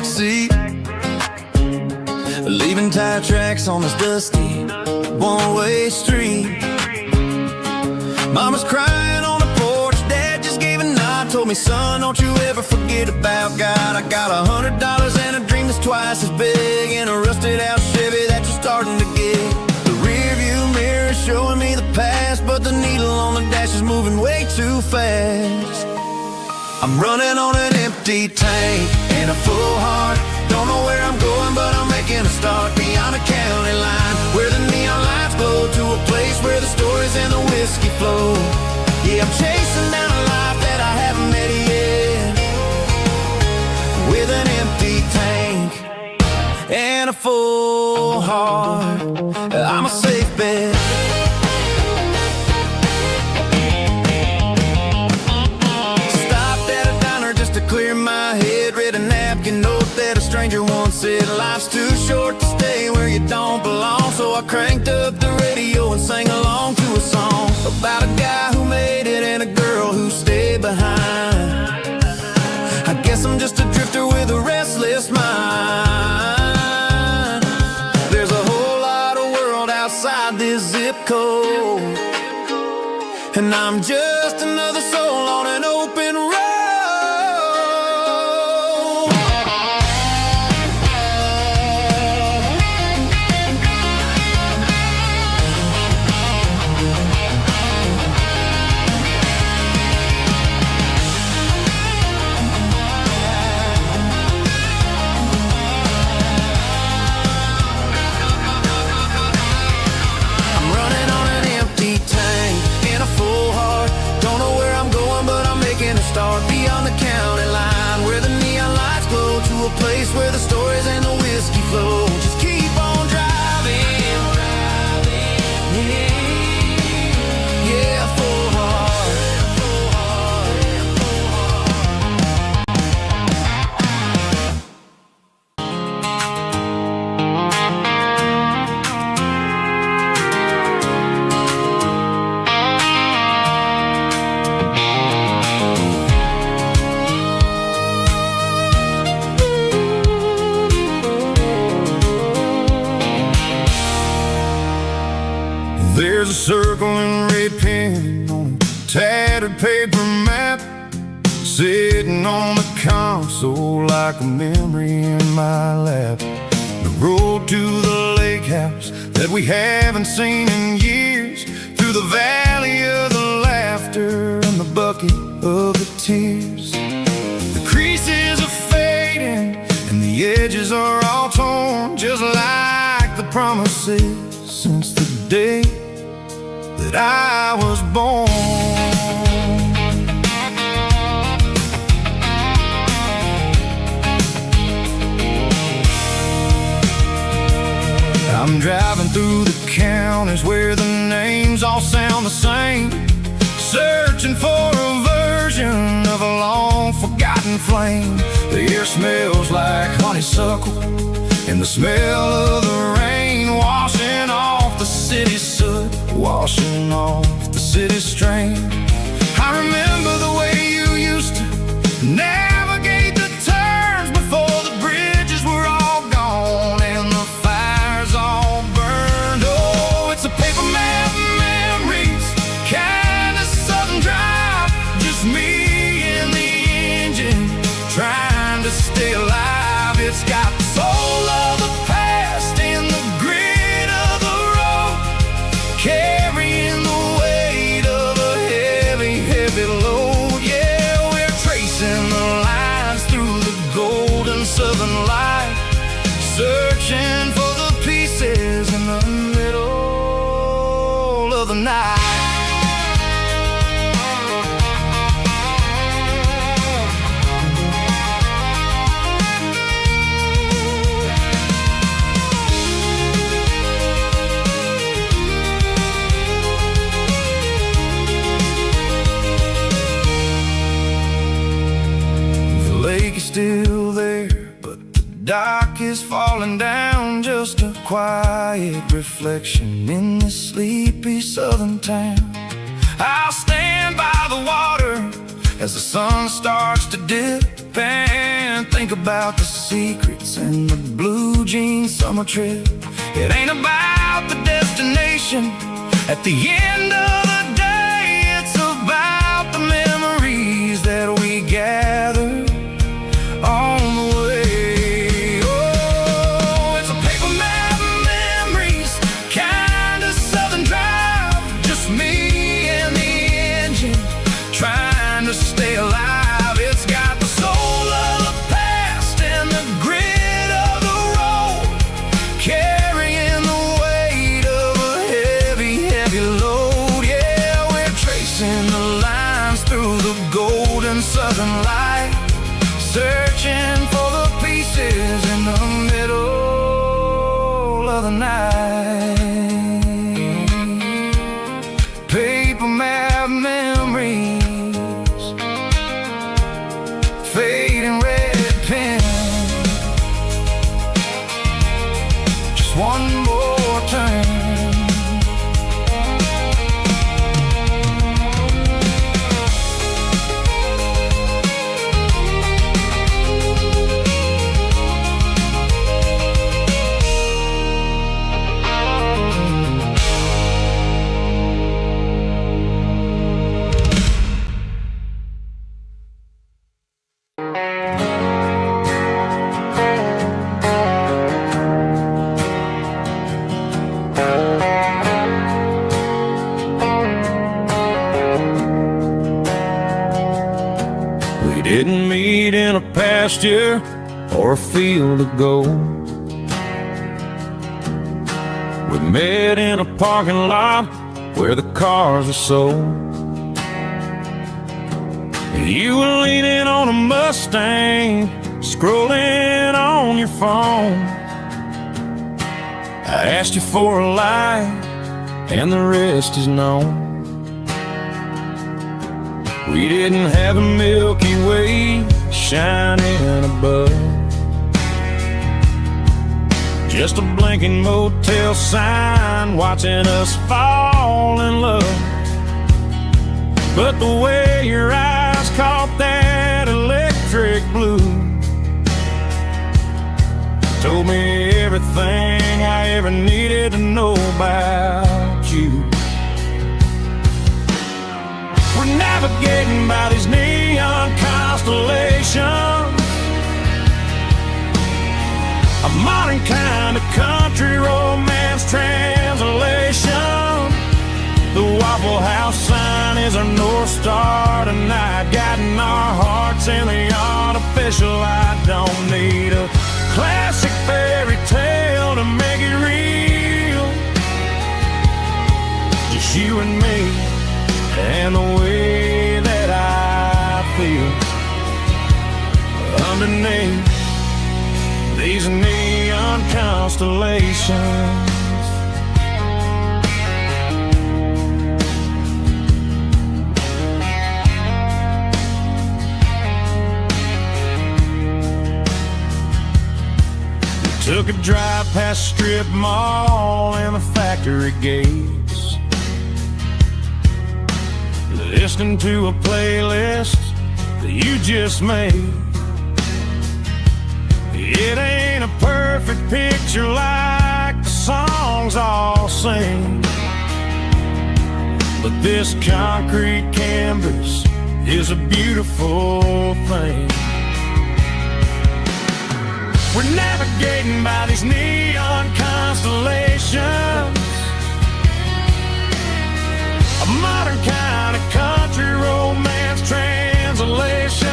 backseat, leaving tire tracks on this dusty one-way street. Mama's crying on the porch, Dad just gave a nod, told me, son, don't you ever forget about God. I got $100 and a dream that's twice as big, and a rusted out Chevy that you're starting to get. The rear view mirror is showing me the past, but the needle on the dash is moving way too fast. I'm running on an empty tank and a full heart. Don't know where I'm going, but I'm making a start beyond a county line, where the neon lights glow, to a place where the stories and the whiskey flow. Yeah, I'm chasing down a life that I haven't met yet, with an empty tank and a full heart. I'm a safe bet. Clear my head, read a napkin note that a stranger once said, life's too short to stay where you don't belong. So I cranked up the radio and sang along to a song about a guy who made it and a girl who stayed behind. I guess I'm just a drifter with a restless mind. There's a whole lot of world outside this zip code, and I'm just another soul on an open road. Start beyond the county line, where the neon lights glow, to a place where the stories and the whiskey flow. Just keep on driving, yeah, full heart. There's a circle in red pen on a tattered paper map, sitting on the console like a memory in my lap. The road to the lake house that we haven't seen in years, through the valley of the laughter and the bucket of the tears. The creases are fading and the edges are all torn, just like the promises since the day that I was born. I'm driving through the counties where the names all sound the same, searching for a version of a long forgotten flame. The air smells like honeysuckle, and the smell of the rain washing off the city's soot, washing off the city's strain. I remember the way you used to navigate the turns before the bridges were all gone and the fires all burned. Oh, it's a paper map memories, kind of southern drive, just me and the engine trying to stay alive. It's got the soul of the past and the grit of the road, carrying the weight of a heavy, heavy load. Yeah, we're tracing the lines through the golden southern light, searching for the pieces in the middle of the night. Still there, but the dock is falling down, just a quiet reflection in this sleepy southern town. I'll stand by the water as the sun starts to dip and think about the secrets and the blue jean summer trip. It ain't about the destination. At the end of the day, it's about the memories that we gather on the way. Oh, it's a paper map of memories, kind of southern drive. Just me and the engine, trying to stay alive. It's got the soul of the past and the grit of the road, carrying the weight of a heavy, heavy load. Yeah, we're tracing the lines through the golden southern light, searching for the pieces in the middle of the night. Paper map memories, fading red pen. Just one more turn. We didn't meet in a pasture or a field of gold. We met in a parking lot where the cars are sold. You were leaning on a Mustang, scrolling on your phone. I asked you for a light, and the rest is known. We didn't have a Milky Way shining above, just a blinking motel sign watching us fall in love. But the way your eyes caught that electric blue told me everything I ever needed to know about you. We're navigating by these neon constellations, a modern kind of country romance translation. The Waffle House sign is our North Star tonight, guiding our hearts in the artificial light. Don't need a classic fairy tale to make it real, just you and me and the way that I feel underneath these neon constellations. Took a drive past strip mall and the factory gates, listening to a playlist that you just made. It ain't a perfect picture like the songs all sing, but this concrete canvas is a beautiful thing. We're navigating by these neon constellations, a modern kind of country romance translation.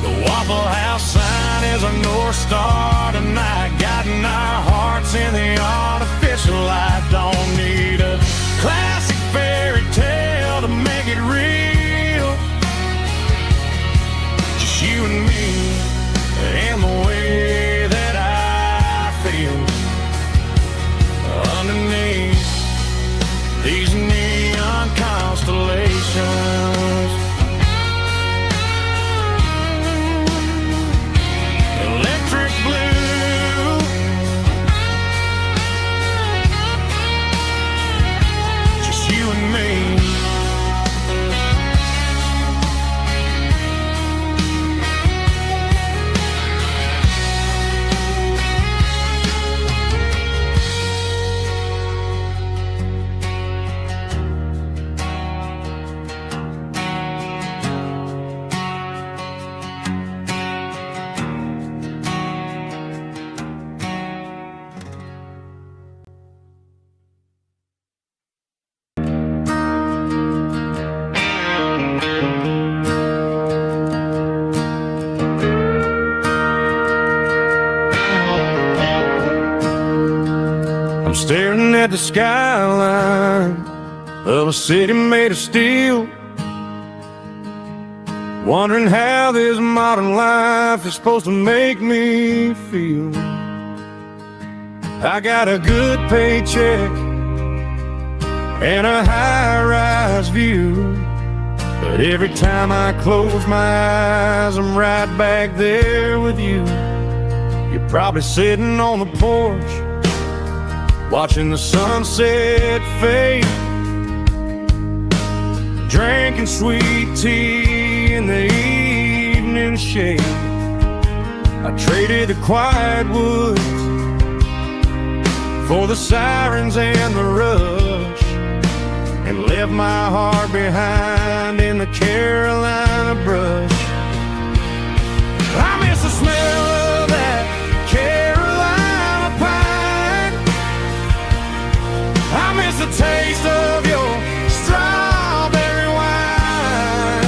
The Waffle House sign is a North Star tonight, guiding our hearts in the artificial light. Don't need a classic fairy tale to make it real, just you and me and the way that I feel underneath these neon constellations. Electric blue the skyline of a city made of steel, wondering how this modern life is supposed to make me feel. I got a good paycheck and a high-rise view, but every time I close my eyes, I'm right back there with you. You're probably sitting on the porch, watching the sunset fade, drinking sweet tea in the evening shade. I traded the quiet woods for the sirens and the rush, and left my heart behind in the Carolina brush. I miss the smell of that Carolina pine. I miss the taste of your strawberry wine.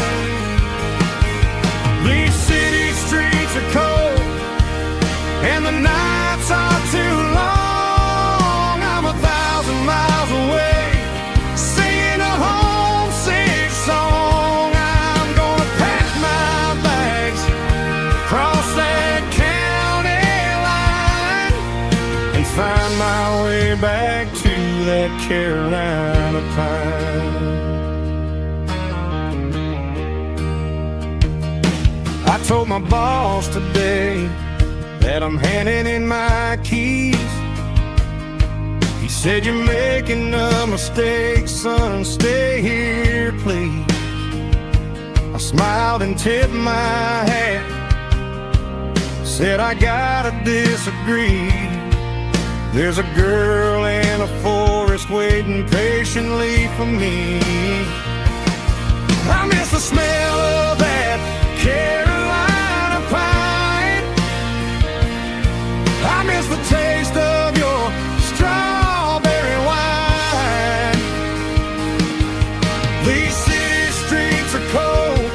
These city streets are cold and the nights are too long. I'm 1,000 miles away, singing a homesick song. I'm gonna pack my bags, cross that county line, and find my way back to that Carolina pine. I told my boss today that I'm handing in my keys. He said, "You're making a mistake, son, stay here, please." I smiled and tipped my hat, said, "I gotta disagree. There's a girl in a forest waiting patiently for me." I miss the smell of that Carolina pine. I miss the taste of your strawberry wine. These city streets are cold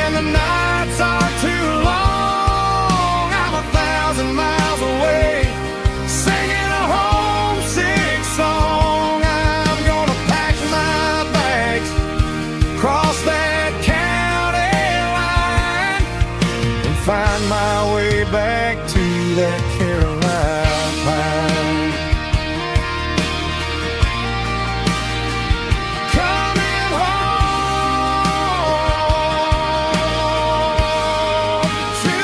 and the nights are too long. I'm 1,000 miles away, singing a homesick song. I'm gonna pack my bags, cross that county line, and find my way back to that Carolina pine. Coming home to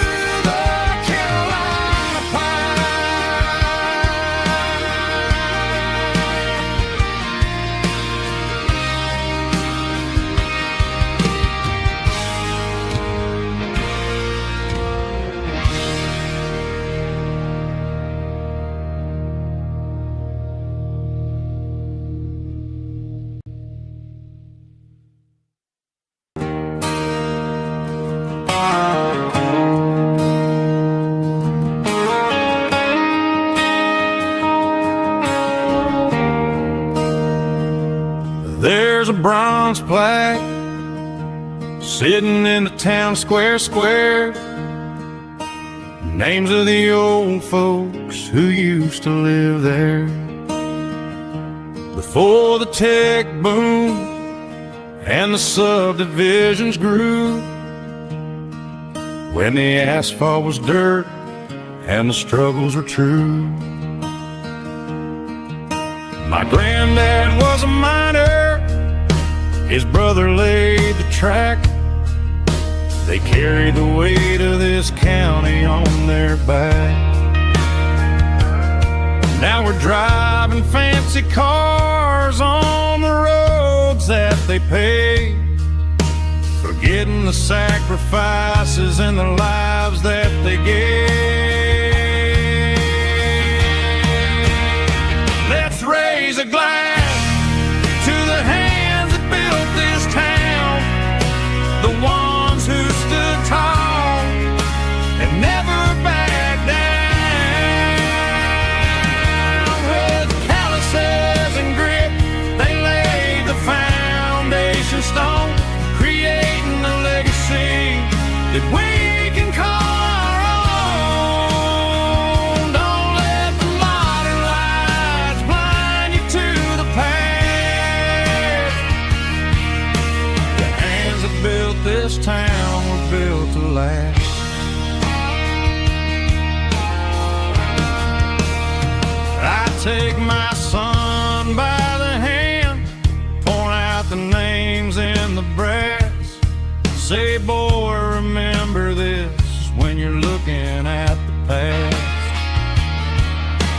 the Carolina There's a bronze plaque sitting in the town square. Names of the old folks who used to live there. Before the tech boom and the subdivisions grew, when the asphalt was dirt and the struggles were true. My granddad was a miner, his brother laid the track. They carried the weight of this county on their back. Now we're driving fancy cars on the roads that they paved, forgetting the sacrifices and the lives that they gave. Let's raise a glass to the hands that built this town, the ones who stood tall and never backed down. With calluses and grit, they laid the foundation stone, creating a legacy that we can call our own. Don't let the modern lights blind town were built to last. I take my son by the hand, point out the names in the brass. Say, boy, remember this when you're looking at the past.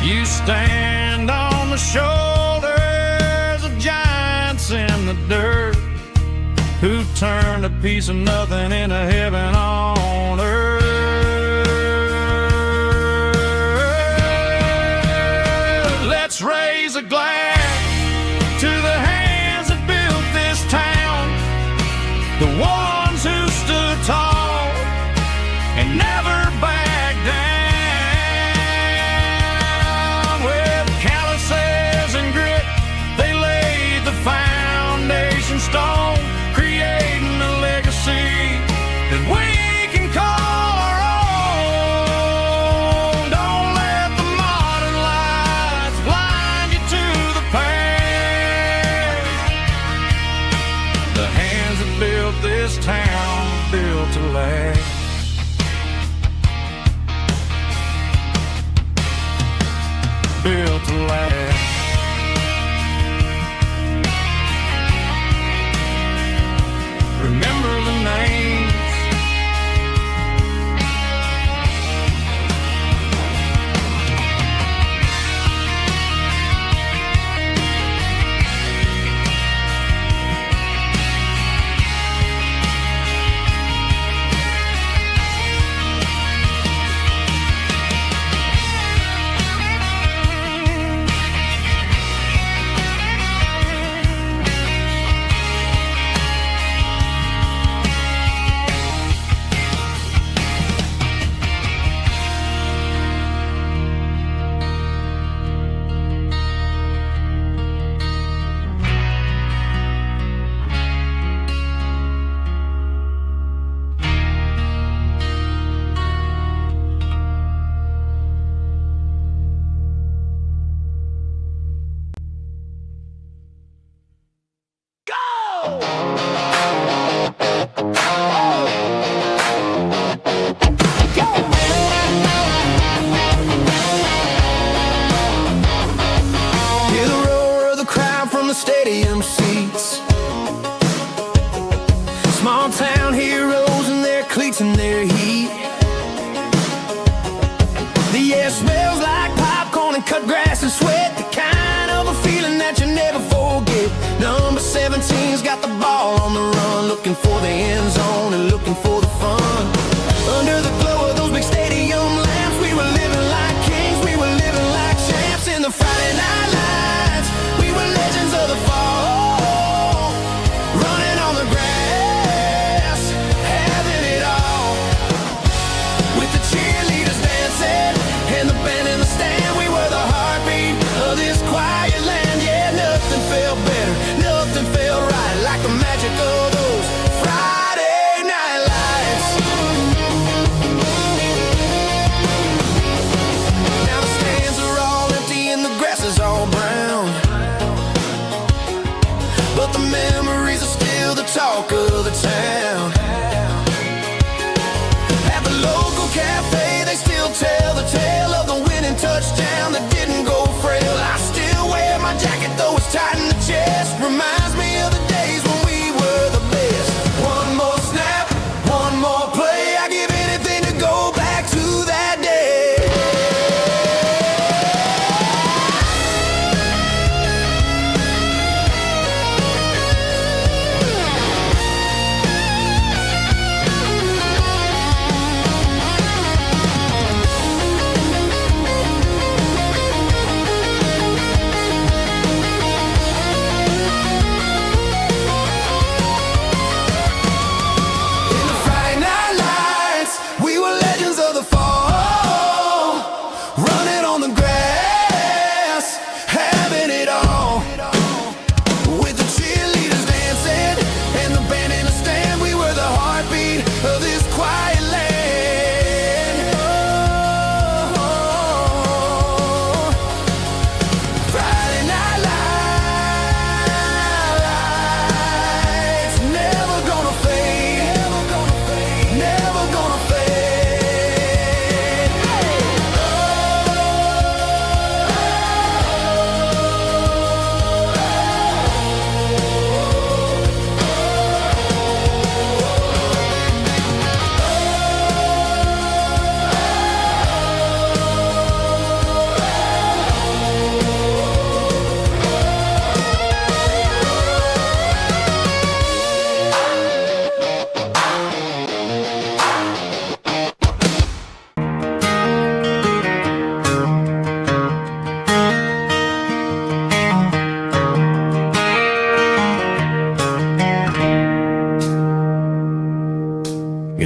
You stand on the shoulders of giants in the dirt, who turned a piece of nothing into heaven on earth. Let's raise a glass to the hands that built this town, the ones who stood tall and never backed down. With calluses and grit, they laid the foundation stone, creating a legacy that we can call our own. Don't let the modern lights blind you to the past. The hands that built this town built to last. Built to last. Remember the names. Stadium seats, small town heroes in their cleats and their heat. The air smells like popcorn and cut grass and sweat, the kind of a feeling that you never forget. Number 17's got the ball on the run, looking for the end zone and looking for the fun. Under the glow of those big stadium lamps, we were living like kings, we were living like champs in the Friday night lights. We were legends of the fall, running on the grass, having it all. With the cheerleaders dancing and the band in the stand, we were the heartbeat of this quiet land. Yeah, nothing felt better, nothing felt right like the magic of those Friday night lights. Now the stands are all empty and the grass is all brown, but the memories are still the talk of the town. At the local cafe, they still tell the tale of the winning touchdown that didn't go frail. I still wear my jacket though it's tight in the chest, reminds me of the days when we were the best. One more snap, one more play, I give anything to go back to that day.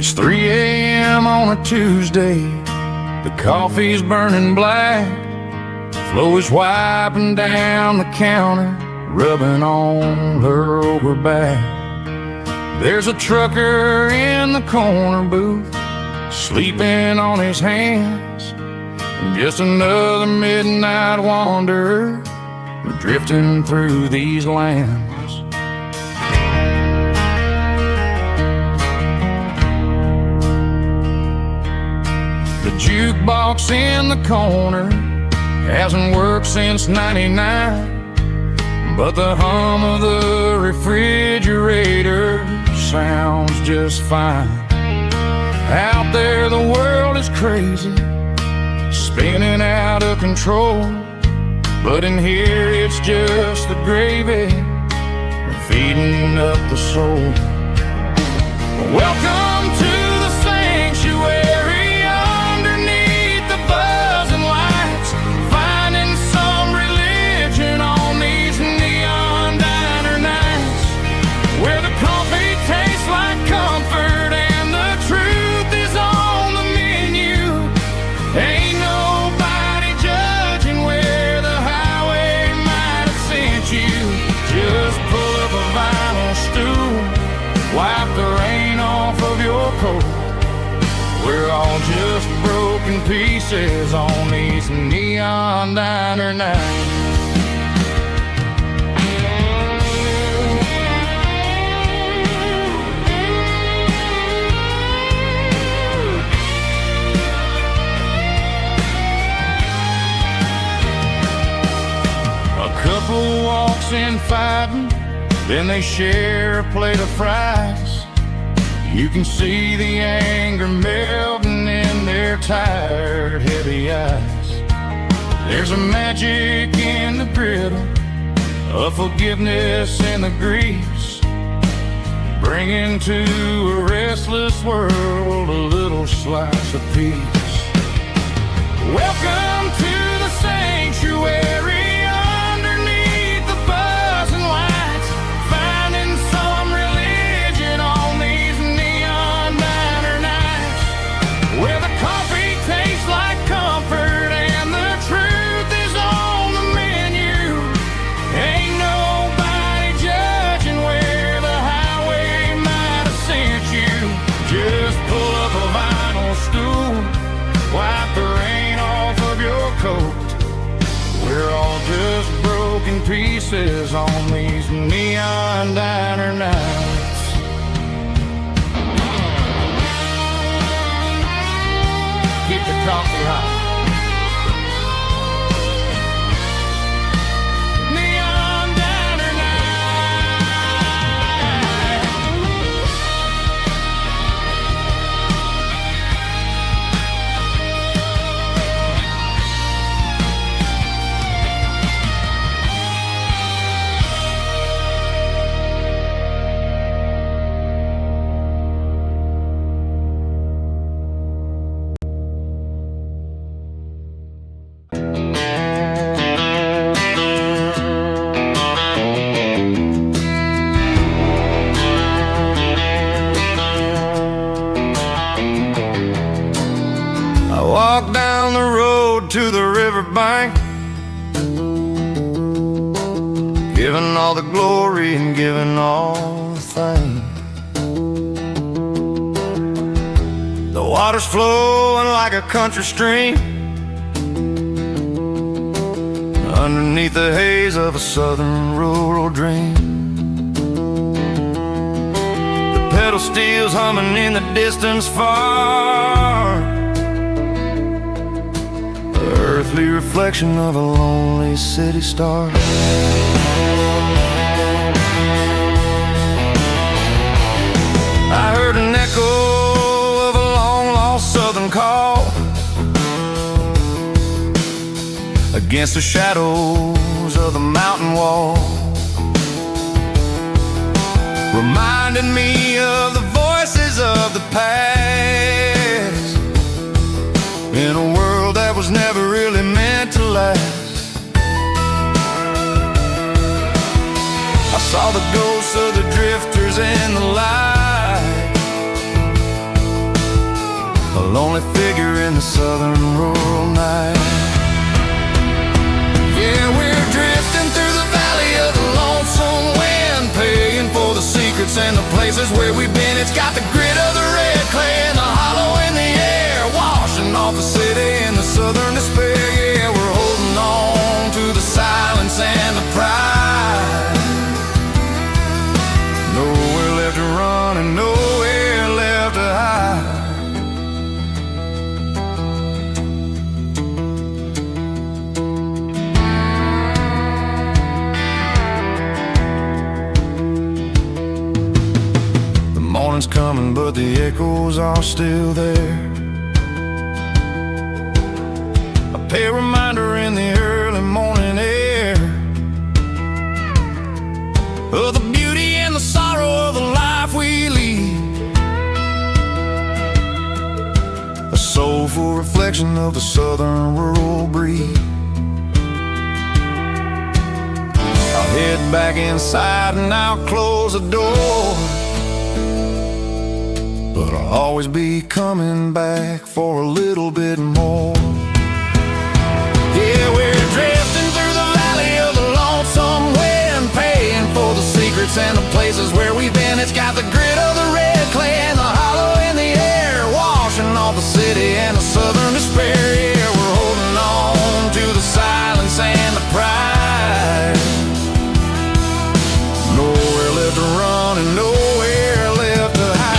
It's 3 a.m. on a Tuesday. The coffee's burning black. Flo is wiping down the counter, rubbing on her over back. There's a trucker in the corner booth, sleeping on his hands. Just another midnight wanderer, drifting through these lands. The jukebox in the corner hasn't worked since '99, but the hum of the refrigerator sounds just fine. Out there the world is crazy, spinning out of control, but in here it's just the gravy feeding up the soul. Welcome to the sanctuary, underneath the buzzing lights, finding some religion on these neon diner nights, where the coffee tastes like comfort and the truth is on the menu. Ain't nobody judging where the highway might have sent you. Just pull up a vinyl stool, wipe the rain off of your coat. We're all just broken pieces on these neon diner nights. A couple walks in fighting, then they share a plate of fries. You can see the anger melting in their tired, heavy eyes. There's a magic in the griddle, a forgiveness in the grease, bringing to a restless world a little slice of peace. Welcome to the sanctuary, underneath the buzzing lights, finding some religion on these neon diner nights, where the coffee tastes like comfort and the truth is on the menu. Ain't nobody judging where the highway might have sent you. Just pull up a vinyl stool, wipe the rain off of your coat. We're all just broken pieces on these neon diner nights. Keep the coffee hot. Neon diner walk down the road to the riverbank, giving all the glory and giving all the thanks. The water's flowing like a country stream, underneath the haze of a southern rural dream. The pedal steel's humming in the distance far, earthly reflection of a lonely city star. I heard an echo of a long-lost southern call against the shadows of the mountain wall, reminding me of the voices of the past, in a world that was never really meant to last. I saw the ghosts of the drifters in the light, a lonely figure in the southern rural night. Yeah, we're drifting through the valley of the lonesome wind, paying for the secrets and the places where we've been. It's got the grit of the red clay and the hollow in the air, washing off the city in the southern despair. Yeah, we're holding on to the silence and the pride. Nowhere left to run and nowhere left to hide. Morning's coming, but the echoes are still there. A pale reminder in the early morning air of the beauty and the sorrow of the life we lead. A soulful reflection of the southern rural breed. I'll head back inside and I'll close the door, but I'll always be coming back for a little bit more. Yeah, we're drifting through the valley of the lonesome wind, paying for the secrets and the places where we've been. It's got the grit of the red clay and the hollow in the air, washing off the city and the southern despair. Yeah, we're holding on to the silence and the pride. Nowhere left to run and nowhere left to hide.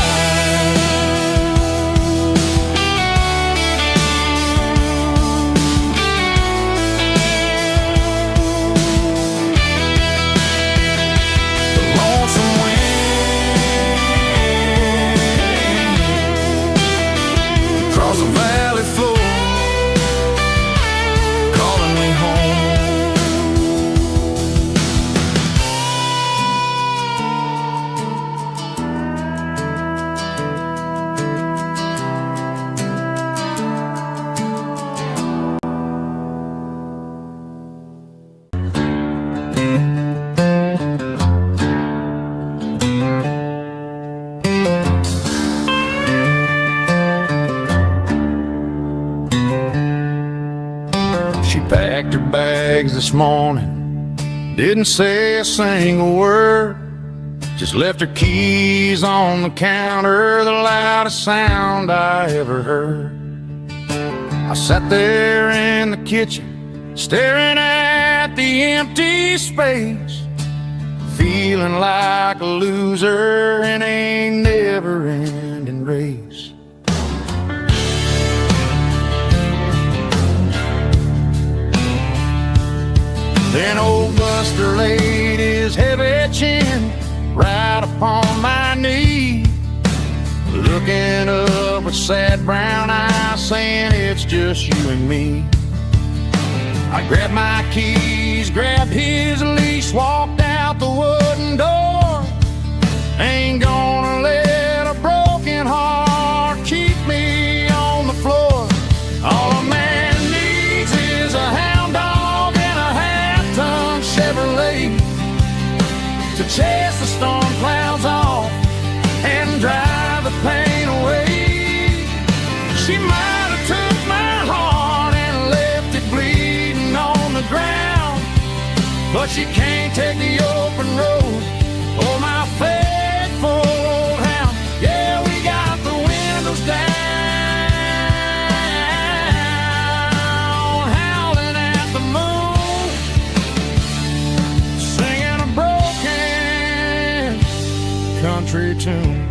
The valley floor calling me home. Packed her bags this morning, didn't say a single word, just left her keys on the counter, the loudest sound I ever heard. I sat there in the kitchen, staring at the empty space, feeling like a loser in a never-ending race. Then old Buster laid his heavy chin right upon my knee, looking up with sad brown eyes, saying it's just you and me. I grabbed my keys, grabbed his leash, walked out the wooden door. Ain't gonna let a broken heart keep me on the floor. All a man needs is a hound dog and a half-ton Chevrolet to chase the storm clouds off and drive the pain away. She might have took my heart and left it bleeding on the ground, but she can't take the open road or my faithful old hound. Yeah, we got the windows down, howling at the moon, singing a broken country tune.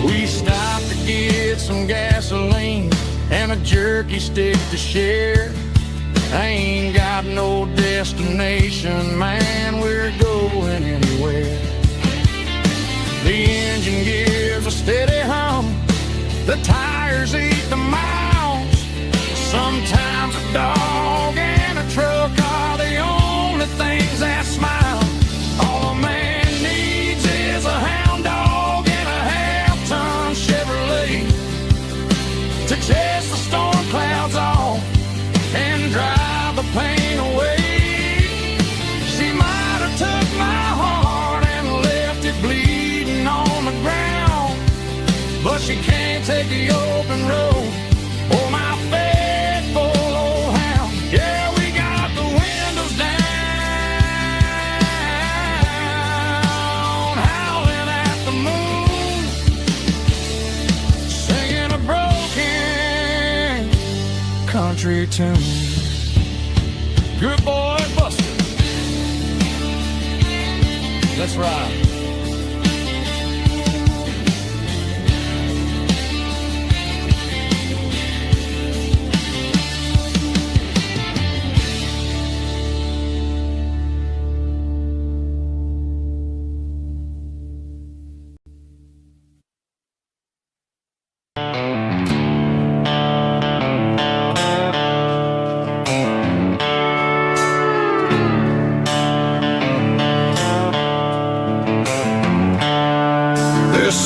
We stopped to get some gasoline and a jerky stick to share. I ain't got no destination, man, we're going anywhere. The engine gives a steady hum, the tires eat the miles. Sometimes a dog and a truck are the only things that smile. All a man needs is a hound dog and a half-ton Chevrolet to take she can't take the open road. Oh, my faithful old hound. Yeah, we got the windows down, howling at the moon, singing a broken country tune. Good boy, Buster. Let's ride.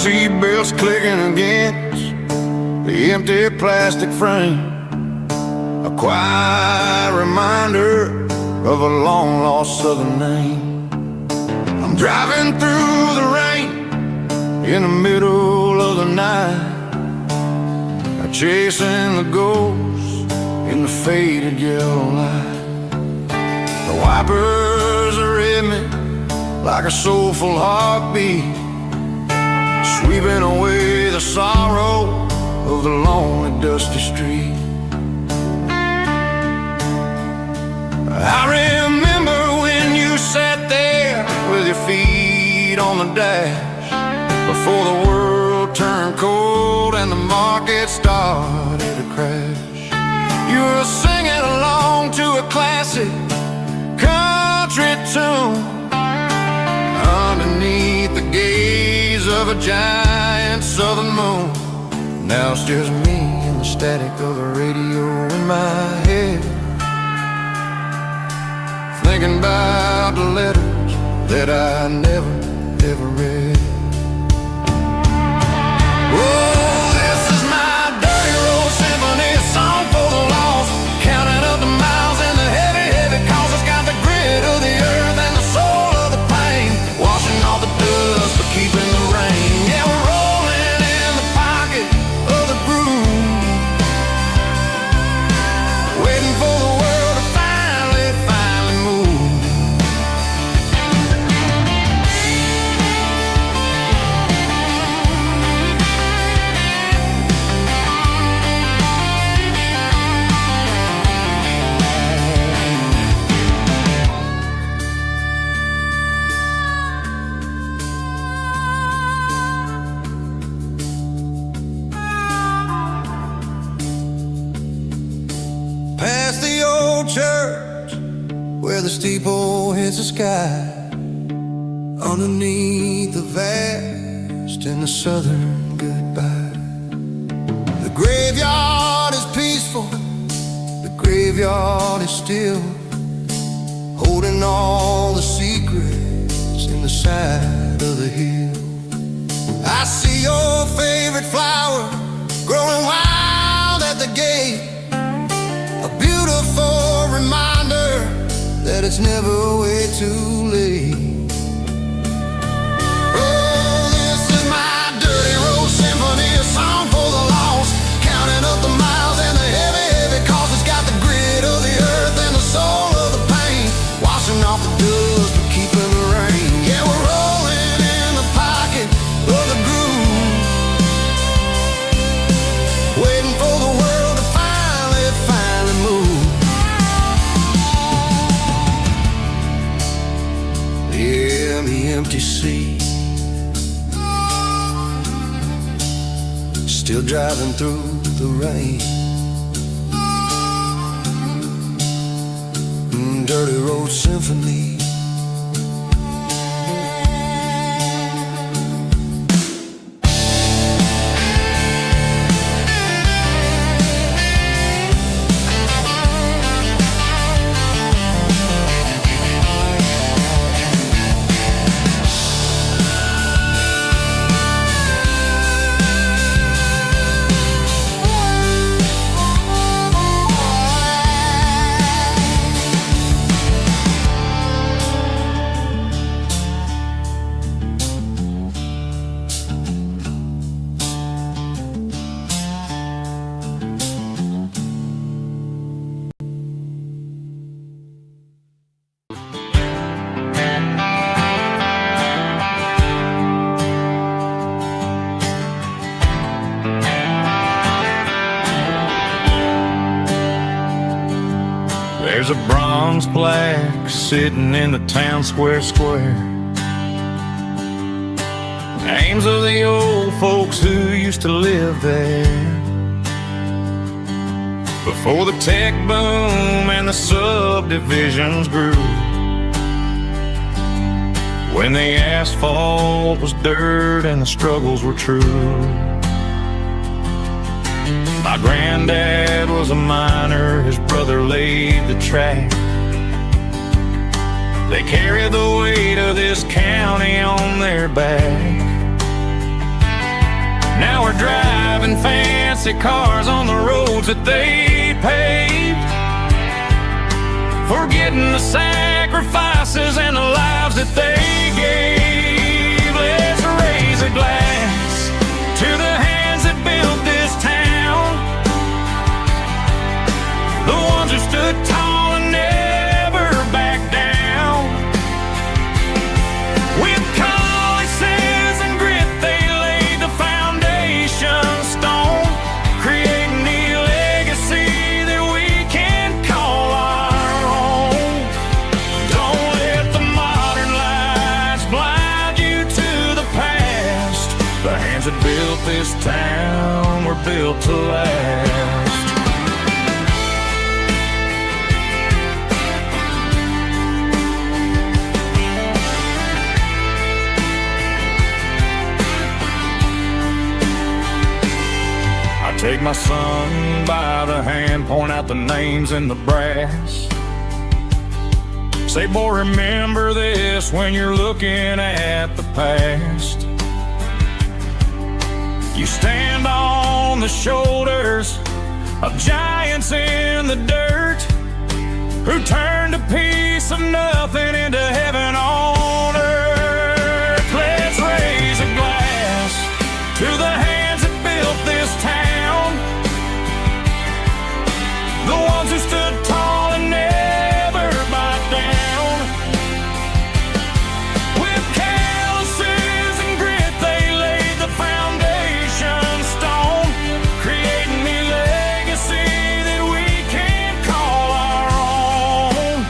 Seatbelts clicking against the empty plastic frame, a quiet reminder of a long-lost southern name. I'm driving through the rain in the middle of the night, chasing the ghosts in the faded yellow light. The wipers are in me like a soulful heartbeat, sweeping away the sorrow of the lonely, dusty street. I remember when you sat there with your feet on the dash, before the world turned cold and the market started to crash. You were singing along to a classic country tune underneath the gaze of a giant southern moon. Now it's just me and the static of the radio in my head, thinking about the letters that I never, ever read. Oh, this is my dirty road symphony, a song for the lost, counting up the miles and the heavy, heavy calls. It's got the grit of the earth and the soul of the pain, washing off the dust but keeping the rain. Yeah, we're rolling in the pocket of the groove, waiting for the world to finally move. Past the old church where the steeple hits the sky, underneath the vast and the southern goodbye. The graveyard is peaceful, the graveyard is still, holding all the secrets in the side of the hill. I see your favorite flower growing wild at the gate, a beautiful reminder that it's never way too late. Oh, this is my dirty road symphony, a song for the lost, counting up the miles and the heavy, heavy calls. It's got the grit of the earth and the soul of the pain, washing off the dust but keeping the rain. Yeah, we're rolling in the pocket of the groove, waiting for the world to finally move. Yeah, the empty seat, still driving through the rain. Dirty road symphony. bronze plaque sitting in the town square. Names of the old folks who used to live there before the tech boom and the subdivisions grew, when the asphalt was dirt and the struggles were true. My granddad was a miner, his brother laid the track. They carried the weight of this county on their back. Now we're driving fancy cars on the roads that they paved, forgetting the sacrifices and the lives that they gave. Let's raise a glass to the hands that built this town, the ones who stood tall and never backed down. With calluses and grit they laid the foundation stone, creating the legacy that we can call our own. Don't let the modern lights blind you to the past. The hands that built this town were built to last. Take my son by the hand, point out the names in the brass. Say, boy, remember this when you're looking at the past. You stand on the shoulders of giants in the dirt, who turned a piece of nothing into heaven on earth. Let's raise a glass to the hands that built this town, the ones who stood tall and never backed down. With calluses and grit they laid the foundation stone, creating the legacy that we can call our own.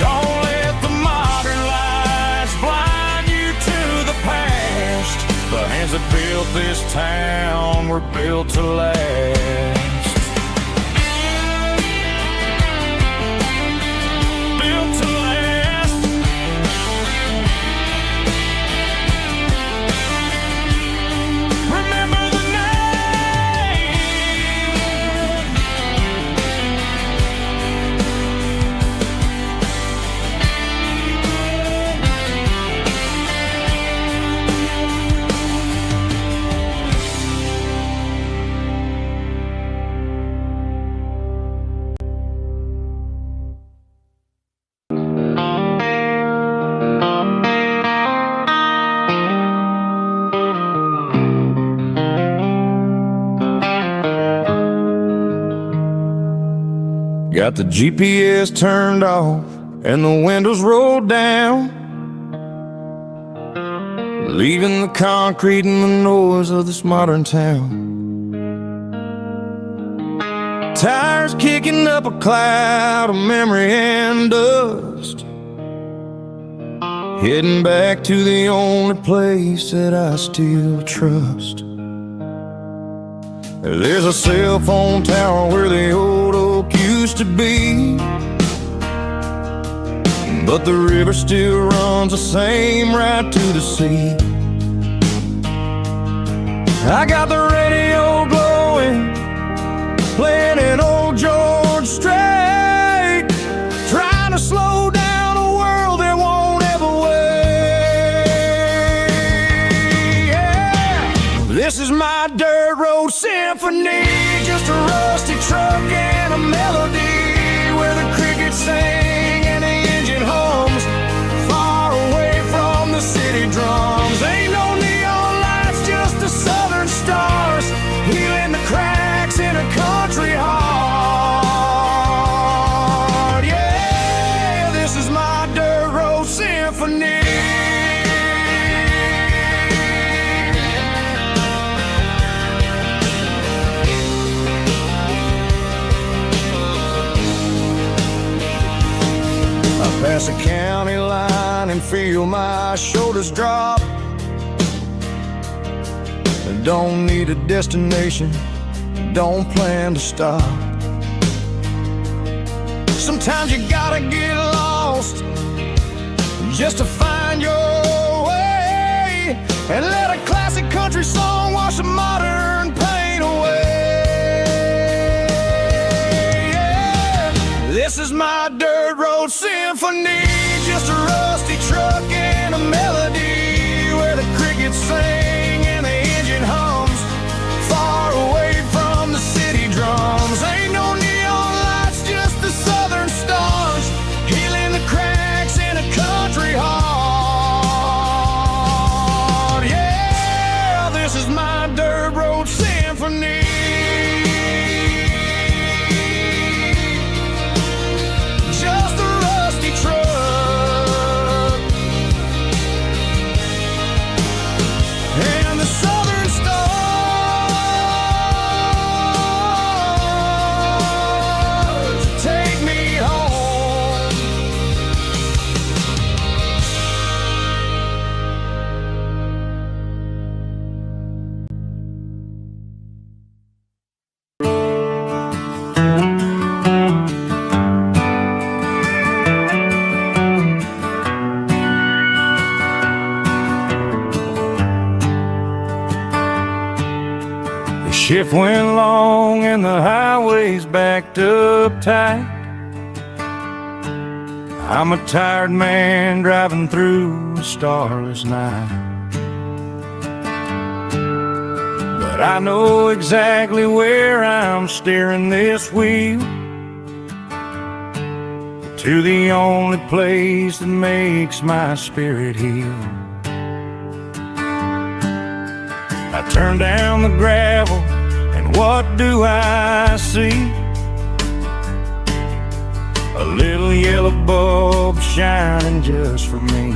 Don't let the modern lights blind you to the past. The hands that built this town were built to last. Built to last. Remember the name. Got the GPS turned off and the windows rolled down, leaving the concrete and the noise of this modern town. Tires kicking up a cloud of memory and dust, heading back to the only place that I still trust. There's a cell phone tower where the old oak used to be, but the river still runs the same right to the sea. I got the radio glowing, playing an old George Strait, trying to slow down a world that won't ever wait. Yeah. This is my dirt road symphony, just a rusty truck and a melody where the crickets sing and the engine hums, far away from the city drums. Ain't no neon lights, just the southern stars, healing the cracks in a country heart. Yeah, this is my dirt road symphony. Pass the county line and feel my shoulders drop. Don't need a destination, don't plan to stop. Sometimes you gotta get lost just to find your way, and let a classic country song wash the modern pain away. Yeah. This is my dirt road symphony, just a rusty truck and a melody where the crickets sing and the engine hums, far away from the city drums. Ain't no neon lights, just the southern stars, healing the cracks in a country heart. Yeah, this is my dirt road symphony. Just a rusty truck and the southern stars take me home. The shift went long and the highway's backed up tight. I'm a tired man driving through a starless night, but I know exactly where I'm steering this wheel, to the only place that makes my spirit heal. I turn down the gravel, and what do I see? A little yellow bulb shining just for me.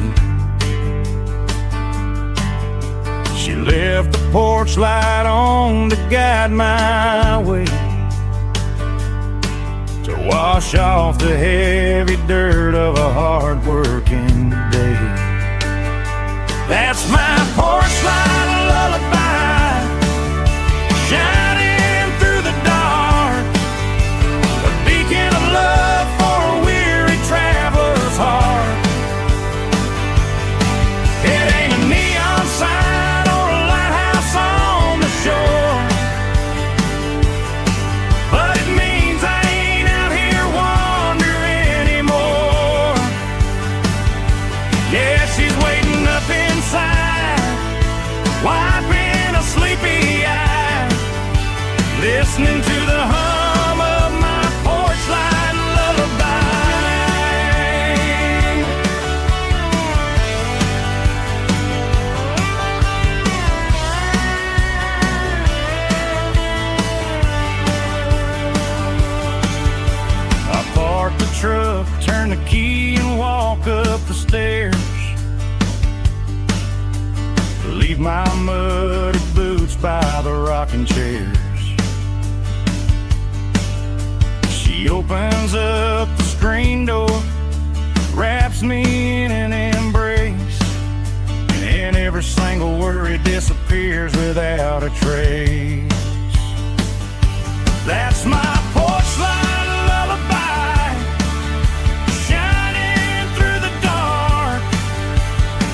She left the porch light on to guide my way, to wash off the heavy dirt of a hard-working day. That's my porch light lullaby, shining through the dark, a beacon of love for a weary traveler's heart. It ain't a neon sign or a lighthouse on the shore, but it means I ain't out here wandering anymore. Yeah, she's waiting up inside, wiping a sleepy eye, listening to the hum of my porch light lullaby. I park the truck, turn the key and walk up the stairs, leave my muddy boots by the rocking chairs. She opens up the screen door, wraps me in an embrace, and every single worry disappears without a trace. That's my porch light lullaby, shining through the dark,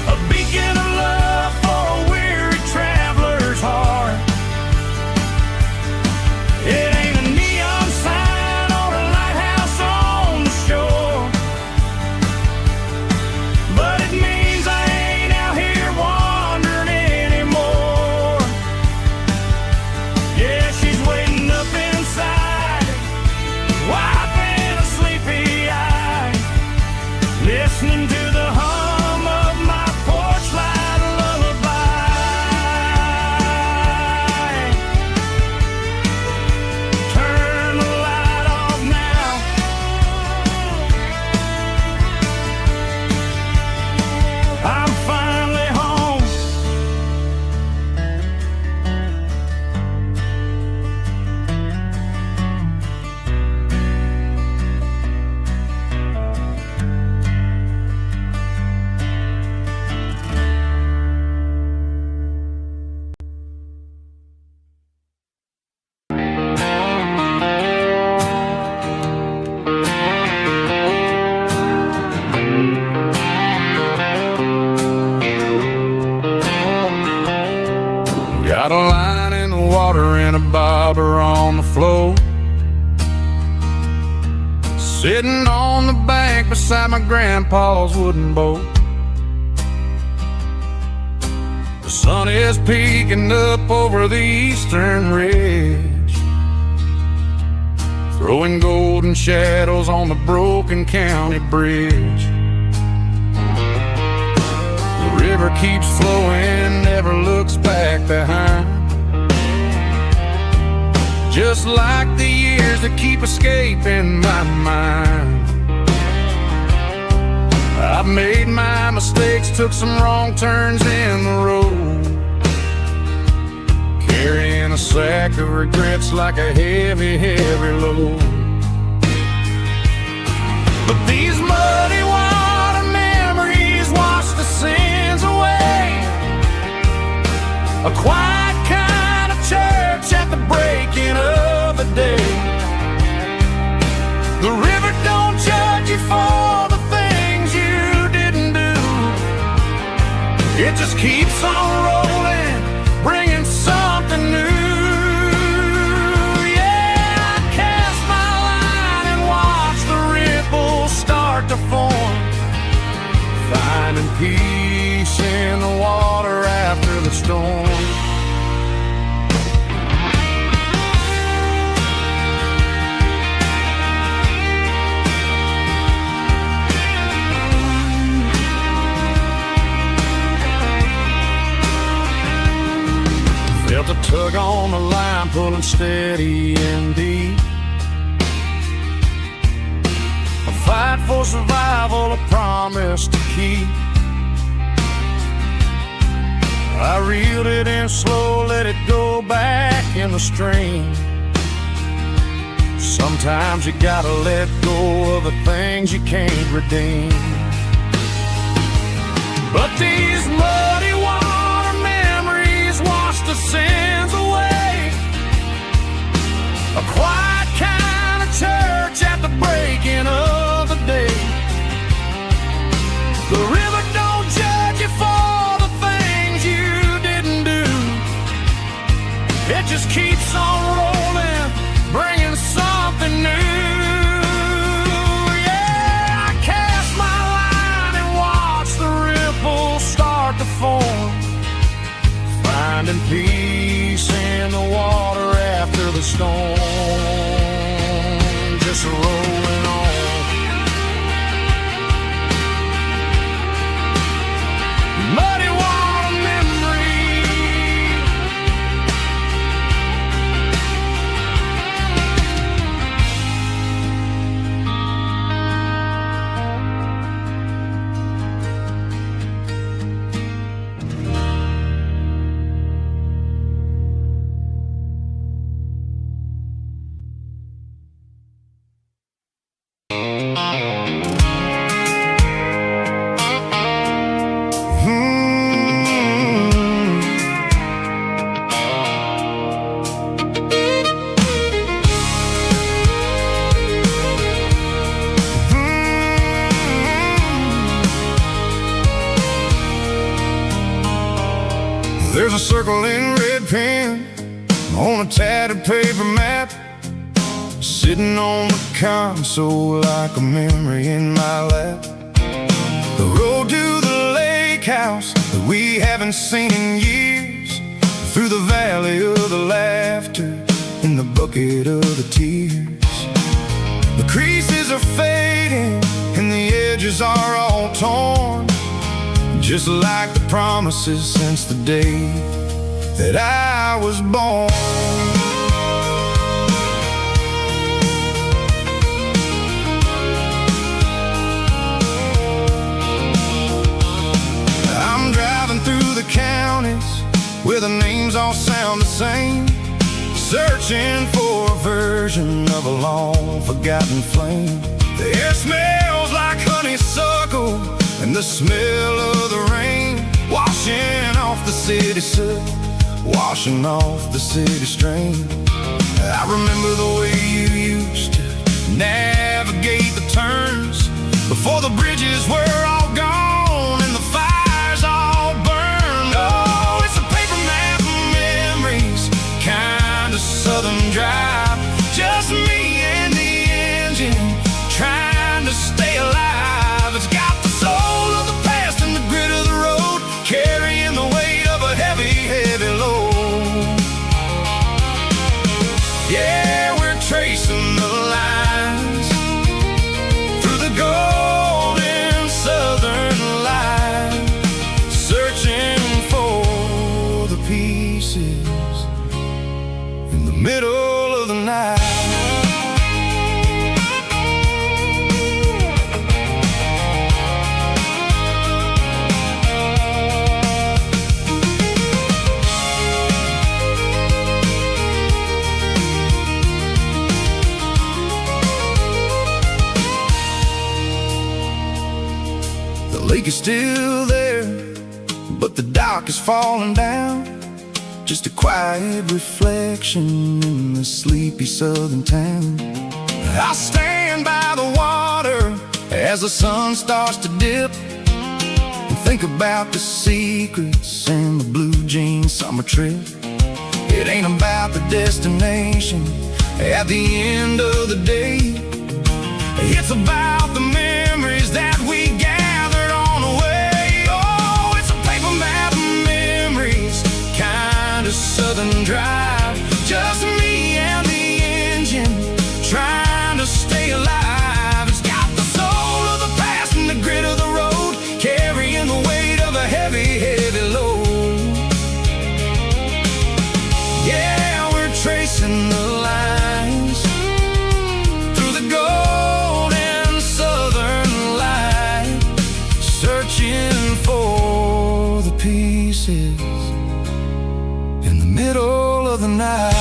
a beacon of love for a weary traveler's heart. It ain't a neon sign or a lighthouse on the shore, but it means I ain't out here wandering anymore. Yeah, she's waiting up inside, bobber on the floor, sitting on the bank beside my grandpa's wooden boat. The sun is peeking up over the eastern ridge, throwing golden shadows on the broken county bridge. The river keeps flowing, never looks back behind, just like the years that keep escaping my mind. I've made my mistakes, took some wrong turns in the road, carrying a sack of regrets like a heavy, heavy load. But these muddy water memories wash the sins away. A quiet kind of church at the breaking of the day. The river don't judge you for the things you didn't do. It just keeps on rolling, bringing something new. Yeah, I cast my line and watch the ripples start to form, finding peace in the water after the storm. Felt a tug on the line, pulling steady and deep. A fight for survival, a promise to keep. I reeled it in slow, let it go back in the stream. Sometimes you gotta let go of the things you can't redeem. But these muddy water memories wash the sins away. A quiet kind of church at the breaking of the day. The river don't judge you for the things you didn't do. It just keeps on rolling, bringing something new. Yeah, I cast my line and watch the ripples start to form, finding peace in the water after the storm. Just rolling on. Muddy water memory. There's a circle in red pen on a tattered paper map, sitting on the console like a memory in my lap. The road to the lake house that we haven't seen in years, through the valley of the laughter in the bucket of the tears. The creases are fading and the edges are all torn, just like the promises since the day that I was born. I'm driving through the counties where the names all sound the same, searching for a version of a long forgotten flame. The air smells like honeysuckle and the smell of the rain, washing off the city soot, washing off the city strain. I remember the way you used to navigate the turns before the bridges were all gone and the fires all burned. Oh, it's a paper map of memories, kind of still there, but the dock is falling down. Just a quiet reflection in the sleepy southern town. I stand by the water as the sun starts to dip, and think about the secrets and the blue jean summer trip. It ain't about the destination at the end of the day. It's about the memories that we gathered on the way. Oh, it's a paper map of memories, kind of southern drive. Just me and the engine, trying to stay alive. It's got the soul of the past and the grit of the road, carrying the weight of a heavy, heavy load. Yeah, we're tracing the lines through the golden southern light, searching for the pieces in the middle of the night.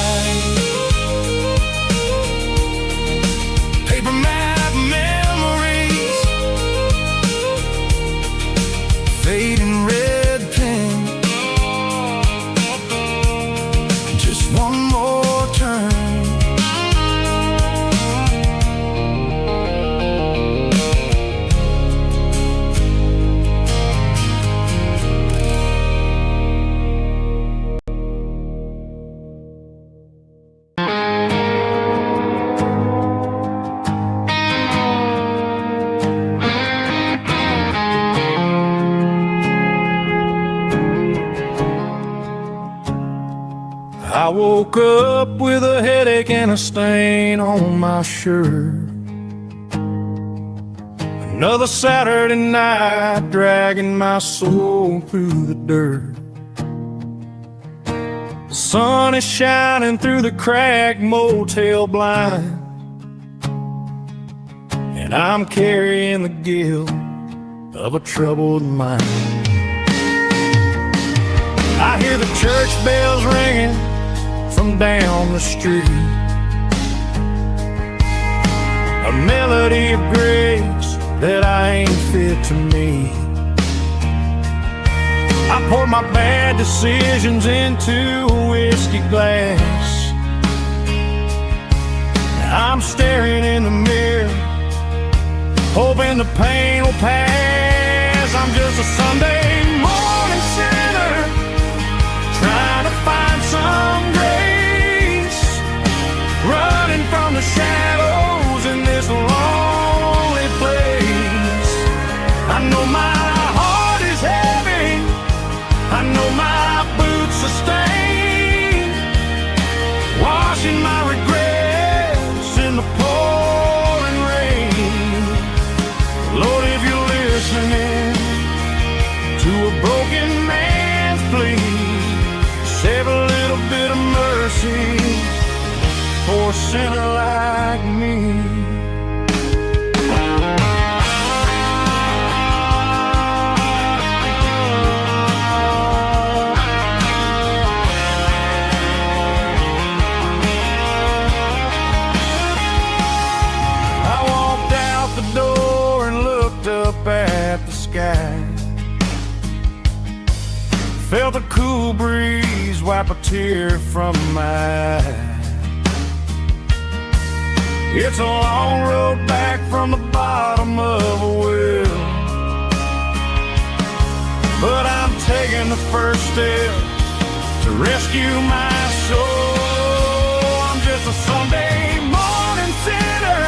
Paper map memories, fading red pen, just one more turn. I woke up with a headache and a stain on my shirt. Another Saturday night, dragging my soul through the dirt. The sun is shining through the cracked motel blind, and I'm carrying the guilt of a troubled mind. I hear the church bells ringing from down the street, a melody of grace that I ain't fit to meet. I pour my bad decisions into a whiskey glass. I'm staring in the mirror, hoping the pain will pass. I'm just a Sunday morning sinner, trying to find some grace, running from the shadows in this lonely place. I know my heart is heavy, I know my boots are stained, washing my regrets in the pouring rain. Lord, if you're listening to a broken man's plea, save a little bit of mercy for a sinner like me. I walked out the door and looked up at the sky, felt a cool breeze wipe a tear from my eye. It's a long road back from the bottom of a well, but I'm taking the first step to rescue my soul. I'm just a Sunday morning sinner,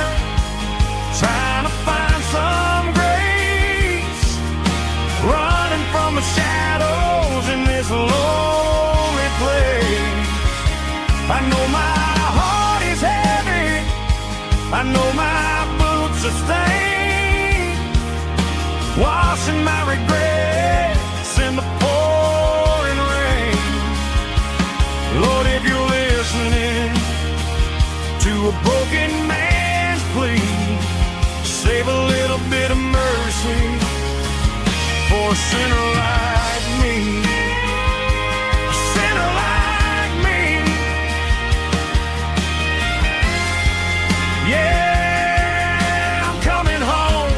trying to find some grace, running from the shadows in this lonely place. I know my heart is heavy, I know my boots are stained, washing my regrets in the pouring rain. Lord, if you're listening to a broken man's plea, save a little bit of mercy for a sinner like me. A sinner like me. Yeah, I'm coming home.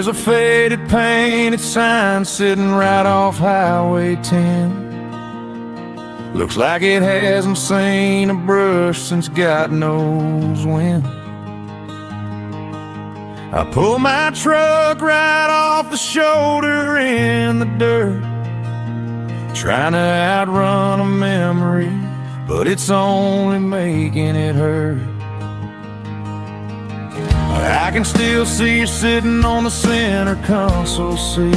There's a faded painted sign sitting right off Highway 10. Looks like it hasn't seen a brush since God knows when. I pull my truck right off the shoulder in the dirt, trying to outrun a memory, but it's only making it hurt. I can still see you sitting on the center console seat,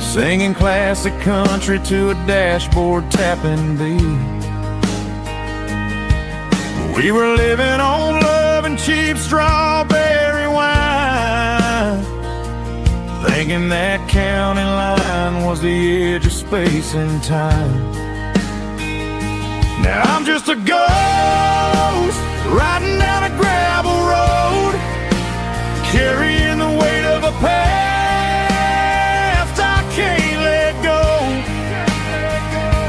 singing classic country to a dashboard tapping beat. We were living on love and cheap strawberry wine, thinking that county line was the edge of space and time. Now I'm just a ghost riding down a gravel road, carrying the weight of a past I can't let go.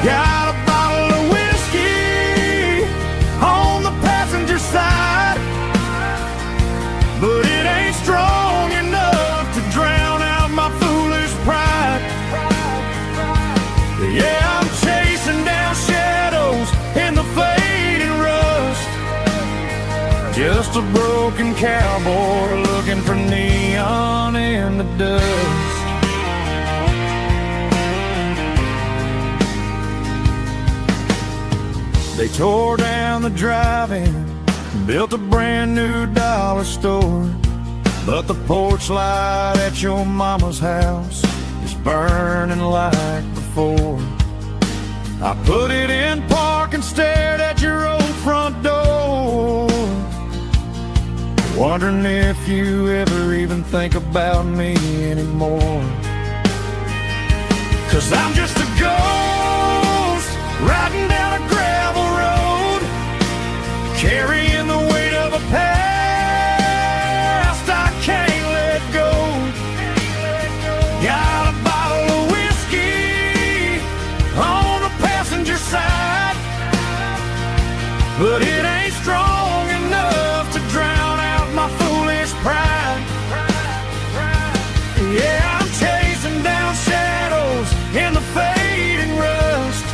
Got a bottle of whiskey on the passenger side, but it ain't strong enough to drown out my foolish pride. Yeah, I'm chasing down shadows in the fading rust, just a broken cowboy looking for neon in the dust. They tore down the drive-in, built a brand new dollar store, but the porch light at your mama's house is burning like before. I put it in park and stared at your old front door, wondering if you ever even think about me anymore. 'Cause I'm just a ghost riding down a gravel road, carrying the weight of a past I can't let go. Got a bottle of whiskey on the passenger side, but it ain't strong enough to drown out my foolish pride. Yeah, I'm chasing down shadows in the fading rust,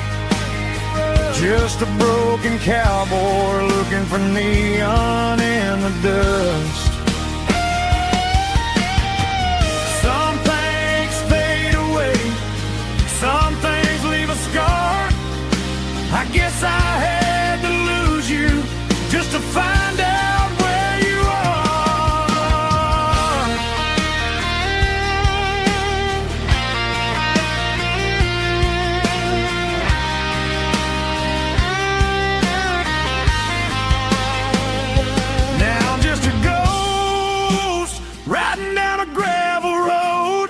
just a broken cowboy looking for neon in the dust. Some things fade away, some things leave a scar. I guess I had to lose you just to find out where you are. Now I'm just a ghost riding down a gravel road,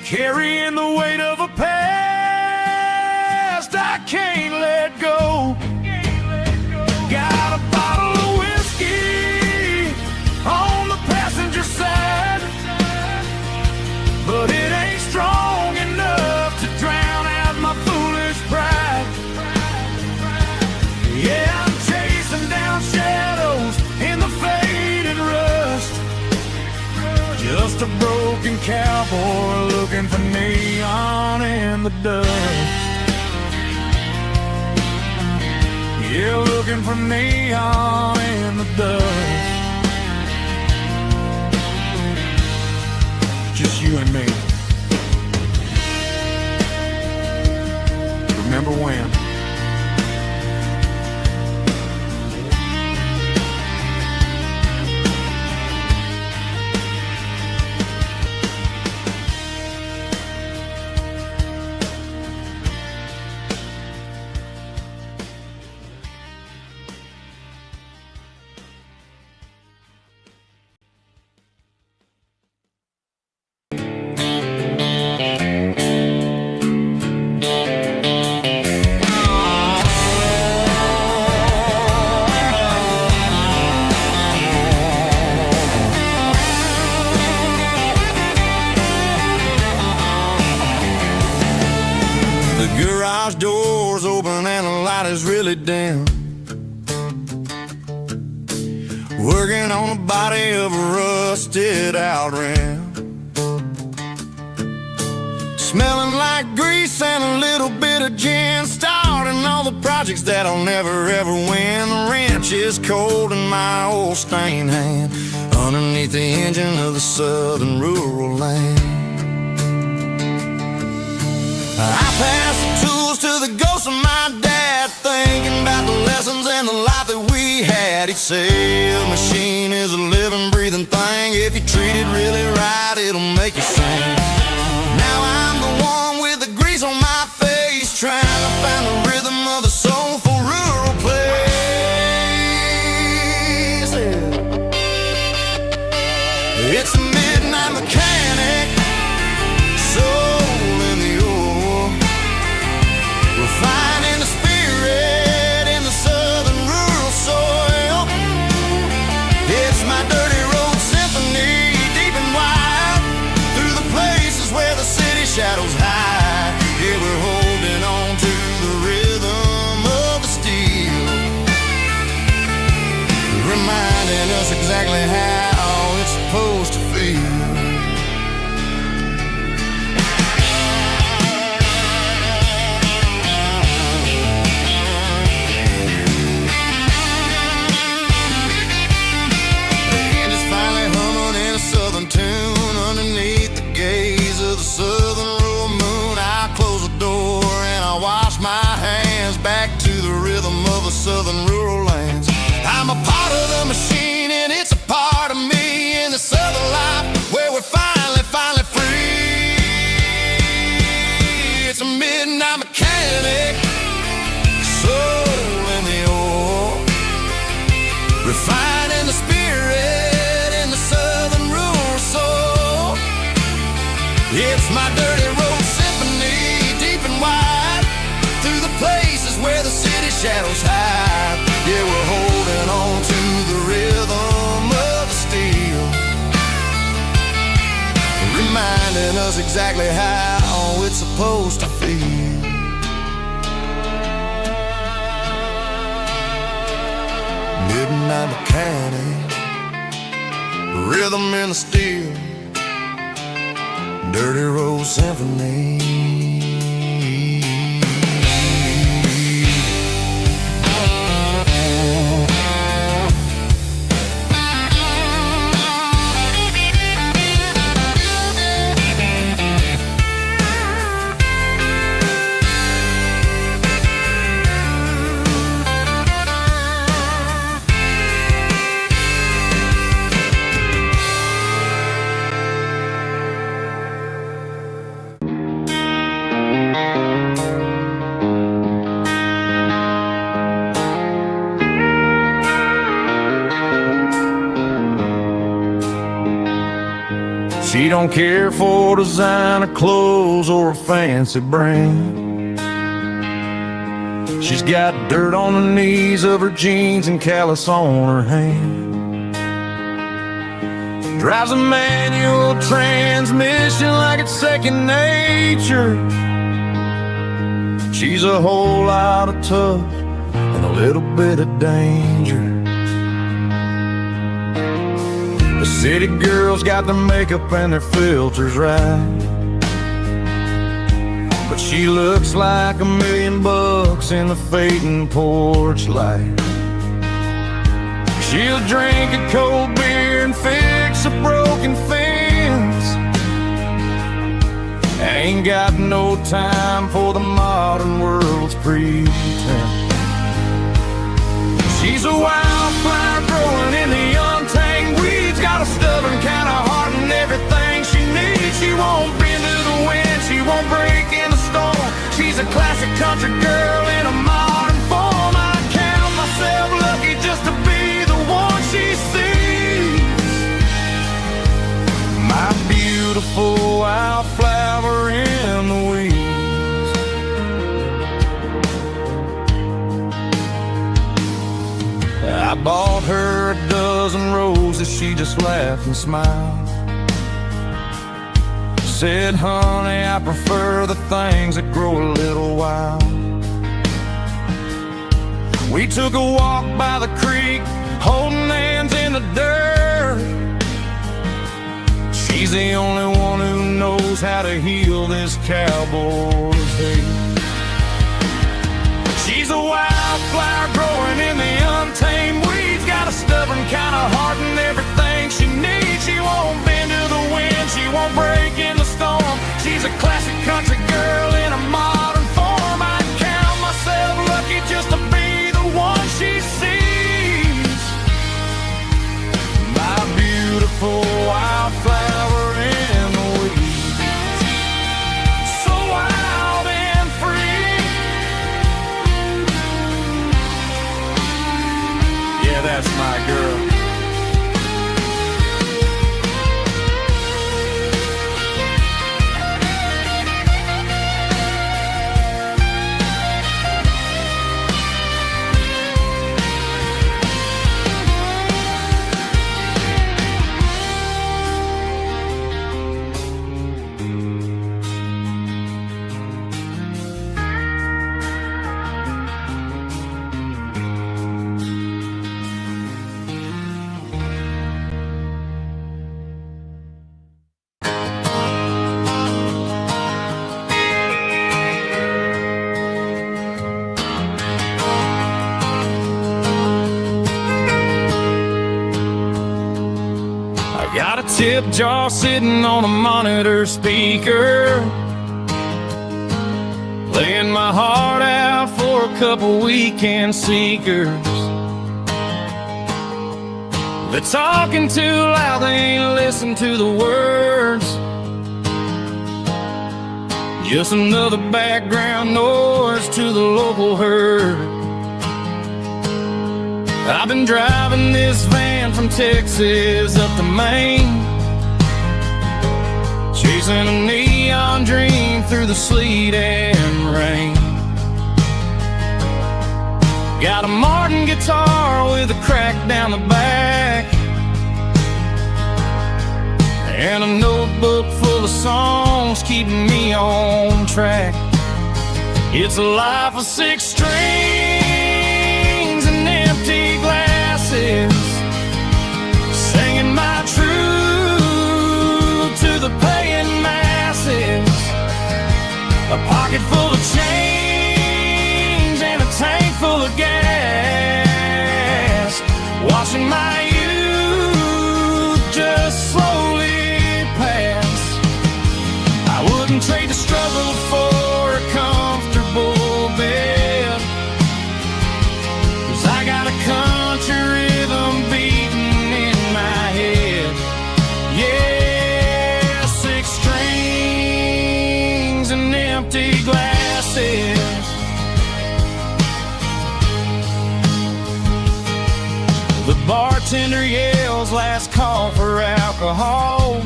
carrying the weight of a past I can't let go. Got a bottle of whiskey on the passenger side, but it ain't strong enough to drown out my foolish pride. Yeah, I'm chasing down shadows in the faded rust, just a broken cowboy looking for neon in the dust. Yeah, looking for neon in the dust. Just you and me. Remember when? Garage doors open and the light is really dim. We're working on the body of a rusted out ram. Smelling like grease and a little bit of gin, starting all the projects that I'll never ever win. The wrench is cold in my old stained hand, underneath the engine of the southern rural land. I pass the tools to the ghost of my dad, thinking about the lessons and the life that we had. He'd say a machine is a living, breathing thing. If you treat it really right, it'll make you sing. Now I'm the one with the grease on my face, trying to find the rhythm of the soulful rural place. It's a midnight mechanic, soul in the ore, refining the spirit in the southern rural soil. It's my dirty road symphony, deep and wide, through the places where the city shadows hide. Yeah, we're holding on to the rhythm of the steel, reminding us exactly how it's supposed to feel. Tune underneath the gaze of the southern rural moon. I close the door and I wash my hands, back to the rhythm of the southern rural lands. I'm a part of the machine and it's a part of me in the southern life where we're finally free. It's a midnight mechanic, soul in the ore, refining the spirit in the southern rural soul. It's my dirty road symphony, deep and wide, through the places where the city shadows hide. Yeah, we're holding on to the rhythm of the steel, reminding us exactly how it's supposed to feel. Midnight mechanic, rhythm in the steel, dirty road symphony. She don't care for designer clothes or a fancy brand. She's got dirt on the knees of her jeans and callus on her hand. Drives a manual transmission like it's second nature. She's a whole lot of tough and a little bit of danger. The city girls got their makeup and their filters right, but she looks like $1 million in the fading porch light. She'll drink a cold beer and fix a broken fence. Ain't got no time for the modern world's pretense. She's a wildflower growing in the untamed weeds, got a stubborn kind of heart and everything she needs. She won't bend to the wind, she won't break in the storm. She's a classic country girl in a modern form. I count myself lucky just to be the one she sees. My beautiful wildflower in the weeds. I bought her a dozen roses, she just laughed and smiled. Said, honey, I prefer the things that grow a little wild. We took a walk by the creek, holding hands in the She's the only one who knows how to heal this cowboy's hate. She's a wildflower growing in the untamed weeds. Got a stubborn kind of heart and everything she needs. She won't bend to the wind, she won't break in the storm. She's a classic country girl in a modern form. I count myself lucky just to be the one she sees. My beautiful wildflower in the weeds. So wild and free. Yeah, that's my girl. Got a tip jar sitting on a monitor speaker, laying my heart out for a couple weekend seekers. They're talking too loud, they ain't listen to the words. Just another background noise to the local herd. I've been driving this van from Texas up to Maine, chasing a neon dream through the sleet and rain. Got a Martin guitar with a crack down the back, and a notebook full of songs keeping me on track. It's a life of 6 strings and empty glasses, singing my truth to the paying masses. A pocket full of change and a tank full of gas, watching my youth just slowly pass. I wouldn't trade the struggle for a comfortable bed, 'cause I got a country rhythm beating in my head. Yeah, 6 strings and empty glasses. The bartender yells last call for alcohol.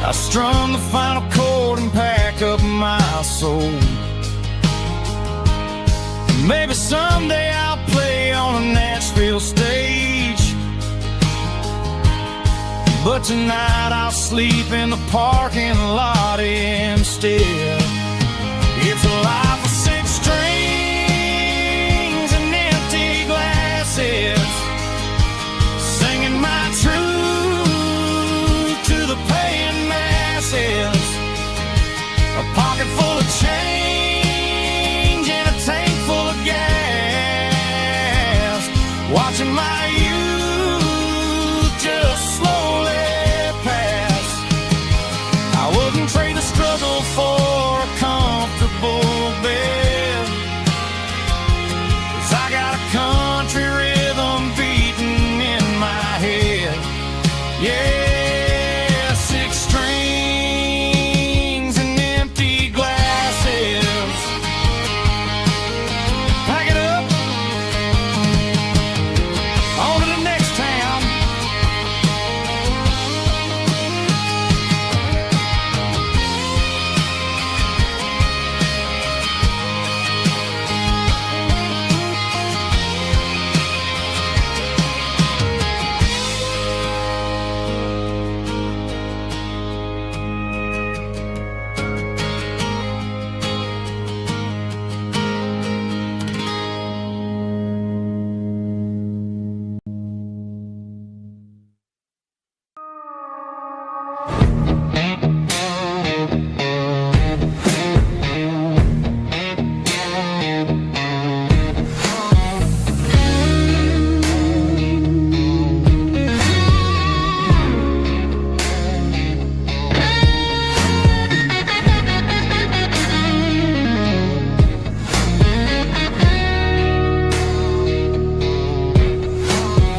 I strum the final chord and pack up my soul. Maybe someday I'll play on a Nashville stage, but tonight I'll sleep in the parking lot instead. It's a life of 6 strings and empty glasses, singing my truth to the paying masses. A pocket full of change and a tank full of gas, watching my youth just slowly pass. I wouldn't trade the struggle for a comfortable bed, 'cause I got a country rhythm beating in my head. Yeah, 6 strings and empty glasses. Pack it up.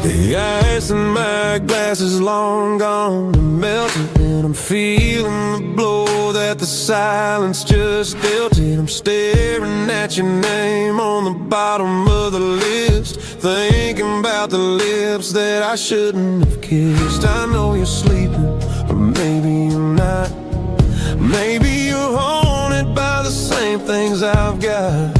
The ice in my glass is long gone and melted, and I'm feeling the blow that the silence just dealt it. I'm staring at your name on the bottom of the list, thinking about the lips that I shouldn't have kissed. I know you're sleeping, or maybe you're not. Maybe you're haunted by the same things I've got.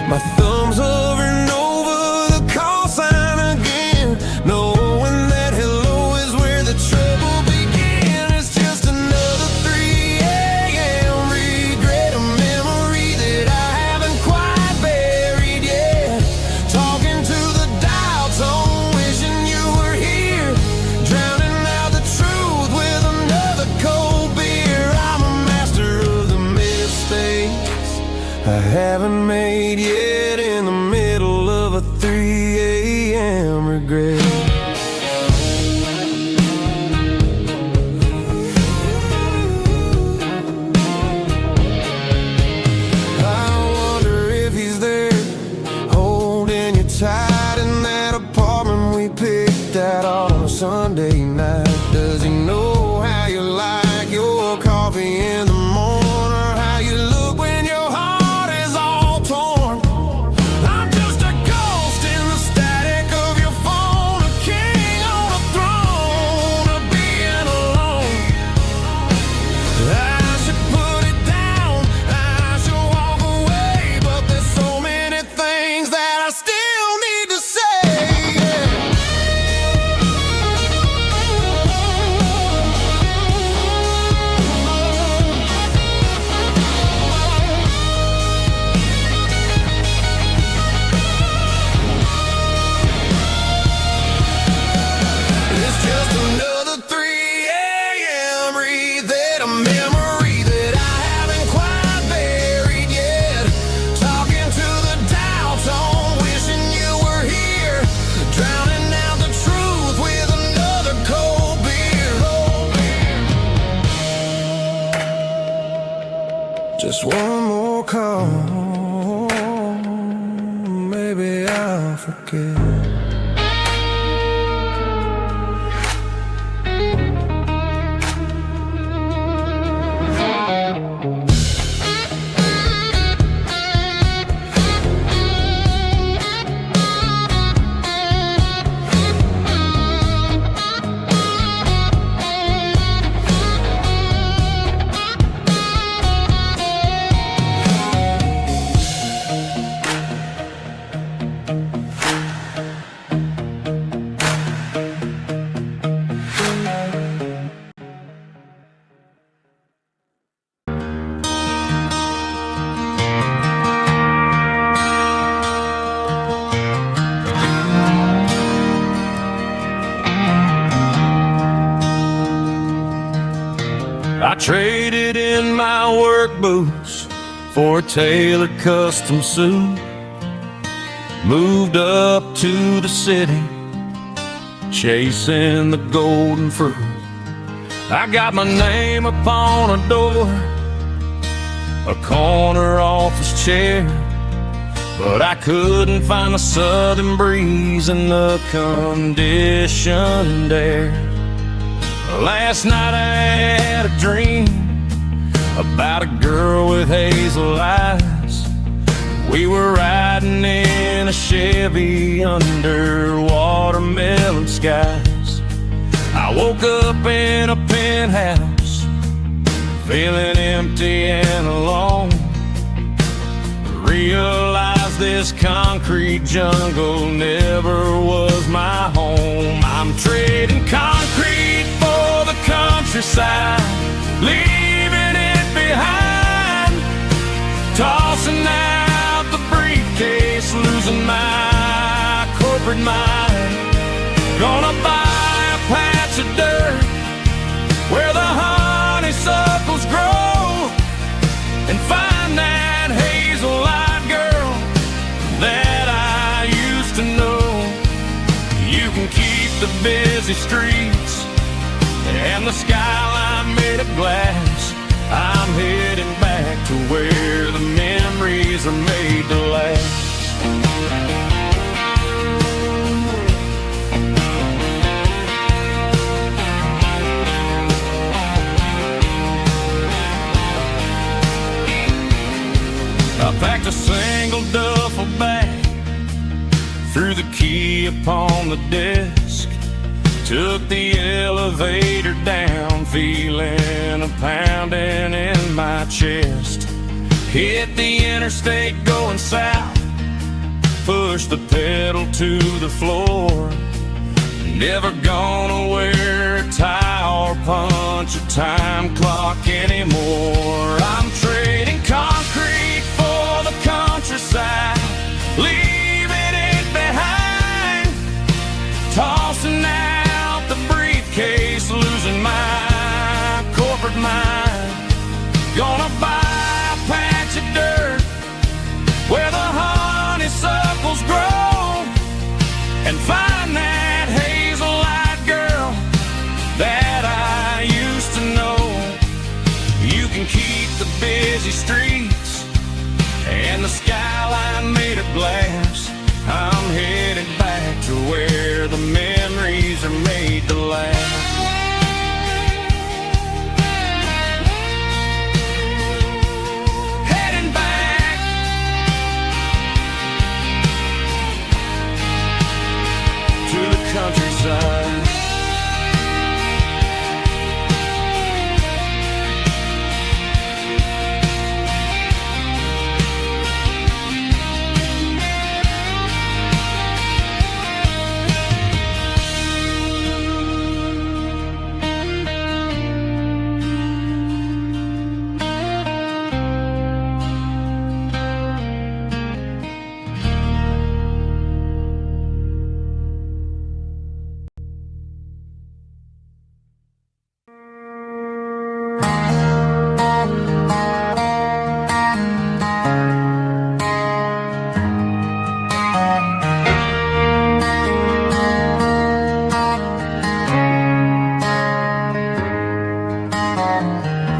My thumb's hovering over the call sign again, knowing that hello is where the trouble began. It's just another 3 a.m. regret, a memory that I haven't quite buried yet. Talking to the dial tone, wishing you were here, drowning out the truth with another cold beer. I'm a master of the mistakes I haven't made yet, in the middle of a 3 a.m. regret. I wonder if he's there, holding you tight in that apartment we picked out on a Sunday night. Does he know how you like your coffee in the morning, or how you look when your heart is all torn? I'm just a ghost in the static of your phone, a king on a throne of being alone. I should put it down, I should walk away, but there's so many things that I still need to say. It's just another 3 a.m. reset, a memory that I haven't quite buried yet. Talking to the dial tone, wishing you were here, drowning out the truth with another cold beer. Just one more call, maybe I'll forget. I traded in my work boots for a tailored custom suit, moved up to the city, chasing the golden fruit. I got my name upon a door, a corner office chair, but I couldn't find the southern breeze in the conditioned air. Last night I had a dream about a girl with hazel eyes. We were riding in a Chevy under watermelon skies. I woke up in a penthouse, feeling empty and alone. Realized this concrete jungle never was my home. I'm trading concrete for the countryside, leaving it behind, tossing out the briefcase, losing my corporate mind. Gonna buy a patch of dirt where the honeysuckles grow, and find that hazel-eyed girl that I used to know. You can keep the busy streets and the skyline made of glass. I'm heading back to where the memories are made to last. threw the key upon the desk, took the elevator down, feeling a pounding in my chest. Hit the interstate going south, pushed the pedal to the floor. Never gonna wear a tie or punch a time clock anymore. I'm trading concrete for the countryside, leaving it behind, tossing out the briefcase, losing my corporate mind. Gonna buy a patch of dirt where the honeysuckles grow and find that hazel-eyed girl that I used to know. You can keep the busy streets and the skyline made of glass. I'm headed back to where the memories are made to last. Heading back to the countryside.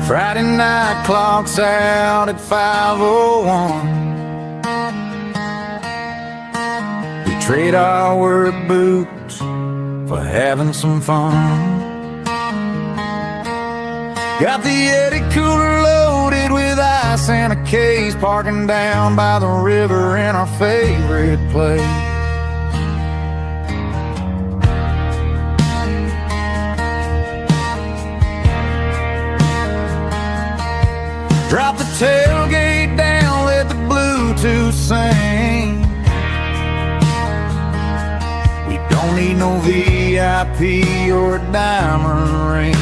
Friday night clock's out at 5:01. We trade our work boots for having some fun. Got the Yeti cooler loaded with ice and a case, parking down by the river in our favorite place. Drop the tailgate down, let the Bluetooth sing. We don't need no VIP or a diamond ring.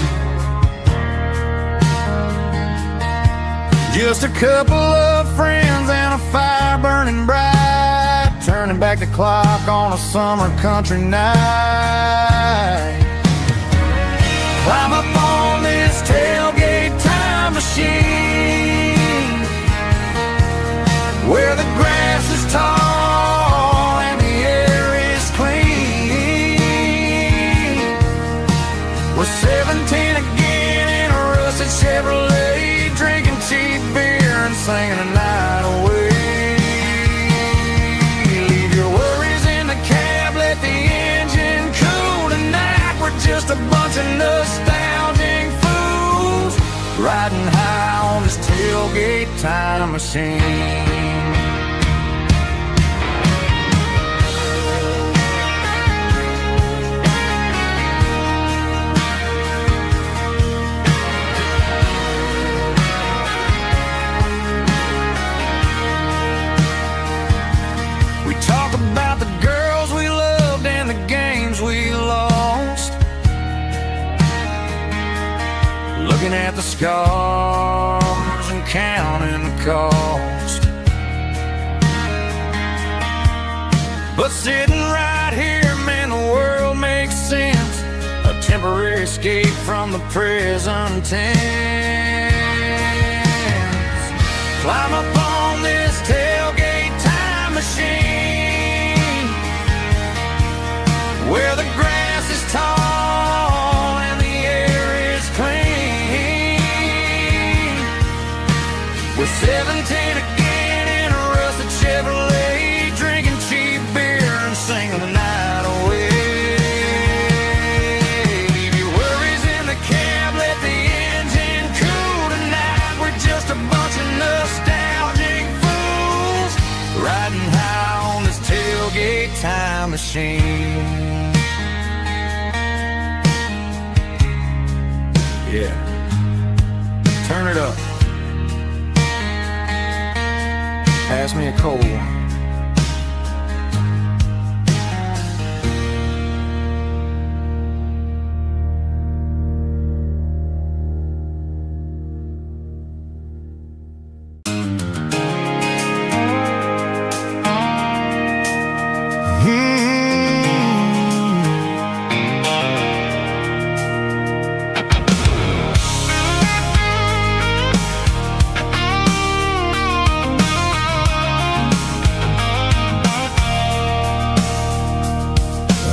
Just a couple of friends and a fire burning bright, turning back the clock on a summer country night. Climb up on this tailgate time machine, where the grass is tall and the air is clean. We're 17 again in a rusted Chevrolet, drinking cheap beer and singing the night away. Leave your worries in the cab, let the engine cool tonight. We're just a bunch of nostalgic fools riding high on this tailgate time machine. We talk about the girls we loved and the games we lost, looking at the scars and counting the cost. But sitting right here, man, the world makes sense. A temporary escape from the present tense. Climb up on this tailgate time machine, where the grass is tall and the air is clean. We're 17 again in a rusted Chevrolet, drinking cheap beer and singing the night away. Leave your worries in the cab, let the engine cool tonight. We're just a bunch of nostalgia time machine. Yeah, turn it up. Pass me a cold one.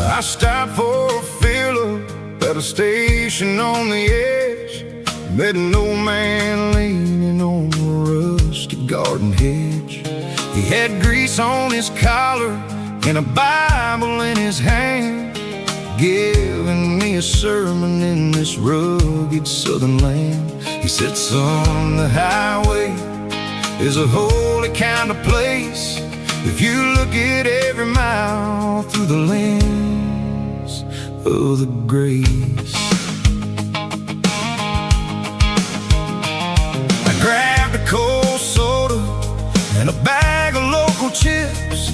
I stopped for a fill-up at a station on the edge. Met an old man leaning on a rusty garden hedge. He had grease on his collar and a Bible in his hand, giving me a sermon in this rugged southern land. He said, son, the highway is a holy kind of place if you look at every mile through the lens of the grace. I grabbed a cold soda and a bag of local chips,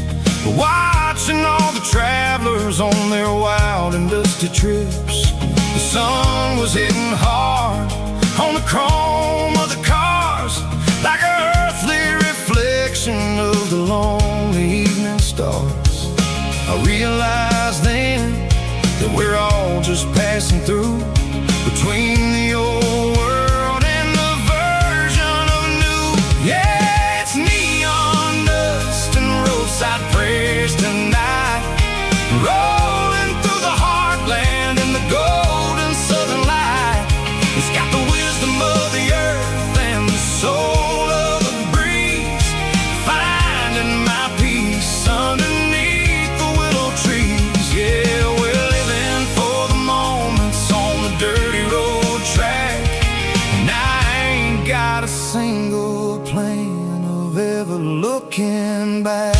watching all the travelers on their wild and dusty trips. The sun was hitting hard on the chrome of the cars, like an earthly reflection of the lonely evening stars. I realized then that we're all just passing through, between the old world and the version of new. Yeah, it's neon dust and roadside prayers tonight, rolling through the heartland in the golden southern light. It's got the wisdom of the earth and the soul of the breeze, finding my peace underneath the willow trees. Yeah, we're living for the moments on the dirty road track, and I ain't got a single plan of ever looking back.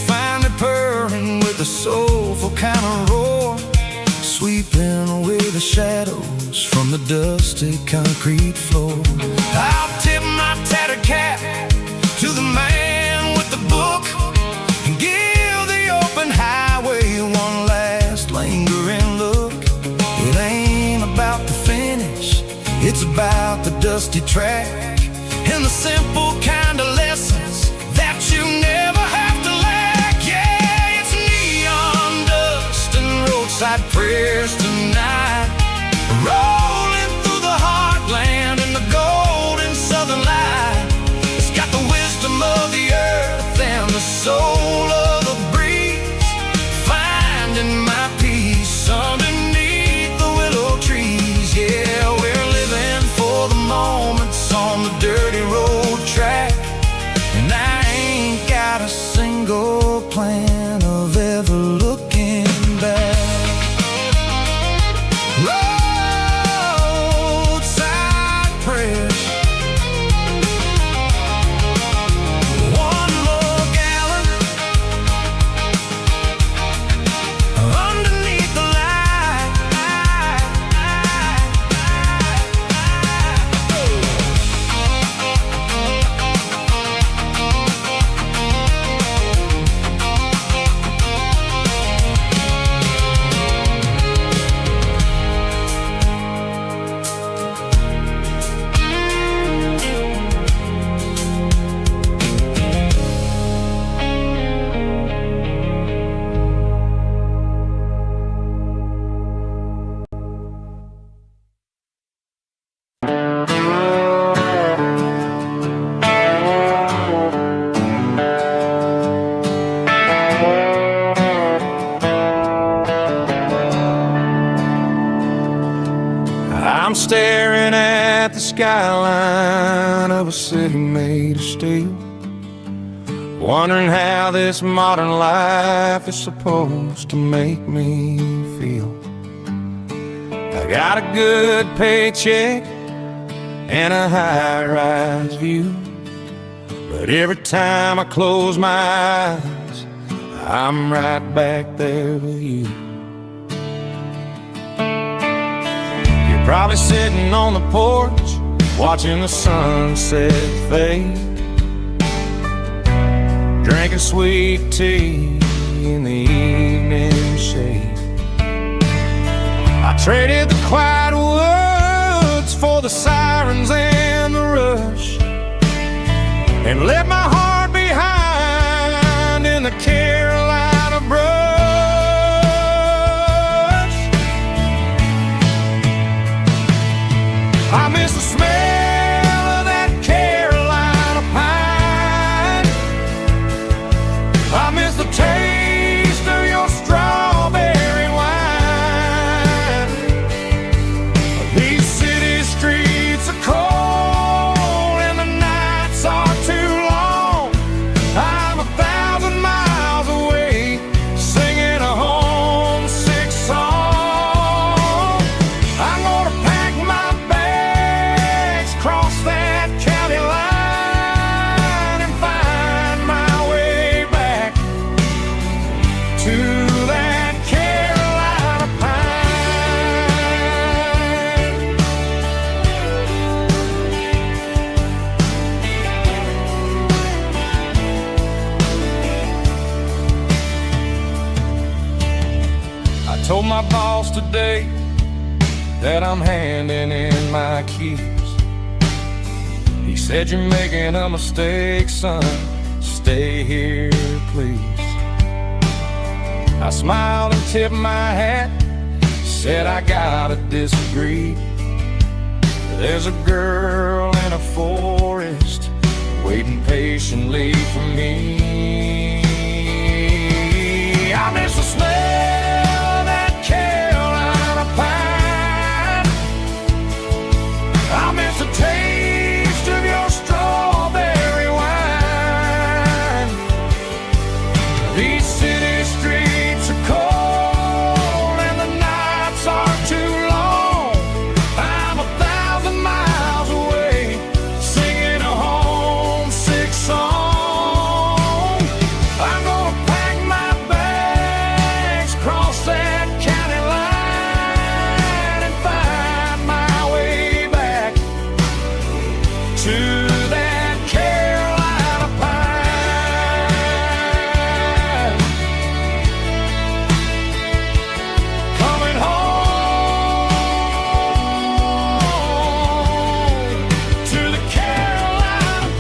Finally purring with a soulful kind of roar, sweeping away the shadows from the dusty concrete floor. I'll tip my tattered cap to the man with the book and give the open highway one last lingering look. It ain't about the finish, it's about the dusty track and the simple kind of lessons that you never have to lack. Yeah, it's neon dust and roadside prayers tonight, rolling through the heartland in the golden southern light. It's got the wisdom of the earth and the soul of the breeze, finding my peace underneath the willow trees. Yeah, we're living for the moments on skyline of a city made of steel, wondering how this modern life is supposed to make me feel. I got a good paycheck and a high-rise view, but every time I close my eyes, I'm right back there with you. You're probably sitting on the porch, watching the sunset fade, drinking sweet tea in the evening shade. I traded the quiet woods for the sirens and the rush, and left my heart behind in the Carolina brush. I miss the smell of that Carolina pine. I miss the taste of your strawberry wine. These city streets are cold and the nights are too long. I'm 1,000 miles away, singing a homesick song. I'm gonna pack my bags, cross that county line, and find my way back to that Carolina pine. I told my boss today that I'm handing in my keys. He said, "You're making a mistake, son. Stay here, please." I smiled and tipped my hat, said, "I gotta disagree. There's a girl in a forest waiting patiently for me. I miss the smell of that Carolina pine. I miss the taste of your strawberry wine. These city streets are cold and the nights are too long. I'm 1,000 miles away, singing a homesick song. I'm gonna pack my bags, cross that county line, and find my way back to that Carolina pine. Coming home to the Carolina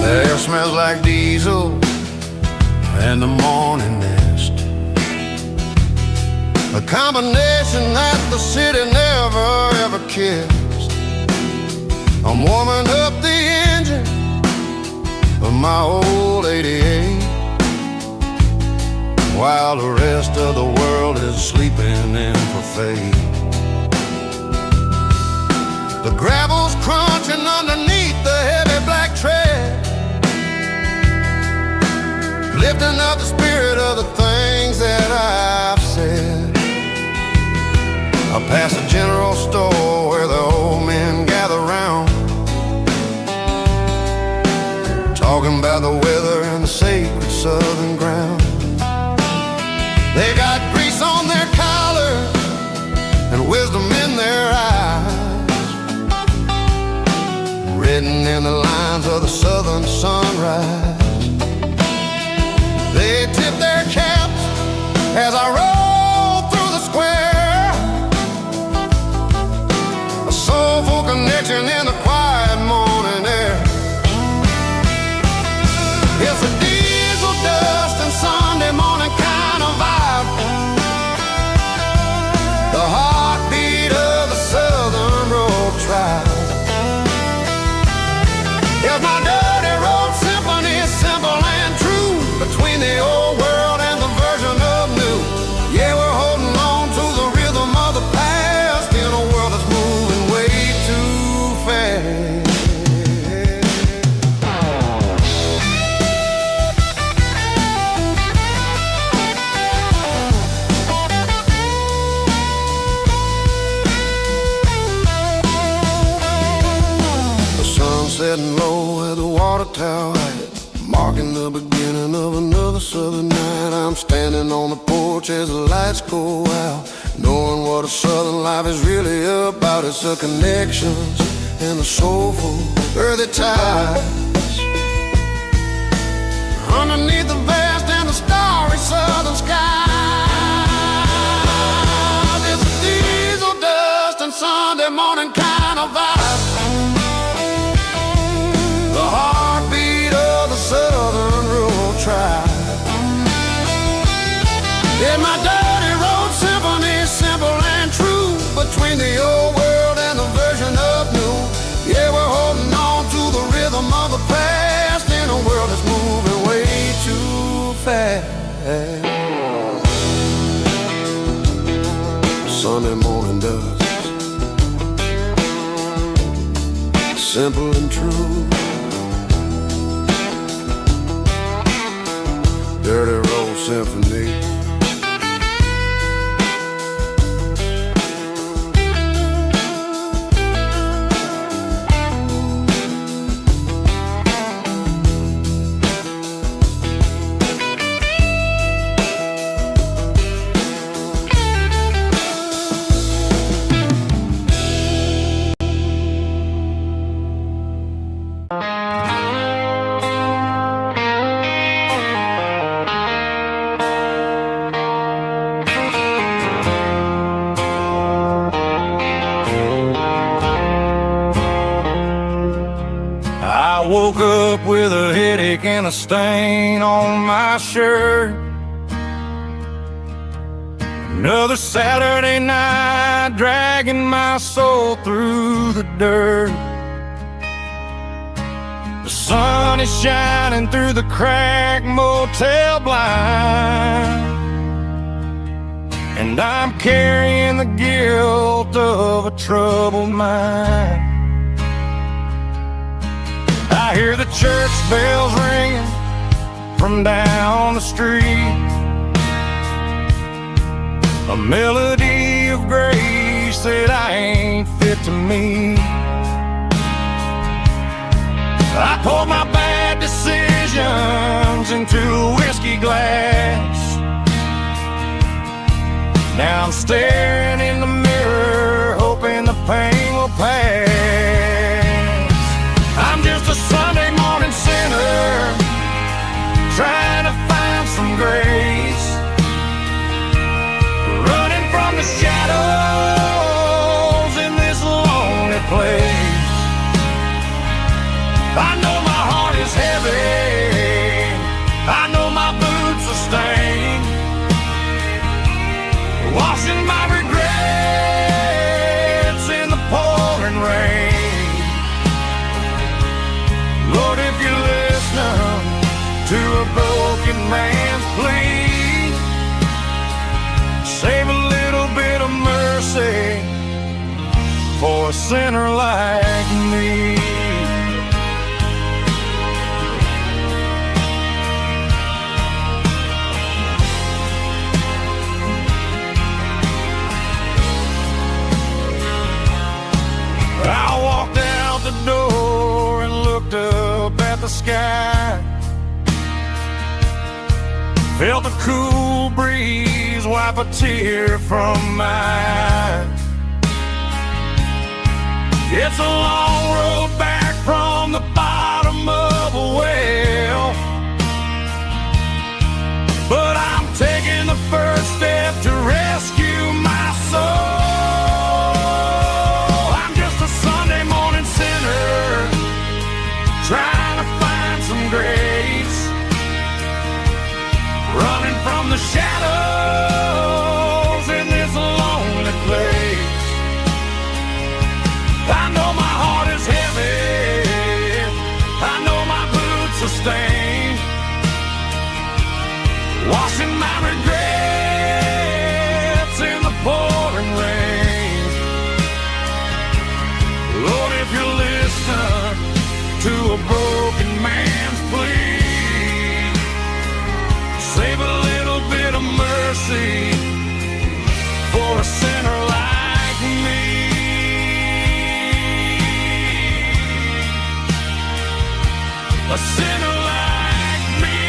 The air smells like diesel and the morning mist, a combination that the city never ever kissed. I'm warming up the engine of my old 88, while the rest of the world is sleeping in for fate. The gravel's crunching underneath the heavy black tread, lifting up the spirit of the things that I've said. I pass a general store where the old men gather round, talking about the weather and the sacred southern They got grease on their collars and wisdom in their eyes, written in the lines of the southern sunrise. They tip their caps as I roll through the square, a soulful connection in the quiet morning air. It's a diesel dust and Sunday morning kind of vibe, the heartbeat of the southern road tribe. It's my dirty road symphony, simple and true, between the old world and the version of new. Yeah, we're holding on to the rhythm of the past in a world that's moving way too fast. The sun setting low at the water tower height, marking the beginning of another southern night. I'm standing on the porch as the lights go out, knowing what a southern life is really about. It's the connections and the soulful earthy ties underneath the vast and the starry southern sky. It's a diesel dust and Sunday morning kind of vibe, the heartbeat of the southern rural tribe. Yeah, my dirty road symphony, simple and true, between the old world and the version of new. Yeah, we're holding on to the rhythm of the past in a world that's moving way too fast. Sunday morning dust, simple and true, dirty road symphony. I woke up with a headache and a stain on my shirt. Another Saturday night, dragging my soul through the dirt. The sun is shining through the cracked motel blind, and I'm carrying the guilt of a troubled mind. I hear the church bells ringing from down the street, a melody of grace that I ain't fit to meet. I poured my bad decisions into a whiskey glass. Now I'm staring in the mirror, hoping the pain will pass. I'm just a Sunday morning sinner, trying to find some grace, running from the shadows in this lonely place. I know my heart is heavy, I know my boots are stained, washing my regrets in the pouring rain. Lord, if you're listening to a broken man's plea, save a little bit of mercy for a sinner like me. I walked out the door and looked up at the sky, felt the cool breeze please wipe a tear from mine. It's a long road back from the bottom of a well, but I'm taking the first step to rescue my soul. I'm just a Sunday morning sinner trying to find some grace, running from the shadows in this lonely place. I know my heart is heavy, I know my boots are stained, washing my regrets in the pouring rain. Lord, if you listen to a broken man's plea, save a little bit of mercy for a sinner like me. A sinner like me.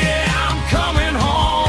Yeah, I'm coming home.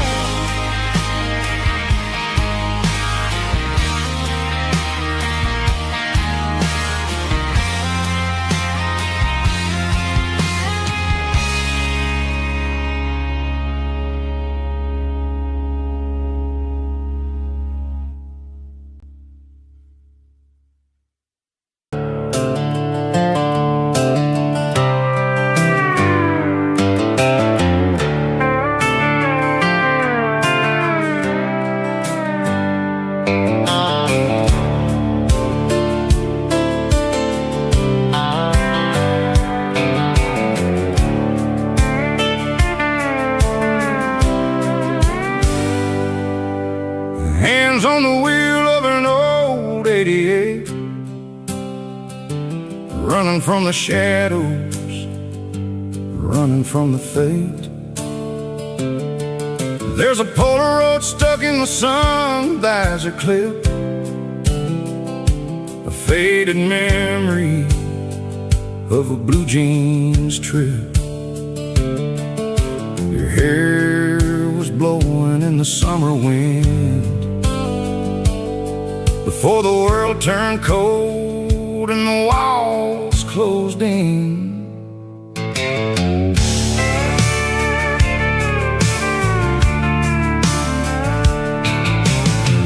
Hands on the wheel of an old 88, running from the shadows, running from the fate. There's a Polaroid stuck in the sun, there's a clip, a faded memory of a blue jeans trip. Your hair was blowing in the summer wind before the world turned cold and the walls closed in.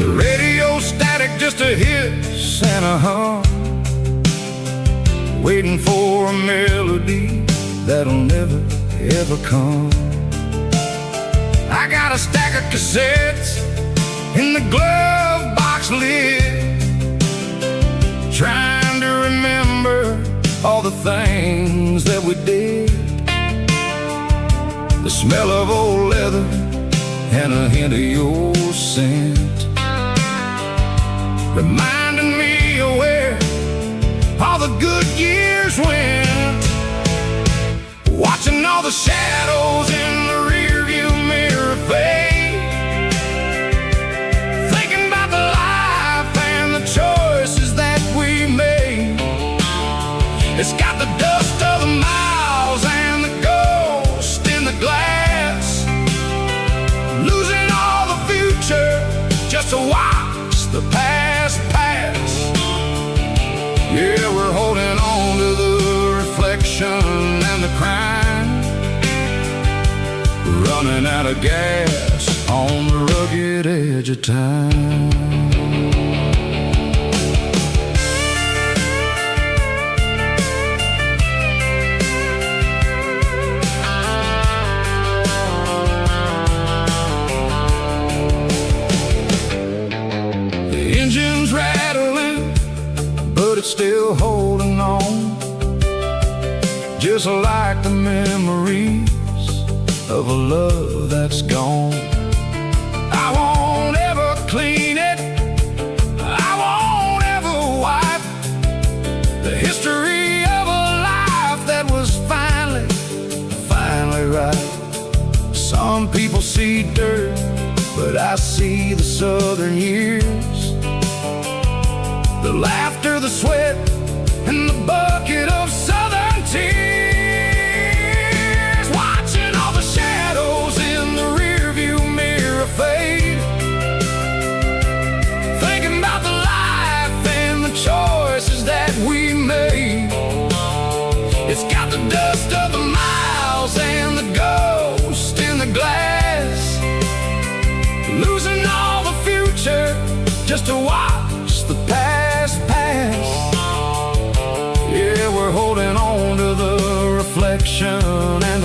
The radio static, just a hiss and a hum, waiting for a melody that'll never ever come. I got a stack of cassettes in the glove box lid, trying to remember all the things that we did. The smell of old leather and a hint of your scent, reminding me of where all the good years went. Watching all the shadows in the rearview mirror fade, thinking about the life and the choices that we made. It's got the dust of the miles and the ghost in the glass, losing all the future just to watch the past pass. Yeah, we're holding on to the reflection and the crime, running out of gas on the rugged edge of time. The engine's rattling, but it's still holding on, just like the memories of a love that's gone. I won't ever clean it, I won't ever wipe the history of a life that was finally right. Some people see dirt, but I see the southern years, the laughter, the sweat, and the bucket of southern tears. Watch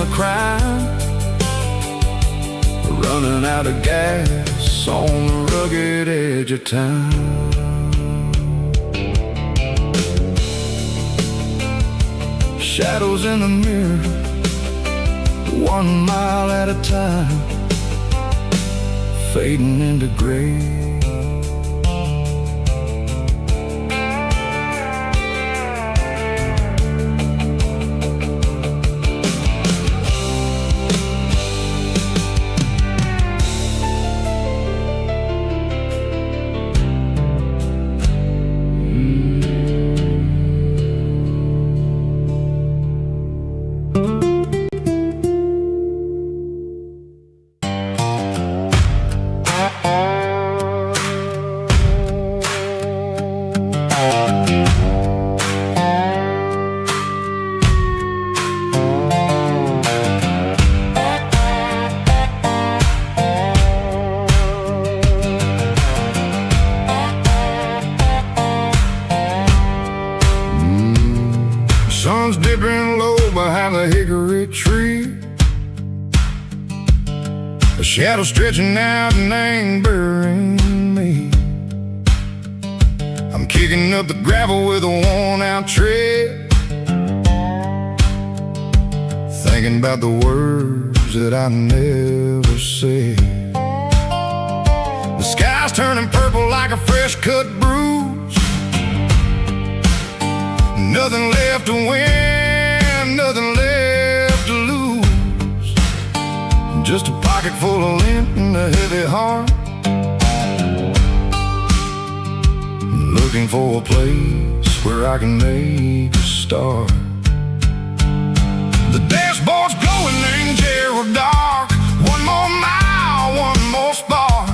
a crime, running out of gas on the rugged edge of town. Shadows in the mirror, 1 mile at a time, fading into gray. Sun's dipping low behind the hickory tree, a shadow stretching out and angering me. I'm kicking up the gravel with a worn-out tread, thinking about the words that I never said. The sky's turning purple like a fresh-cut bruise. Nothing left to win, nothing left to lose. Just a pocket full of lint and a heavy heart, looking for a place where I can make a start. The dashboard's glowing in Gerald dark. 1 more mile, 1 more spark.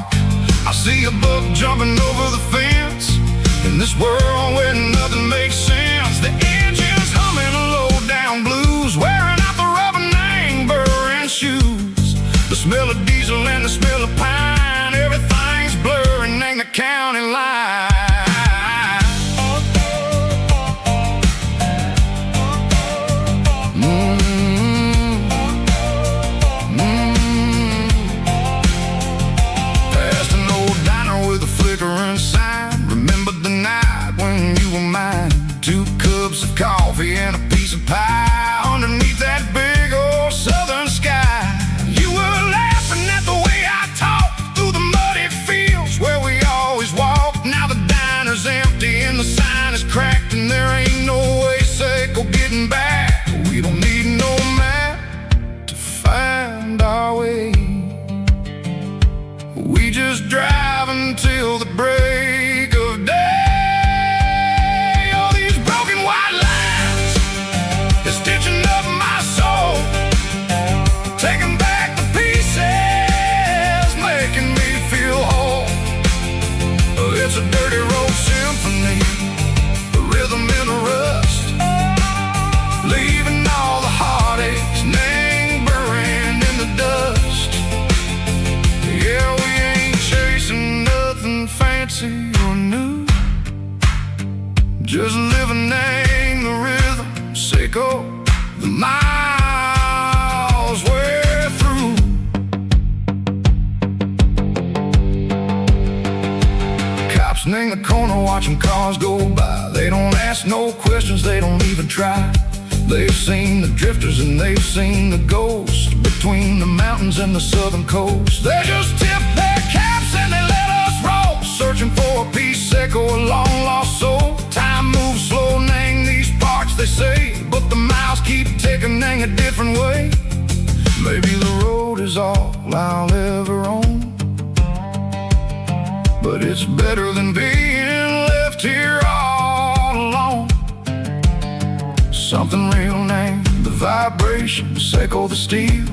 I see a buck jumping over the fence, in this world where nothing makes sense. The engine's humming low down blues, wearing out the rubber name burring shoes. The smell of diesel and the smell of pine, everything's blurring in the county line. Past an old diner with a flickering sign, remember the night when you were mine. 2 cups of coffee and a piece of pie underneath that big old southern sky. You were laughing at the way I talked through the muddy fields where we always walked. Now the diner's empty and the sign is cracked, and there ain't no way safe or getting back. We don't need no map to find our way. We just drive until the break of day. Stitching up my soul, taking back the pieces, making me feel whole. It's a dirty road symphony, a rhythm in a rust, leaving all the heartaches lingering in the dust. Yeah, we ain't chasing nothing fancy or new, just living in the rhythm, sicko. The miles we're through. Cops in the corner watching cars go by. They don't ask no questions, they don't even try. They've seen the drifters and they've seen the ghosts between the mountains and the southern coast. They just tip their caps and they let us roll, searching for a piece second or a long lost soul. Time moves slow in these parts, they say, but the miles keep ticking in a different way. Maybe the road is all I'll ever own, but it's better than being left here all alone. Something real named the vibrations echo the steel.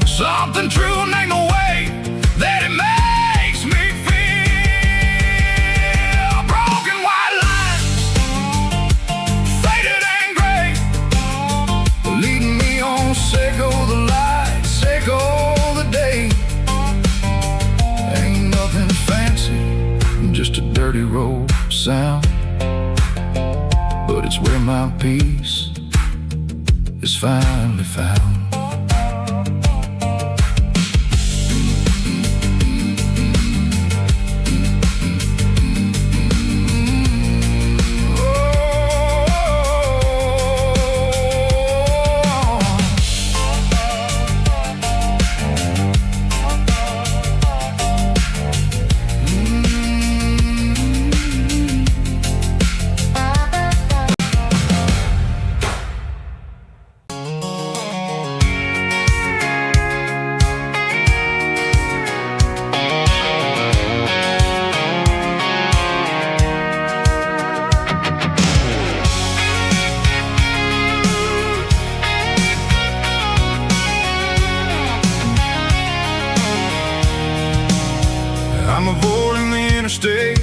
Something true named the way that it makes me feel. Broken white lines, faded and gray, leading me on, Seco the light, Seco the day. Ain't nothing fancy, just a dirty road sound, but it's where my peace is finally found. I'm avoiding the interstate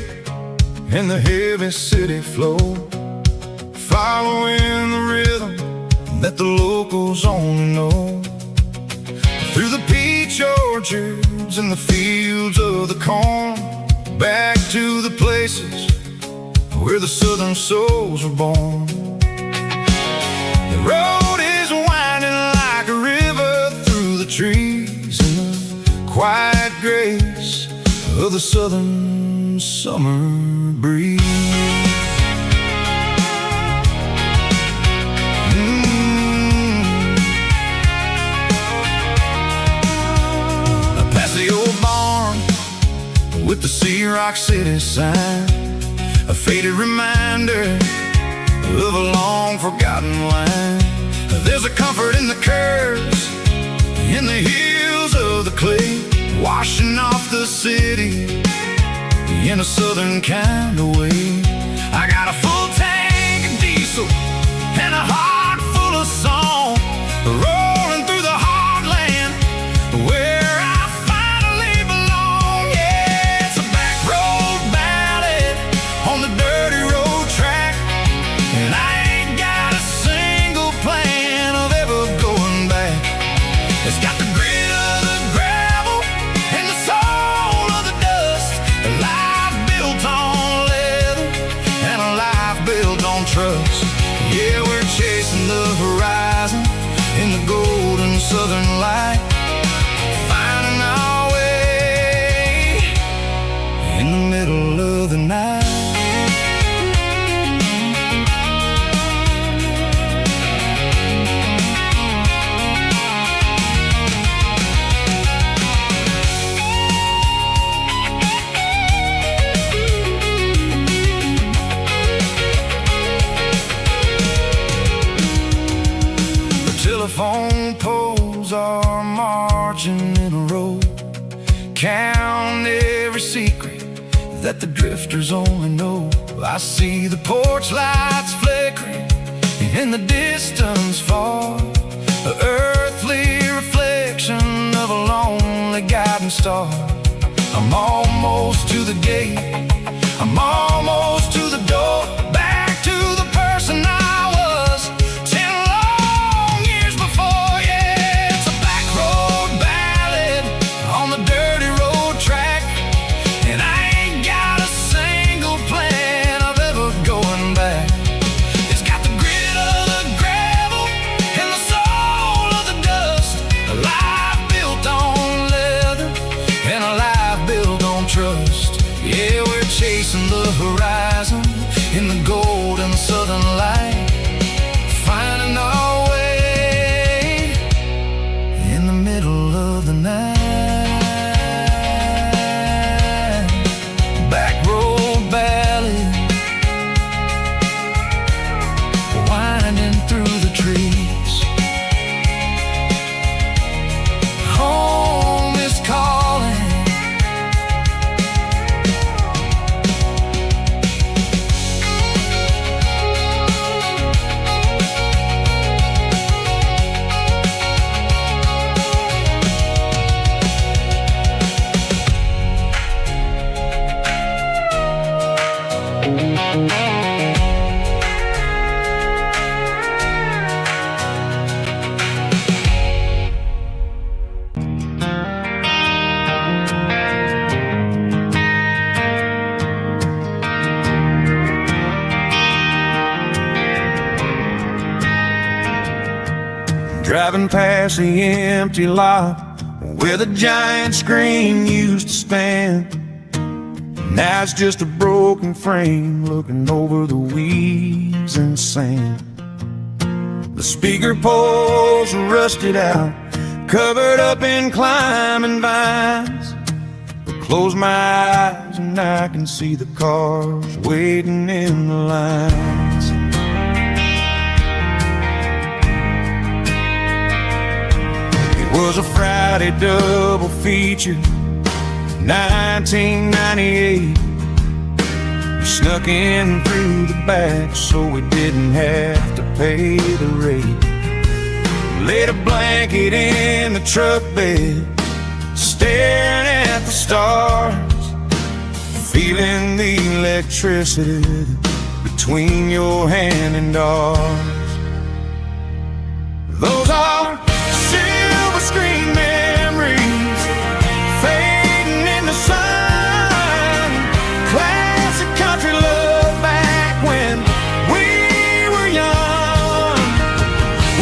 and the heavy city flow, following the rhythm that the locals only know. Through the peach orchards and the fields of the corn, back to the places where the southern souls were born. The road is winding like a river through the trees in the quiet grace of the southern summer breeze. Past the old barn with the Sea Rock City sign, a faded reminder of a long forgotten line. There's a comfort in the curves, in the hills of the clay, washing off the city in a southern kind of way. I got a full tank of diesel and a heart full of song, rolling through the heartland where I finally belong. Yeah, it's a back road ballad on the dirty road track, and I ain't got a single plan of ever going back. It's got the grit of the gravel and the soul of the dust, a life built on leather and a life built on trust. Yeah, we're chasing the horizon in the golden southern light, finding our way in the middle of the night. Telephone poles are marching in a row, count every secret that the drifters only know. I see the porch lights flickering in the distance far, an earthly reflection of a lonely guiding star. I'm almost to the gate, I'm almost to the door, back to the person I was 10 long years before. Yeah, it's a back road ballad on the dirty road track, and I ain't got a single plan of ever going back. It's got the grit of the gravel and the soul of the dust, a life built on leather and a life built on trust. Yeah, we're chasing the horizon driving past the empty lot where the giant screen used to stand. Now it's just a broken frame looking over the weeds and sand. The speaker poles are rusted out, covered up in climbing vines. I close my eyes and I can see the cars waiting in the lines. It was a Friday double feature, 1998. We snuck in through the back so we didn't have to pay the rate. Laid a blanket in the truck bed, staring at the stars, feeling the electricity between your hand and ours. Those are silver screen memories fading in the sun. Classic country love back when we were young.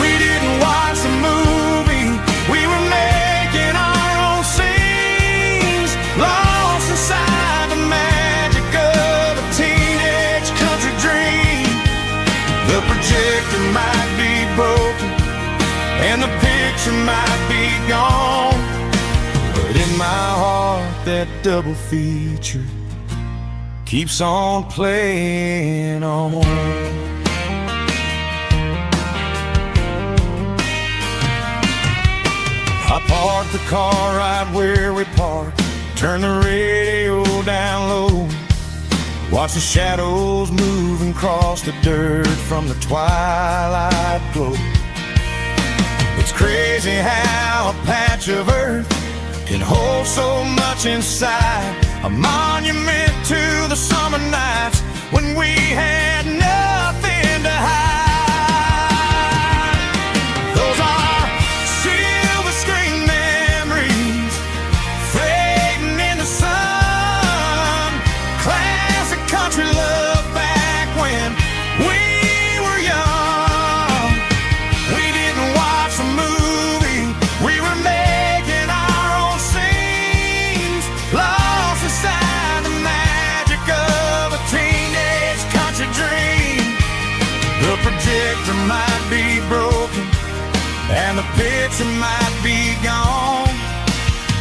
We didn't watch the movie, we were making our own scenes, lost inside the magic of a teenage country dream. The projector might be broken and the picture might be gone, but in my heart that double feature keeps on playing on. I parked the car right where we parked, turn the radio down low, watch the shadows moving across the dirt from the twilight glow. It's crazy how a patch of earth can hold so much inside, a monument to the summer nights when we had nothing to hide. Those are silver screen memories fading in the sun. Classic country love back when we were young. We didn't watch the movie, we were making our own scenes, lost inside the magic of a teenage country dream. The projector might be broken and the picture might be gone,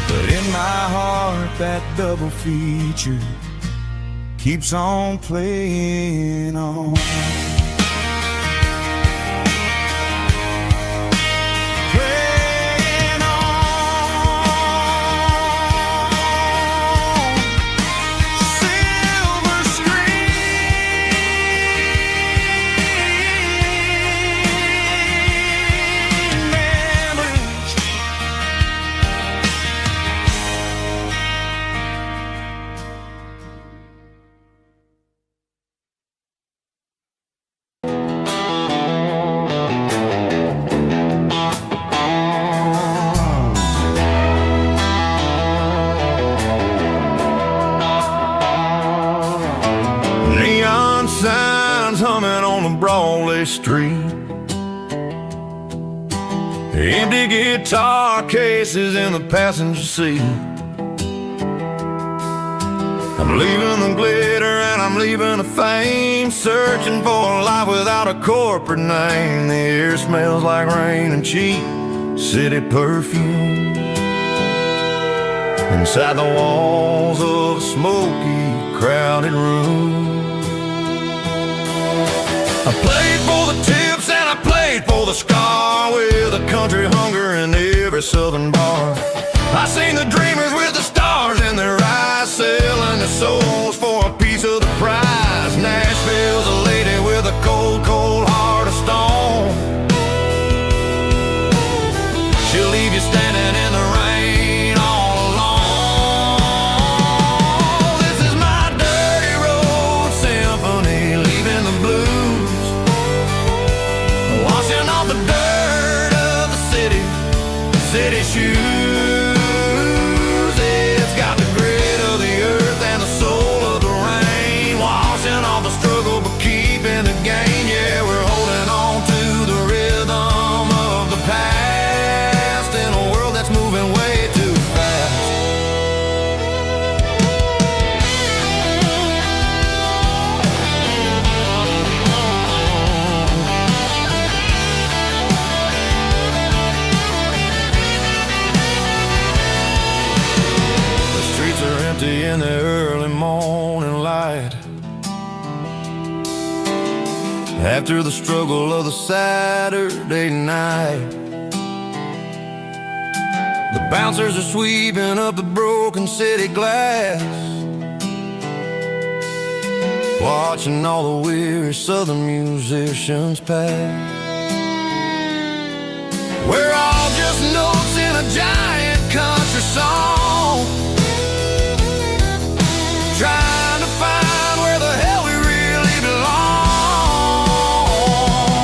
but in my heart that double feature keeps on playing on. Playing on. Silver screen memories. Neon signs humming on the Broadway street, empty guitar cases in the passenger seat. I'm leaving the glitter and I'm leaving the fame, searching for a life without a corporate name. The air smells like rain and cheap city perfume inside the walls of a smoky, crowded room. I played for the tips and I played for the scar, with a country hunger in every southern bar. I seen the dreamers with the stars in their eyes, selling their souls for a piece of the prize. Nashville's a lady with a cold, cold heart of stone. She'll leave you standing in the rain all alone. This is my dirty road symphony, leaving the blues, washing off the dirt of the city shoes. It's got the grit of the earth and the soul of the rain, washing off the struggle but keeping the gain. Yeah, we're holding on to the rhythm of the past. empty in the early morning light. After the struggle of the Saturday night, the bouncers are sweeping up the broken city glass, watching all the weary southern musicians pass. We're all just notes in a giant country song, trying to find where the hell we really belong.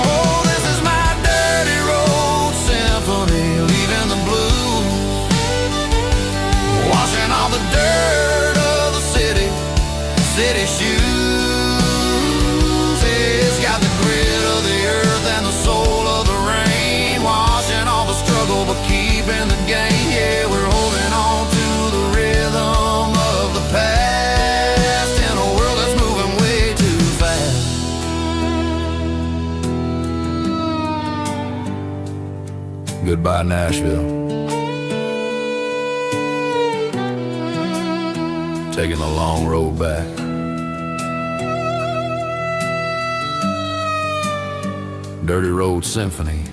Oh, this is my dirty road symphony, leaving the blues, washing all the dirt of the city shoes. It's got the grit of the earth and the soul of the rain, washing all the struggle but keeping the game. Yeah, we're holding on to the rhythm of the past in a world that's moving way too fast. Goodbye, Nashville. Taking the long road back. Dirty Road Symphony.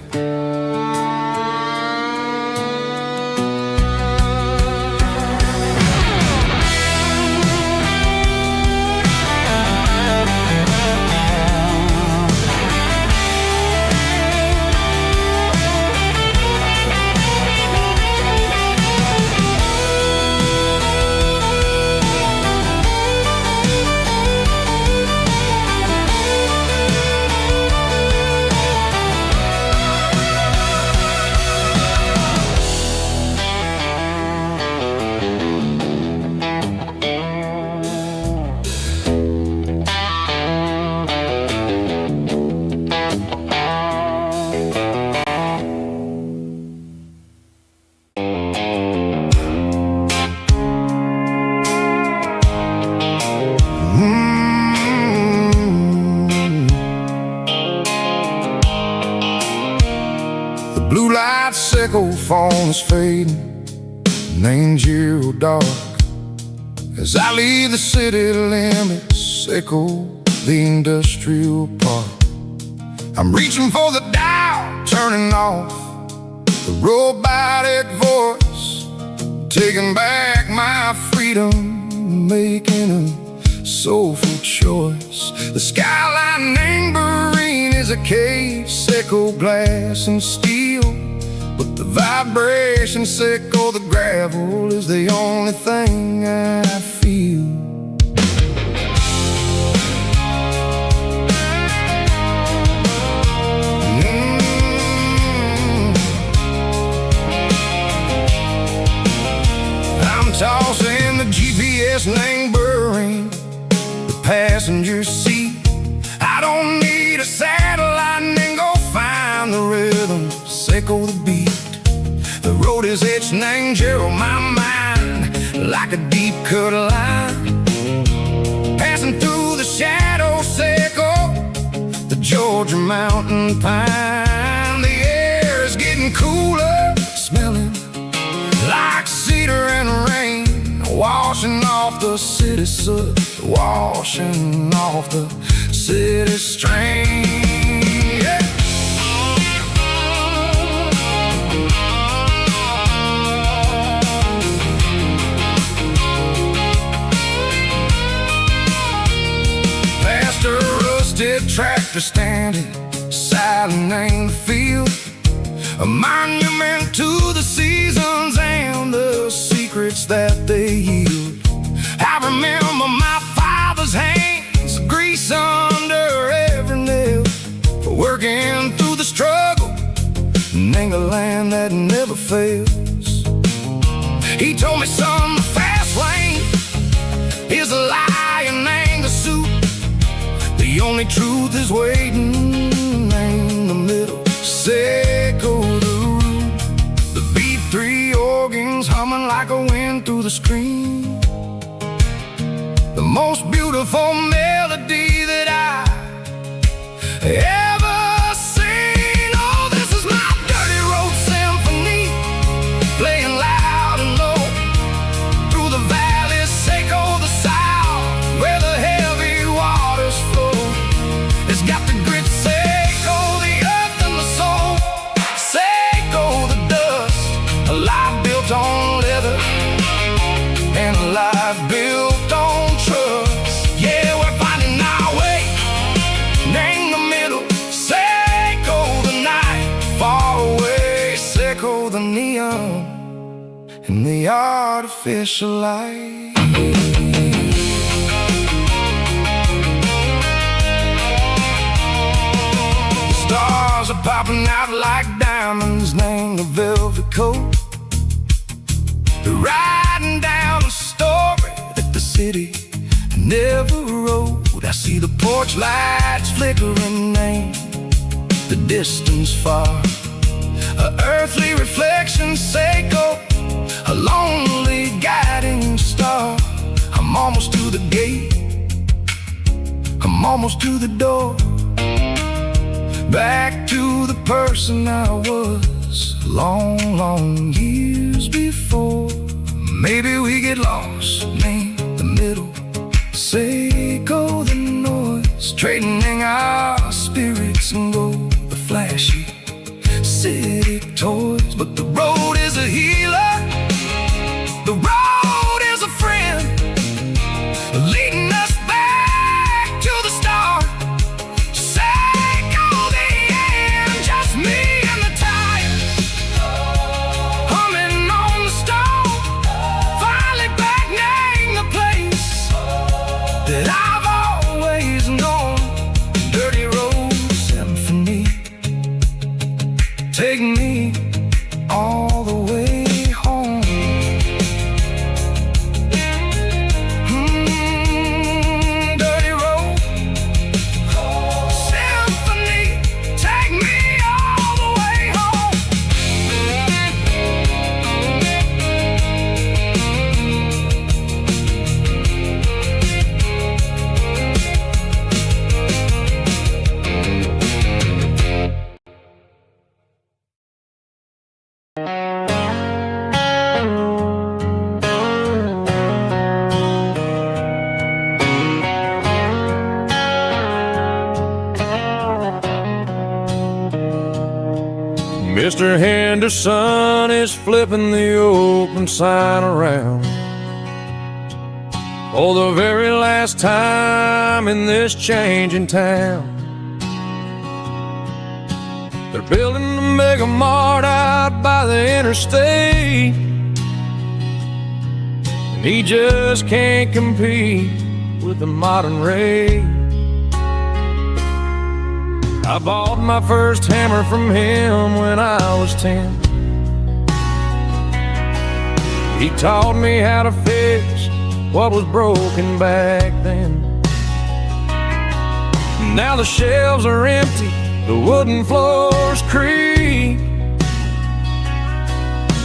Blue light sickle phone is fading, and ain't zero dark. As I leave the city limits, sickle the industrial park. I'm reaching for the dial, turning off the robotic voice, taking back my freedom, making a soulful choice. The skyline neighboring is a cave, sickle glass and steel, but the vibration sickle the gravel is the only thing I feel. I'm tossing the GPS neighboring the passenger seat. I don't need a satellite and go find the rhythm, sickle the beat. The road is etched and angel on my mind like a deep cut line, passing through the shadow sickle, the Georgia mountain pine. The air is getting cooler, smelling like cedar and rain, washing off the city soot, washing off the city strain. Yeah. Past a rusted tractor standing silent in the field, a monument to the seasons and the secrets that they yield. I remember my father's hands, grease under every nail, working through the struggle, and a land that never fails. He told me, son, the fast lane is a lie and ain't the suit. The only truth is waiting in the middle, sickle the root. The B3 organs humming like a wind through the screen, the most beautiful melody that I ever seen. Oh, this is my dirty road symphony, playing loud and low through the valley, sickle freedom in the artificial light. Stars are popping out like diamonds named the velvet coat. They're riding down a story that the city never wrote. I see the porch lights flickering in the distance far. A earthly reflection, Seiko, a lonely guiding star. I'm almost to the gate, I'm almost to the door. Back to the person I was long, long years before. Maybe we get lost, name the middle, Seiko the noise, trading our spirits and go the flashy city toys. But the road is a healer, the road is a friend, leading us back to the start. Seiko the end, just me and the tires, humming on the stove, finally back name the place that I've always known. Dirty Road Symphony, take me all the way home. Dirty Road Symphony, take me all the way home. Mr. Henderson is flipping the open sign around for the very last time in this changing town. They're building the mega mart out by the interstate, and he just can't compete with the modern rate. I bought my first hammer from him when I was 10. He taught me how to fix what was broken back then. Now the shelves are empty, the wooden floors creak,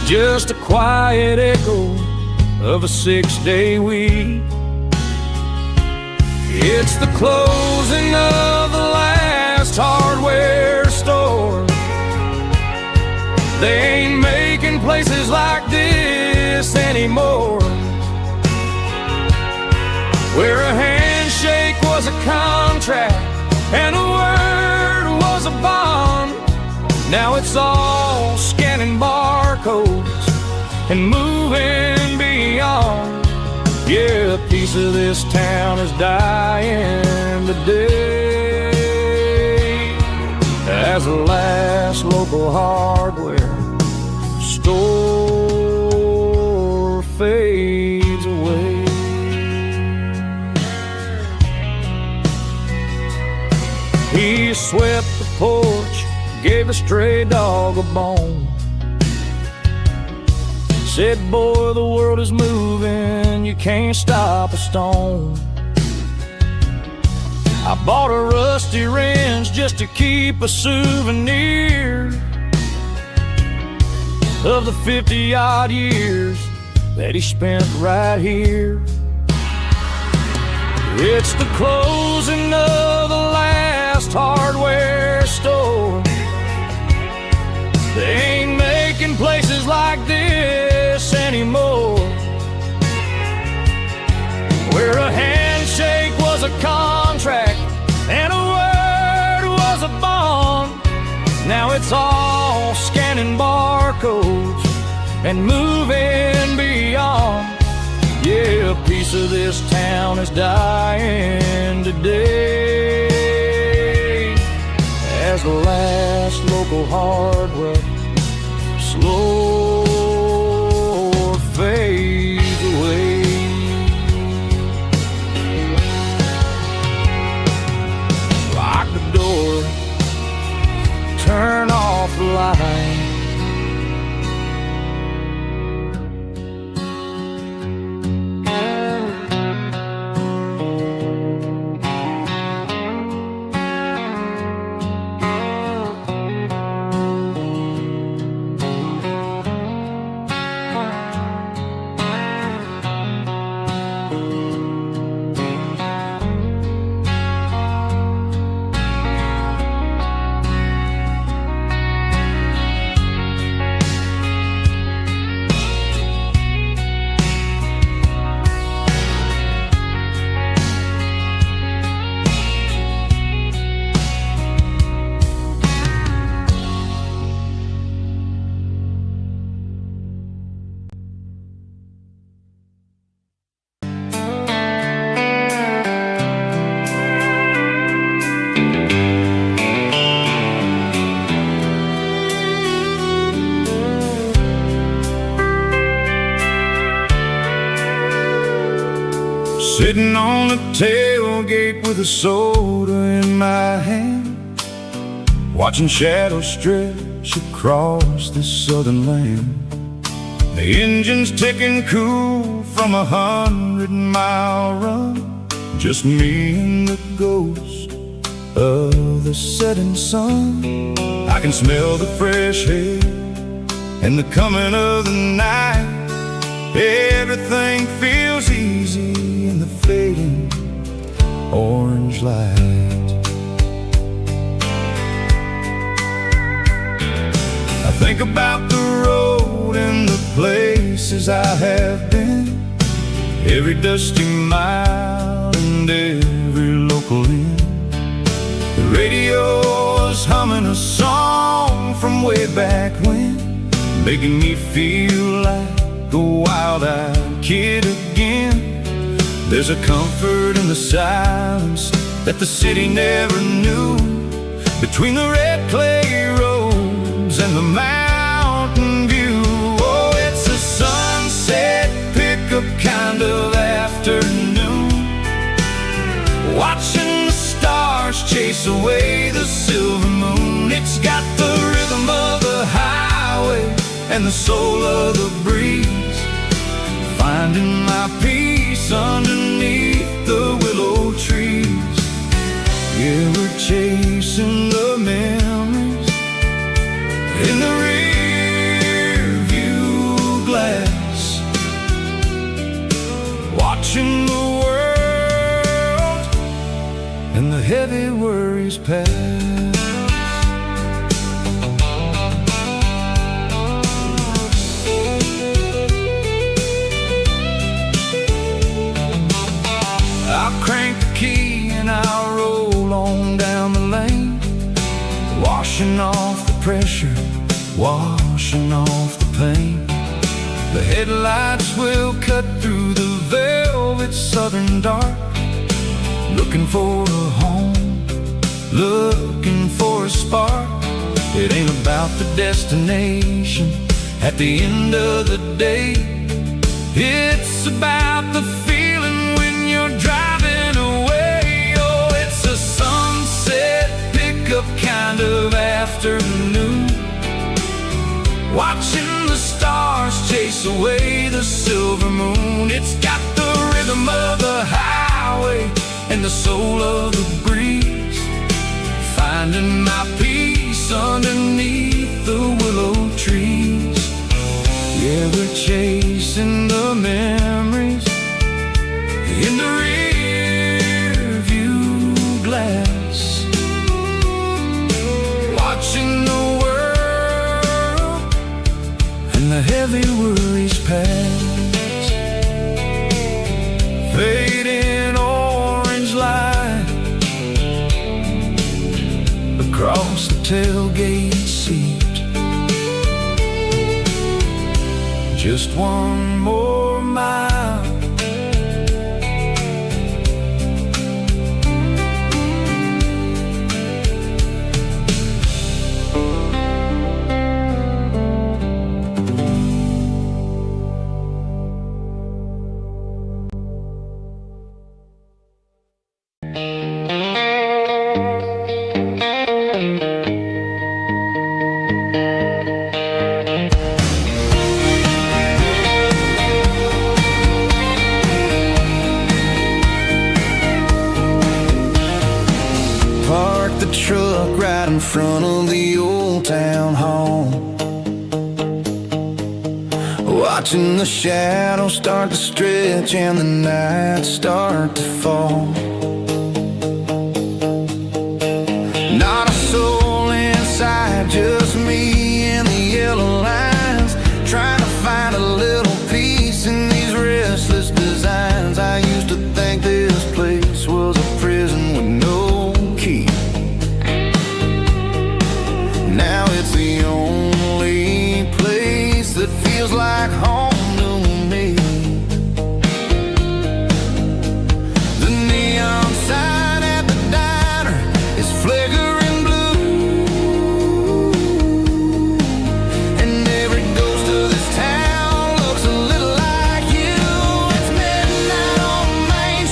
just a quiet echo of a 6-day week. It's the closing of the last hardware store. They ain't making places like this anymore, where a handshake was a contract and a word was a bond. Now it's all scanning barcodes and moving beyond. Yeah, a piece of this town is dying today as the last local hardware store fades away. He swept the porch, gave a stray dog a bone, said, boy, the world is moving, you can't stop a stone. I bought a rusty wrench just to keep a souvenir of the 50-odd years that he spent right here. It's the closing of the last hardware store. They ain't making places like this anymore, where a handshake was a contract and a word was a bond. Now it's all scanning barcodes and moving beyond. Yeah, a piece of this town is dying today as the last local hardware slow Sitting on the tailgate with a soda in my hand, watching shadows stretch across this southern land. The engine's ticking cool from 100-mile run, just me and the ghost of the setting sun. I can smell the fresh air and the coming of the night. Everything feels easy in the fading orange light. I think about the road and the places I have been, every dusty mile and every local inn. The radio is humming a song from way back when, making me feel like a wild-eyed kid again. There's a comfort in the silence that the city never knew, between the red clay roads and the mountain view. Oh, it's a sunset pickup kind of afternoon, watching the stars chase away the silver moon. It's got the rhythm of the highway and the soul of the breeze, finding my peace underneath the willow trees. Yeah, we're chasing the memories in the rear view glass, watching the world and the heavy worries pass. I'll crank the key and I'll roll on down the lane, washing off the pressure, washing off the pain. The headlights will cut through the velvet southern dark, looking for a home, looking for a spark. It ain't about the destination at the end of the day, it's about the feeling when you're driving away. Oh, it's a sunset pickup kind of afternoon, watching the stars chase away the silver moon. It's got the rhythm of the highway and the soul of the breeze, finding my peace underneath the willow trees. Yeah, we're chasing the memories in the rear view glass, watching the world and the heavy worries pass. Fading orange light across the tailgate seat, just one more mile. The truck right in front of the old town hall, watching the shadows start to stretch and the nights start to fall. Not a soul inside, just me and the yellow lines, trying to find a little peace in these restless designs. I used to think this place was a prison with no key. Now it's the only place that feels like home to me. The neon sign at the diner is flickering blue, and every ghost of this town looks a little like you. It's midnight on Main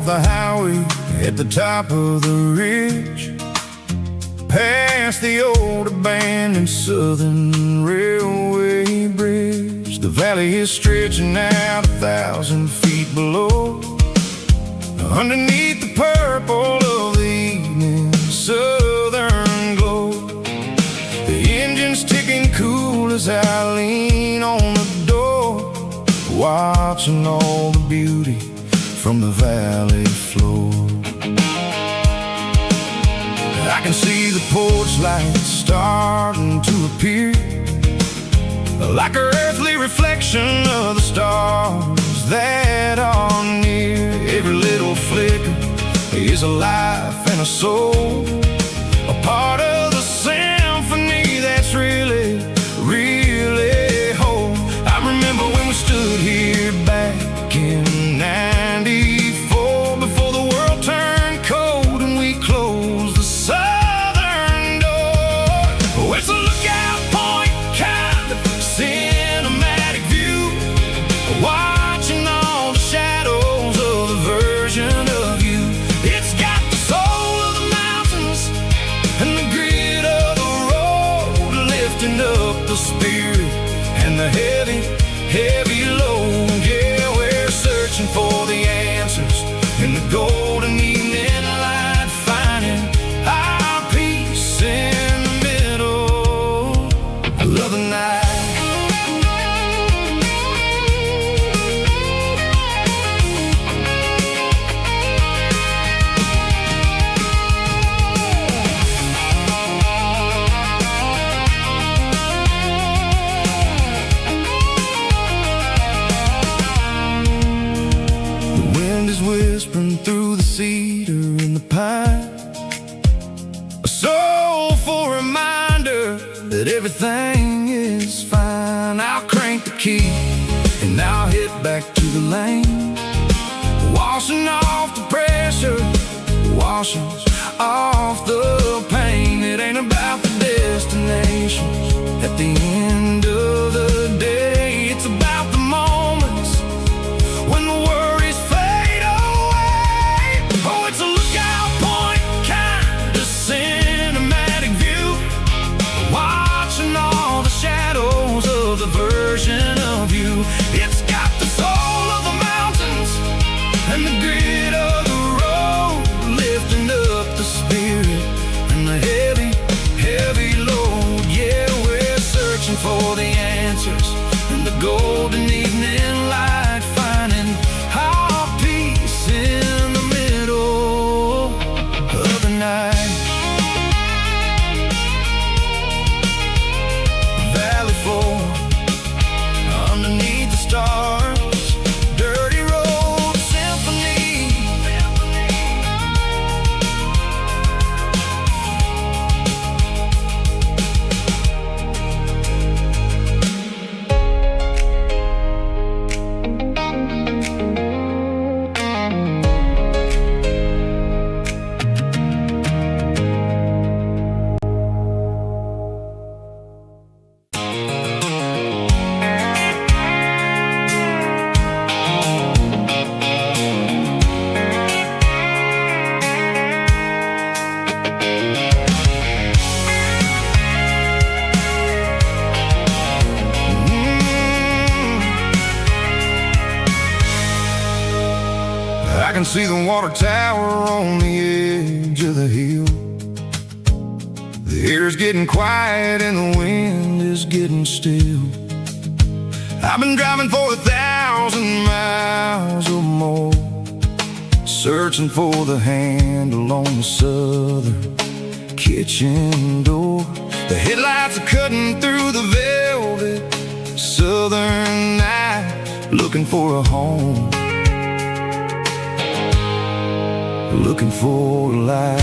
off the highway at the top of the ridge, past the old abandoned Southern Railway bridge. The valley is stretching out 1,000 feet below, underneath the purple of the evening southern glow. The engine's ticking cool as I lean on the door, watching all the beauty from the valley floor. I can see the porch lights starting to appear, like an earthly reflection of the stars that are near. Every little flicker is a life and a soul, a part of the symphony that's really, really whole. I remember when we stood here back in '94, before the world turned cold and we closed the southern door. Oh, it's a lookout point, kind of cinematic view, watching all the shadows of the version of you. It's got the soul of the mountains and the grit of the road, lifting up the spirit and the heavy, heavy load. Yeah, we're searching for the answers in the golden evening light, finding our peace in the middle of the night. Whispering through the cedar and the pine, a soulful reminder that everything is fine. I'll crank the key and I'll hit back to the lane, washing off the pressure, washing off the pain. It ain't about the destinations at the end of the day, it's about the moments when the worries fade away. Oh, it's a lookout point, kind of cinematic view, watching all the shadows of the version of you. It's got the soul of the mountains and the grit of the road, lifting up the spirit and the heavy, heavy load. Yeah, we're searching for the answers in the golden evening light, finding our peace in the middle of the night. Valley floor, underneath the stars, dirty road symphony. I can see the water tower on the edge of the hill. The air's getting quiet and the wind is getting still. I've been driving for 1,000 miles or more, searching for the handle on the southern kitchen door. The headlights are cutting through the velvet southern night, looking for a home, looking for a light.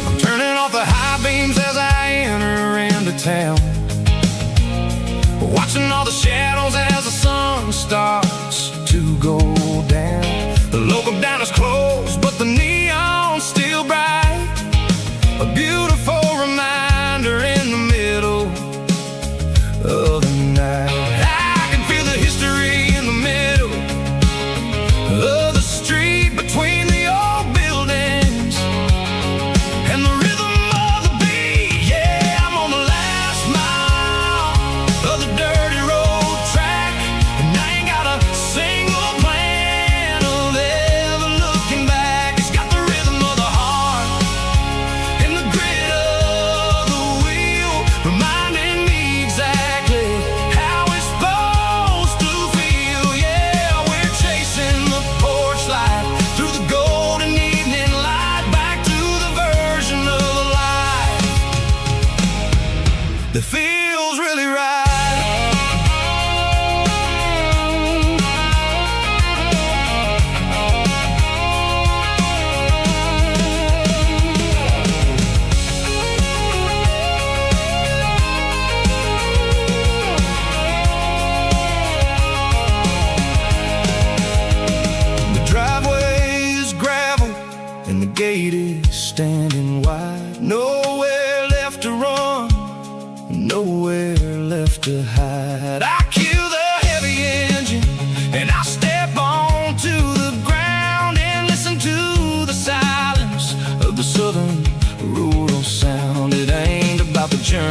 I'm turning off the high beams as I enter into town, watching all the shadows as the sun starts to go down. The local diner's closed, but the neon's still bright, a beautiful reminder in the middle of the night. I can feel the history in the middle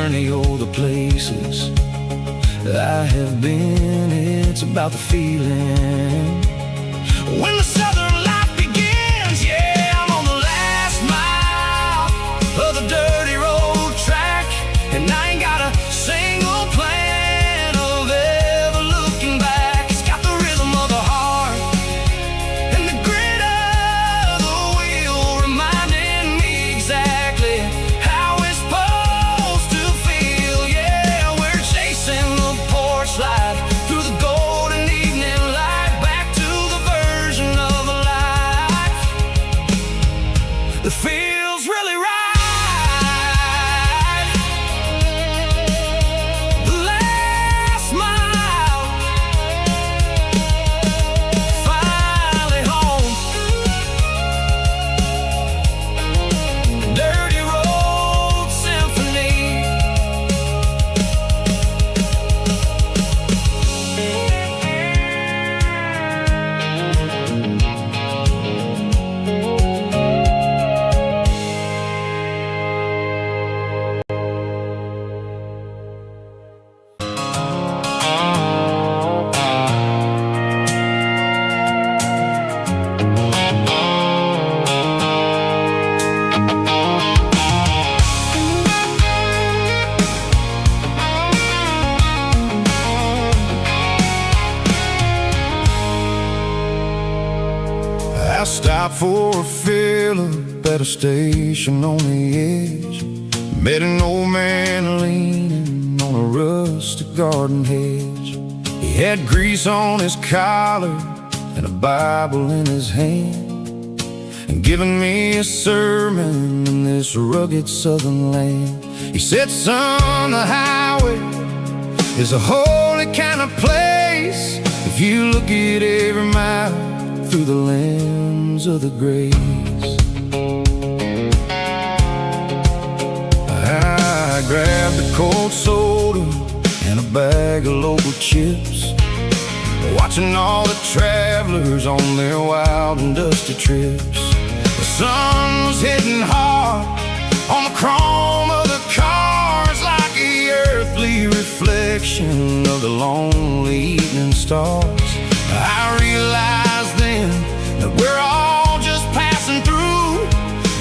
many other places I have been. It's about the feeling when the southern life begins. Yeah, I'm on the last mile of the dirty road track, and I ain't got a single plan of ever looking back. It's got the rhythm of the heart and the grit of the wheel, reminding me exactly how it's supposed to feel. Yeah, we're chasing the porch light through the golden evening light, back to the version of a life that feels really right. The last mile, finally home. Dirty Road Symphony. I stopped for a fill-up at a station on the edge. Met an old man leaning on a rustic garden hedge. He had grease on his collar and a Bible in his hand, and giving me a sermon in this rugged southern land. He said, son, the highway is a holy kind of place if you look at every mile through the lens of the grace. I grabbed a cold soda and a bag of local chips, watching all the travelers on their wild and dusty trips. The sun was hitting hard on the chrome of the cars, like the earthly reflection of the lonely evening stars. I realized then that we're all just passing through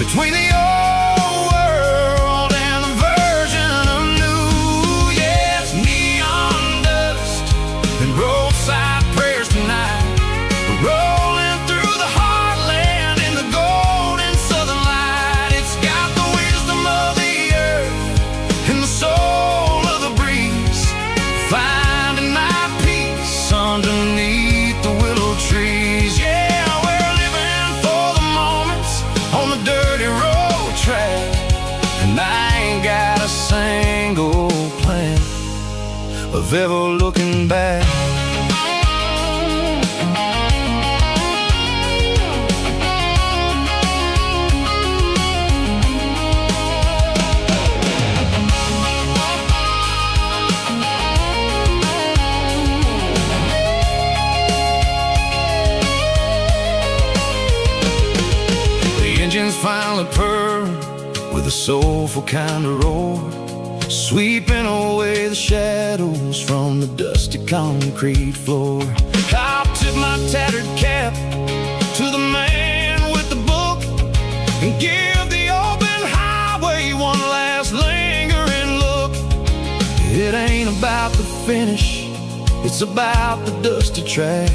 between the old world and the version of new. Yes, neon dust and roadside prayers tonight, rolling through the heartland in the golden southern light. It's got the wisdom of the earth and the soul of the breeze, finding my peace underneath the willow trees. Yeah, we're living for the moments on the dirty road track, and I ain't got a single plan of ever looking back. Engines finally purr with a soulful kind of roar, sweeping away the shadows from the dusty concrete floor. I'll tip my tattered cap to the man with the book and give the open highway one last lingering look. It ain't about the finish, it's about the dusty track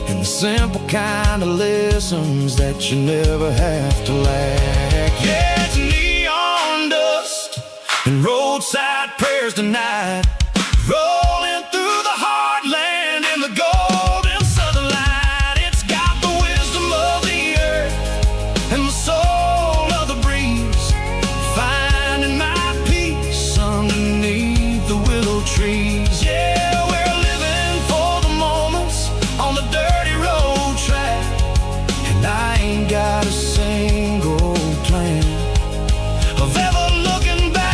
and the simple kind of lessons that you never have to lack. Yeah, it's neon dust and roadside prayers tonight, rolling through the heartland in the golden southern light. It's got the wisdom of the earth and the soul of the breeze, finding my peace underneath the willow trees. Yeah, we're living for the moments on the dirty road track, and I ain't got a single plan of ever looking back.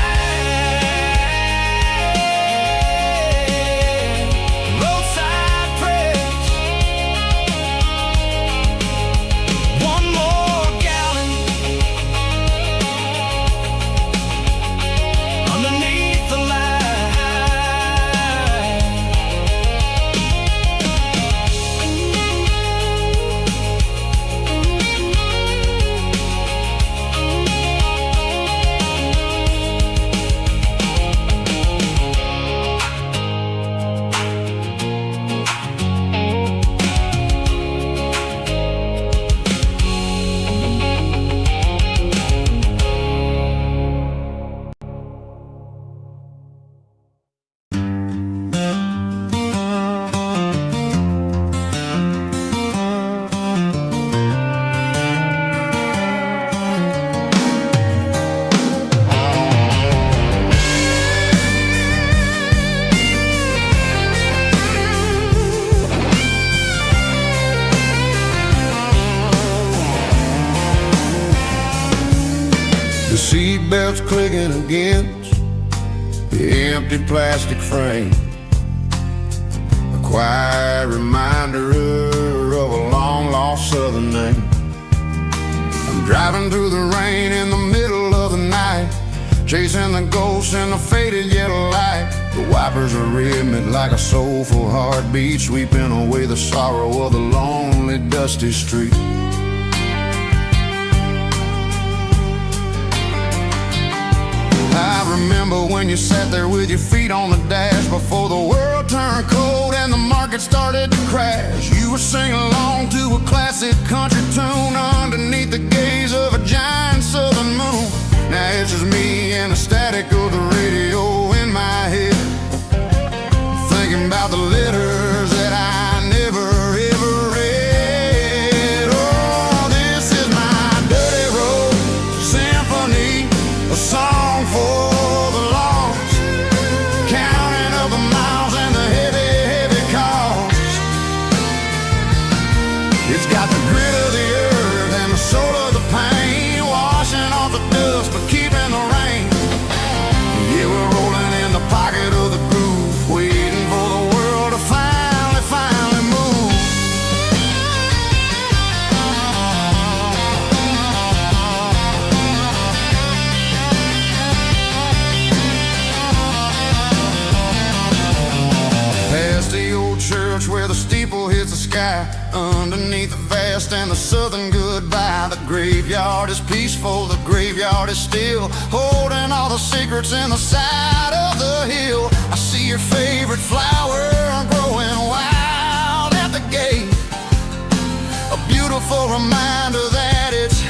trucks clicking against the empty plastic frame. A quiet reminder of a long-lost southern name. I'm driving through the rain in the middle of the night, chasing the ghosts in the faded yellow light. The wipers are rhythmic like a soulful heartbeat, sweeping away the sorrow of the lonely, dusty street. I remember when you sat there with your feet on the dash, before the world turned cold and the market started to crash. You were singing along to a classic country tune underneath the gaze of a giant southern moon. Now it's just me and the static of the radio in my head, thinking about the letters that I never ever read. Oh, this is my dirty road symphony, a song for the lost, counting up the miles and the heavy, heavy cost. It's got the grit of the earth and the soul of the pain, washing off the dust but keeping the rain. Yeah, we're rolling in the pocket of the groove, waiting for the world to finally move. Past the old church where the steeple hits the sky, underneath the vast and the southern goodbye. The graveyard is peaceful, the graveyard is still, holding all the secrets in the side of the hill. I see your favorite flower growing wild at the gate, a beautiful reminder that it's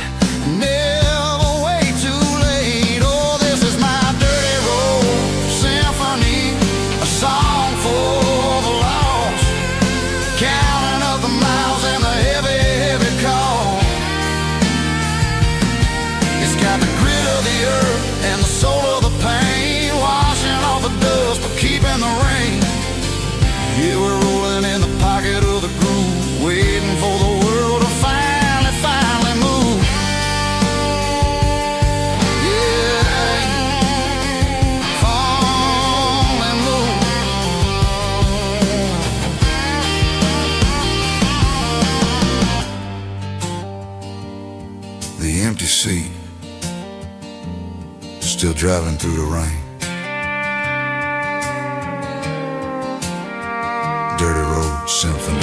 never way too late. Oh, this is my dirty road symphony, a song for the lost, counting up the miles and the heavy, heavy call. It's got the grit of the earth and the soul of the pain, washing off the dust but keeping the rain. Yeah, we're rolling in the pocket of the groove, waiting for the world to finally move. Yeah, finally move. The empty seat, still driving through the rain. Dirty Road Symphony.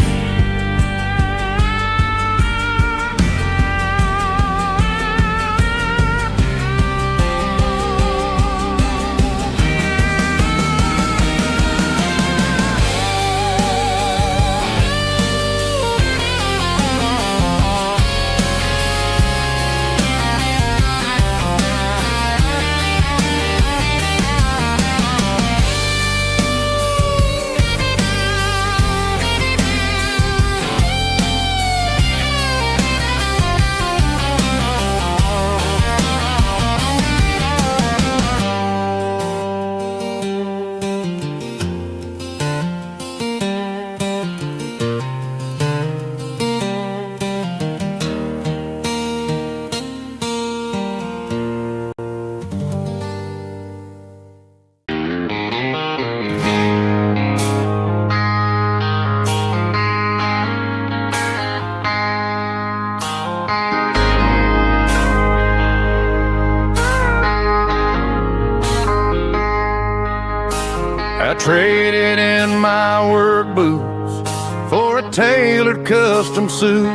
I traded in my work boots for a tailored custom suit,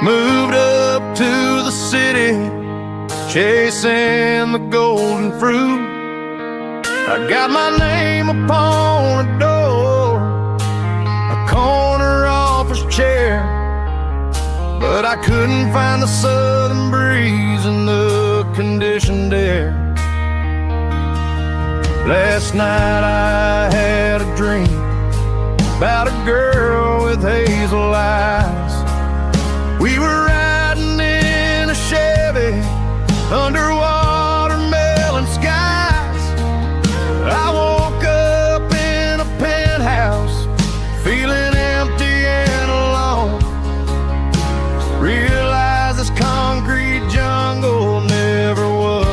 moved up to the city, chasing the golden fruit. I got my name upon a door, a corner office chair, but I couldn't find the southern breeze in the conditioned air. Last night I had a dream about a girl with hazel eyes. We were riding in a Chevy under watermelon skies. I woke up in a penthouse feeling empty and alone. Realized this concrete jungle never was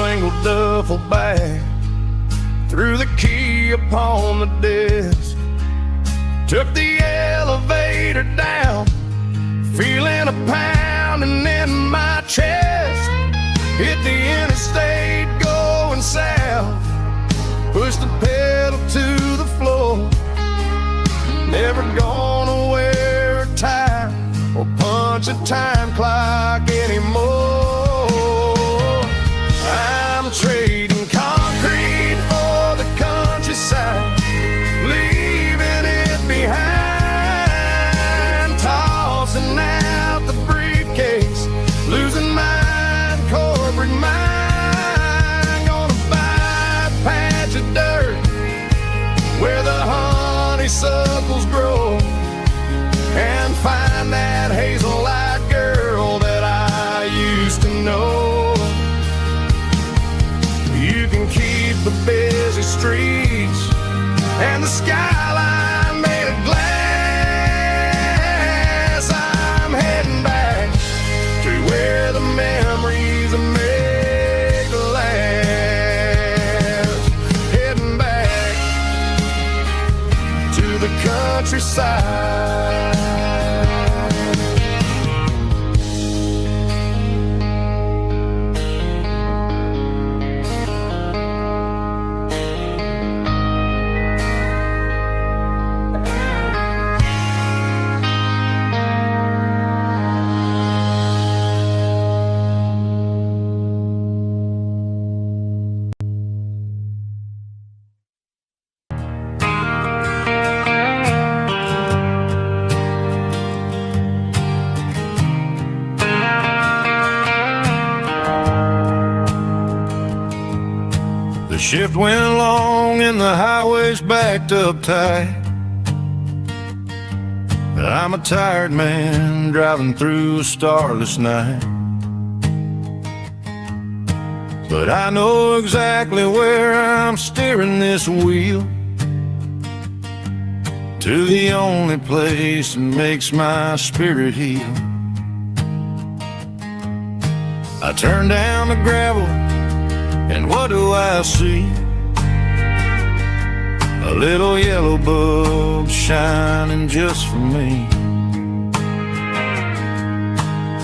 single duffel bag, threw the key upon the desk, took the elevator down, feeling a pounding in my chest. Hit the interstate going south, pushed the pedal to the floor. Never gonna wear a tie or punch a time clock anymore. I'm trading concrete for the countryside, leaving it behind, tossing out the briefcase, losing my corporate mind. Gonna buy a patch of dirt where the honeysuckles grow, and find that hazel-eyed girl that I used to know. You can keep the busy streets and the skyline made of glass. I'm heading back to where the memories are made to last. Heading back to the countryside. The shift went long and the highway's backed up tight. I'm a tired man driving through a starless night, but I know exactly where I'm steering this wheel, to the only place that makes my spirit heal. I turn down the gravel, and what do I see? A little yellow bulb shining just for me.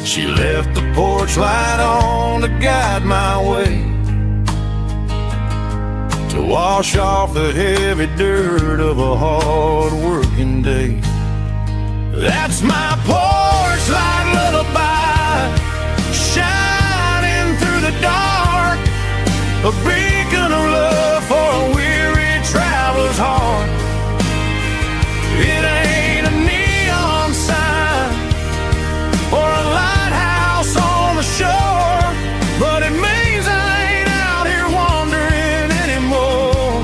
She left the porch light on to guide my way, to wash off the heavy dirt of a hard working day. That's my porch light lullaby, shining through the dark, a beacon of love for a weary traveler's heart. It ain't a neon sign or a lighthouse on the shore, but it means I ain't out here wandering anymore.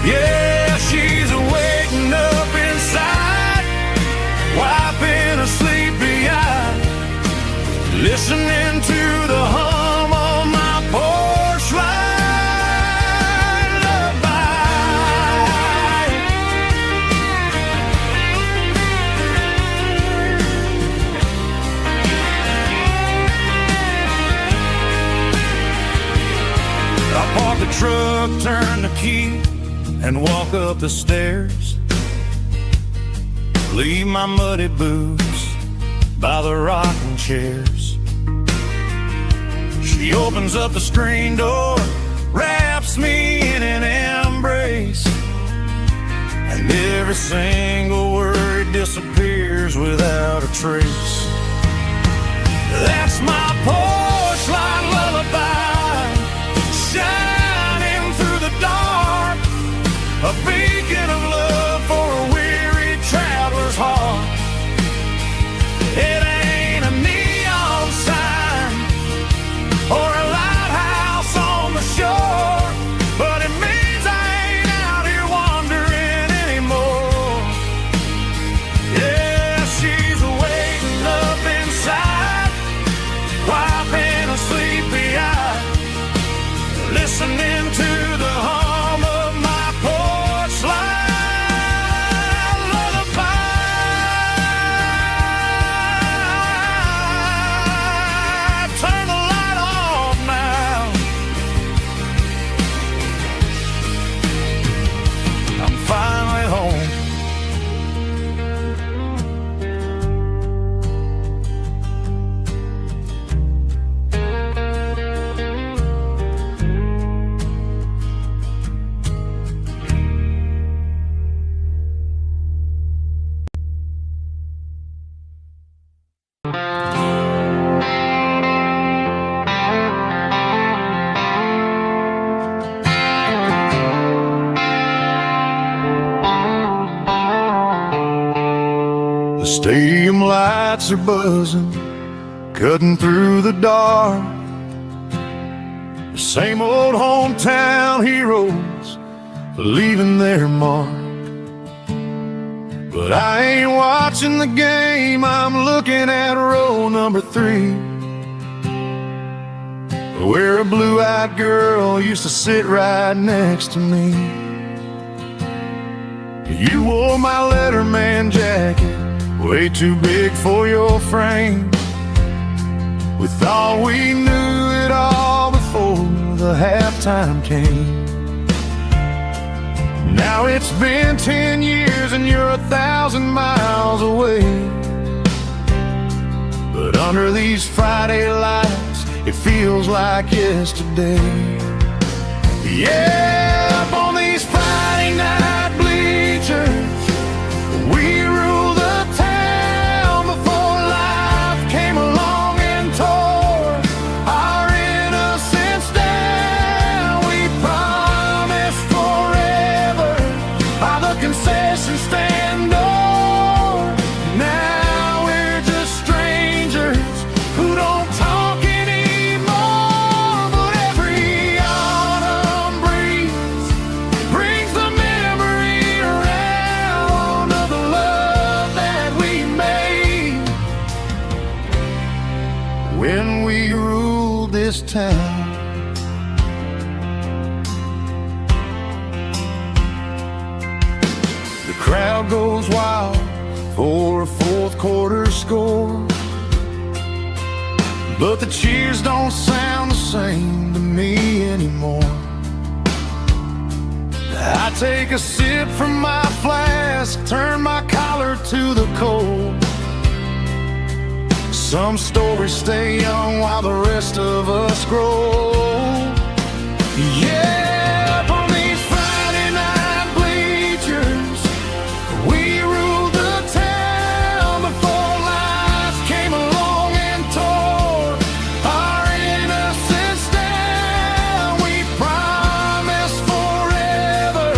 Yeah, she's waking up inside, wiping a sleepy eye, listening to the hum of my porch light lullaby. I park the truck, turn the key, and walk up the stairs. Leave my muddy boots by the rocking chairs. She opens up the screen door, wraps me in an embrace, and every single word disappears without a trace. That's my porch light lullaby, shining through the dark, a beacon of love for a weary traveler's heart. It ain't a neon sign or a lighthouse on the shore, but it means I ain't out here wandering anymore. Yeah, she's waking up inside, while Stadium lights are buzzing, cutting through the dark. The same old hometown heroes leaving their mark. But I ain't watching the game, I'm looking at row number 3, where a blue-eyed girl used to sit right next to me. You wore my Letterman jacket, way too big for your frame. We thought we knew it all before the halftime came. Now it's been 10 years and you're 1,000 miles away. But under these Friday lights, it feels like yesterday. Yeah, up on these Friday night bleachers, we rule the town before life came along and tore our innocence down. We promised forever by the concession stand door. Now we're just strangers who don't talk anymore. But every autumn breeze brings the memory around of the love that we made when we ruled this town. The crowd goes wild for a fourth quarter score, but the cheers don't sound the same to me anymore. I take a sip from my flask, turn my collar to the cold. Some stories stay young while the rest of us grow. Yeah, up on these Friday night bleachers, we ruled the town before life came along and tore our innocence down. We promised forever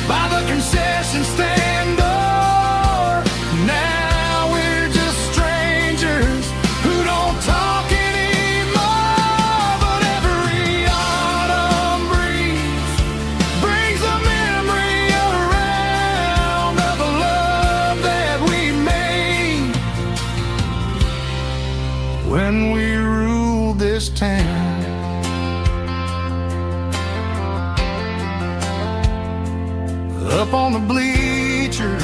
by the concession stand door. Now we're just strangers who don't talk anymore. But every autumn breeze brings a memory around of the love that we made when we ruled this town. Up on the bleachers,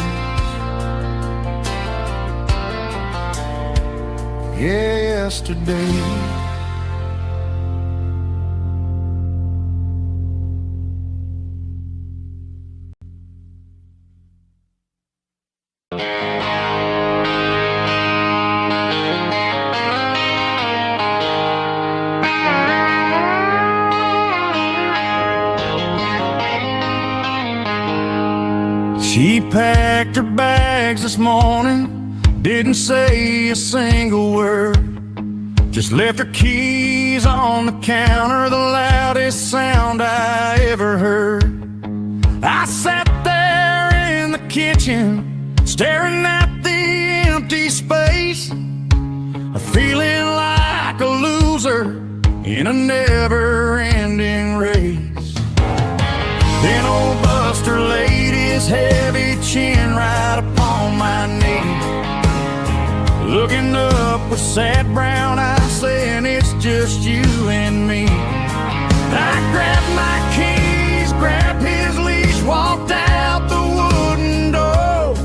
yesterday. She packed her bags this morning, didn't say a single word, just left her keys on the counter, the loudest sound I ever heard. I sat there in the kitchen, staring at the empty space, feeling like a loser in a never-ending race. Then old Buster laid his heavy chin right upon my knee, looking up with sad brown eyes, saying it's just you and me. I grabbed my keys, grabbed his leash, walked out the wooden door.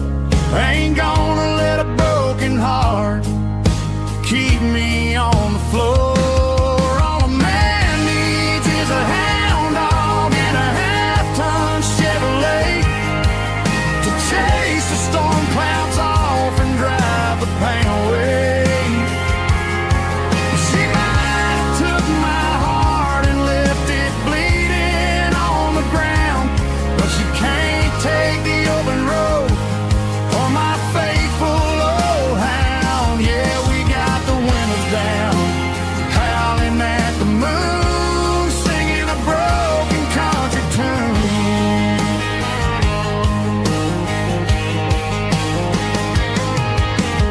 I ain't gonna let a broken heart keep me on the floor. All a man needs is a hound dog and a half-ton Chevrolet to chase the storm clouds off and drive the pain away. She might have took my heart and left it bleeding on the ground.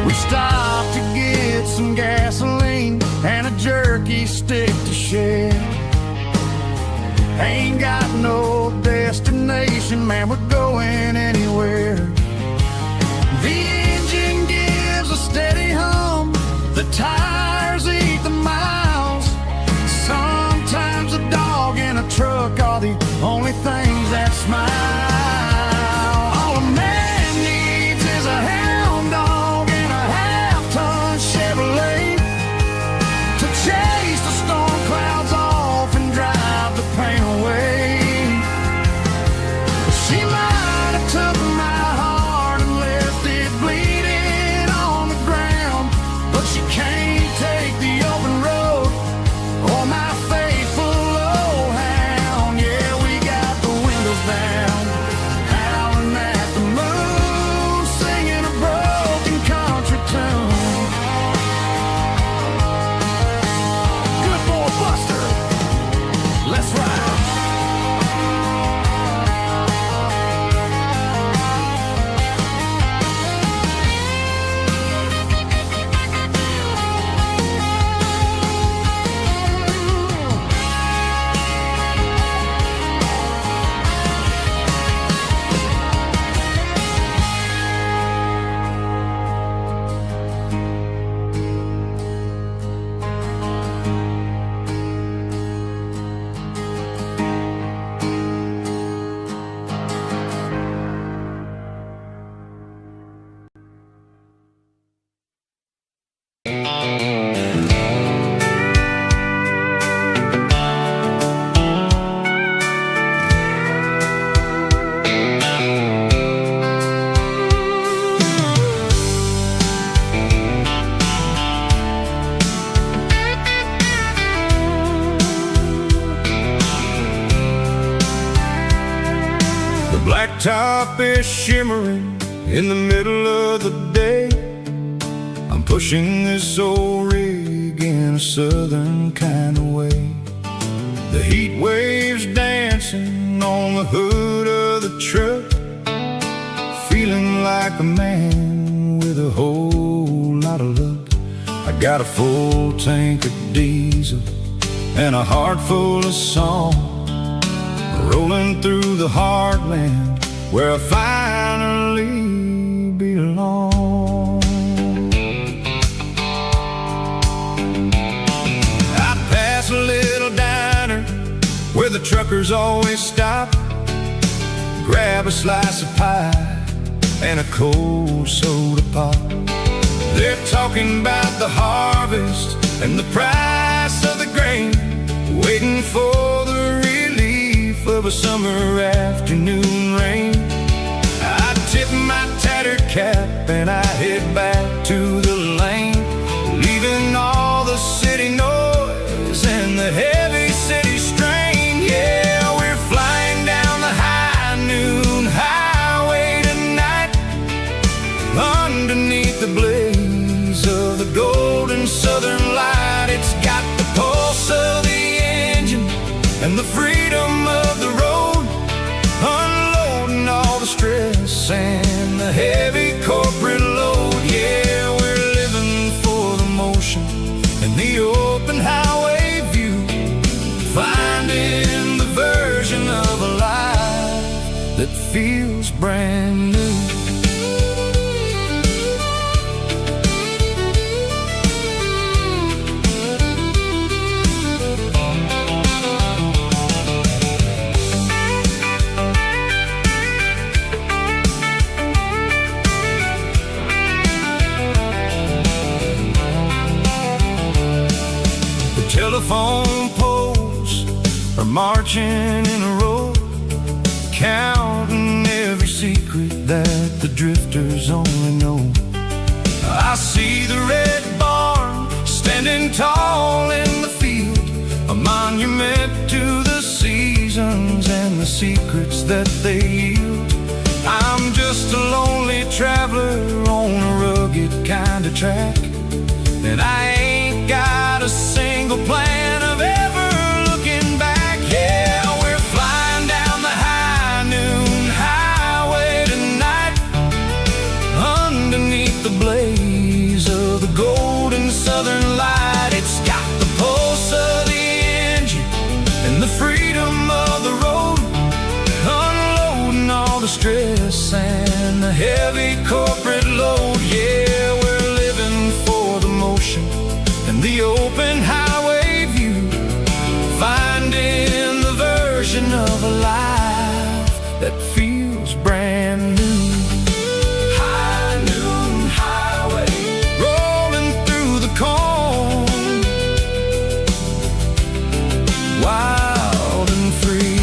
We stopped to get some gasoline and a jerky stick to share. Ain't got no destination, man, we're going anywhere. The engine gives a steady hum, the tires eat the miles. Sometimes a dog in a truck are the only things that smile. All a man needs is a hound dog and a half-ton Chevrolet to chase the storm clouds off and drive the pain away. She might have took my heart and left it bleeding on the ground, but she can't take the open road or my faithful old hound. Yeah, we got the windows down, howling at the moon, singing a broken country tune. Good boy Buster, let's ride. Blacktop is shimmering in the middle of the day. I'm pushing this old rig in a southern kind of way. The heat waves dancing on the hood of the truck, feeling like a man with a whole lot of luck. I got a full tank of diesel and a heart full of song, rolling through the heartland where I finally belong. I pass a little diner where the truckers always stop, grab a slice of pie and a cold soda pop. They're talking about the harvest and the price of the grain, waiting for the relief of a summer afternoon rain. I tip my tattered cap and I head back to the lane, leaving all the city noise and the heavy city strain. Yeah, we're flying down the high noon highway tonight, underneath the blaze of the golden southern light. It's got the pulse of the engine and the freedom of the road, unloading all the stress and the heavy corporate load. Yeah, we're living for the motion and the open highway view, finding the version of a life that feels brand new. Telephone poles are marching in a row, counting every secret that the drifters only know. I see the red barn standing tall in the field, a monument to the seasons and the secrets that they yield. I'm just a lonely traveler on a rugged kind of track, and I ain't got a single plan of ever looking back. Yeah, we're flying down the high noon highway tonight, underneath the blaze the golden southern light. It's got the pulse of the engine and the freedom of the road, unloading all the stress and the heavy corporate load. Yeah, we're living for the motion and the open highway view, finding the version of a life that feels brand new. High noon highway, rolling through the corn, wild and free.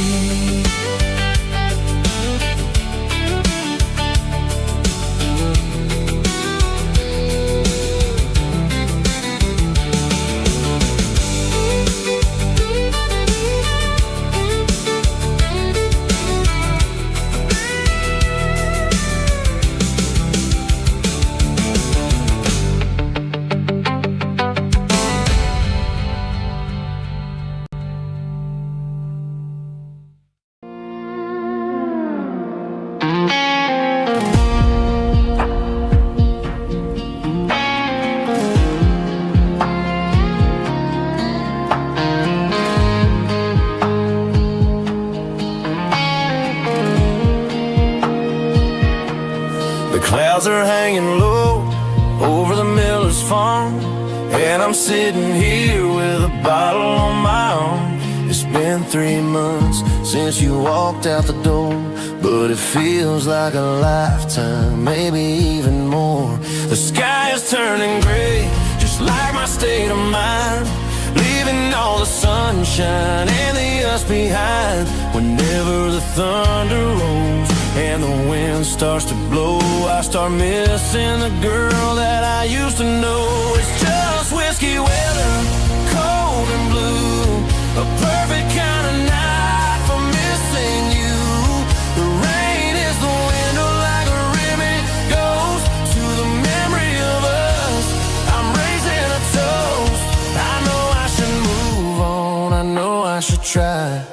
Clouds are hanging low over the miller's farm, and I'm sitting here with a bottle on my arm. It's been 3 months since you walked out the door, but it feels like a lifetime, maybe even more. The sky is turning gray, just like my state of mind, leaving all the sunshine and the us behind. Whenever the thunder rolls and the wind starts to blow, I start missing the girl that I used to know. It's just whiskey weather, cold and blue, a perfect kind of night for missing you. The rain is the window like a ribbon goes to the memory of us. I'm raising a toast. I know I should move on, I know I should try,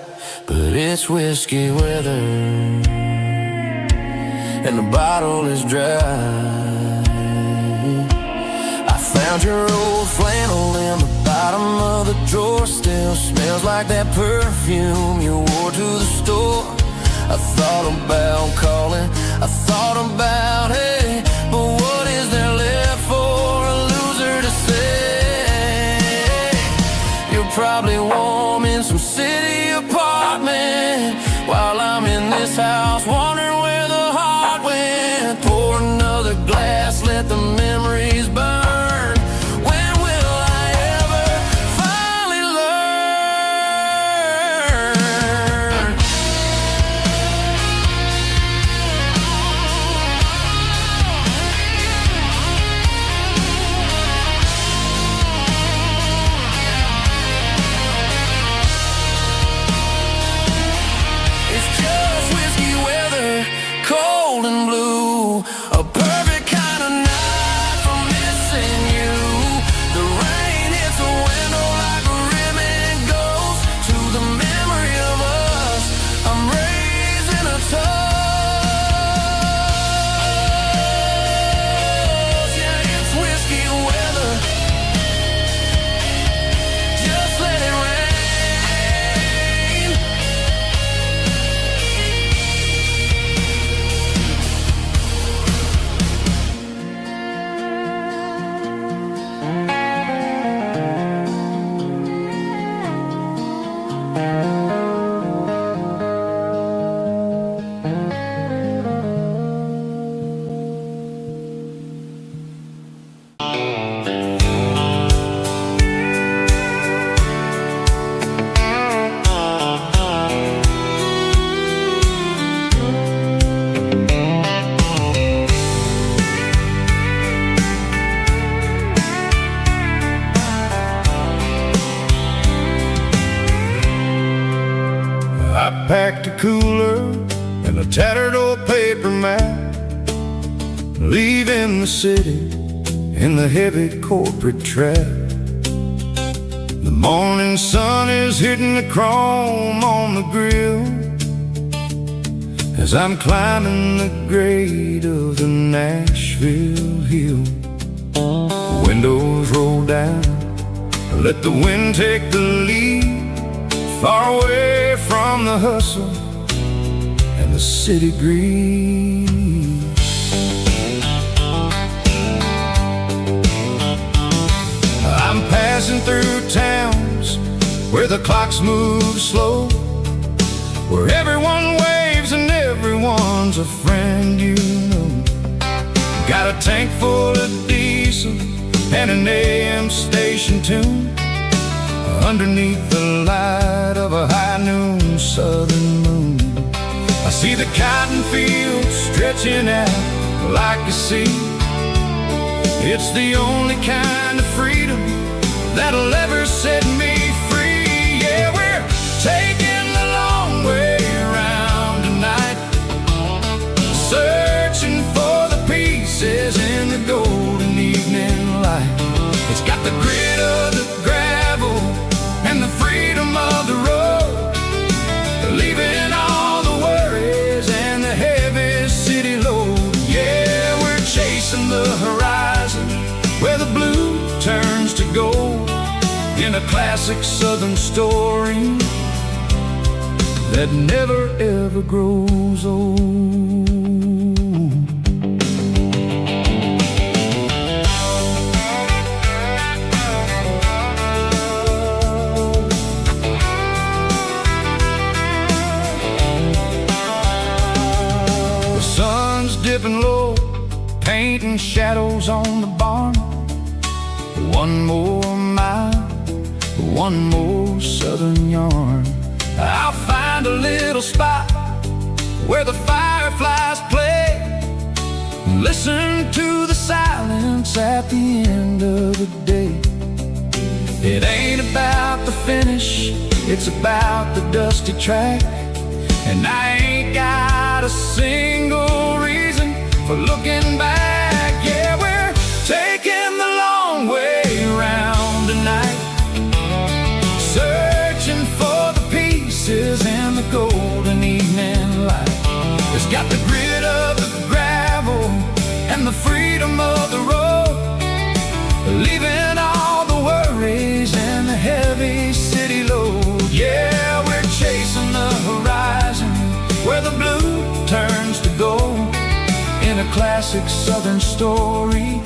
but it's whiskey weather and the bottle is dry. I found your old flannel in the bottom of the drawer, still smells like that perfume you wore to the store. I thought about calling, I thought about, hey, but what is there left for a loser to say? You're probably warm in some city apartment while I'm in this house wondering where the heart went. Pour another glass, let the memories burn. When will I ever finally learn? It's just whiskey weather, cold and blue, a perfect kind of night for missing you. The rain hits the window like a ribbon goes to the memory of us. I'm raising a toast. Yeah, it's whiskey weather, just let it rain. I packed a cooler and a tattered old paper map, leaving the city in the heavy corporate trap. The morning sun is hitting the chrome on the grill as I'm climbing the grade of the Nashville hill. The window down. Let the wind take the lead, far away from the hustle and the city greed. I'm passing through towns where the clocks move slow, where everyone waves and everyone's a friend you know. Got a tank full of diesel and an AM station tune, underneath the light of a high noon southern moon. I see the cotton fields stretching out like a sea. It's the only kind of freedom that'll ever set me free. Yeah, we're taking the long way around tonight, searching for the pieces in the golden evening light. It's got the grit of the gravel and the freedom of the road, leaving all the worries and the heavy city load. Yeah, we're chasing the horizon where the blue turns to gold, in a classic southern story that never ever grows old. The sun's dipping low, painting shadows on the barn. One more mile, one more southern yarn. I'll find a little spot where the fireflies play, listen to the silence at the end of the day. It ain't about the finish, it's about the dusty track. And I ain't got a single reason for looking back. Yeah, we're taking the long way around tonight, searching for the pieces in the golden evening light. It's got the grit of the gravel and the freedom of the road, leaving all the worries and the heavy city load. Yeah, we're chasing the horizon where the blue turns to gold, in a classic southern story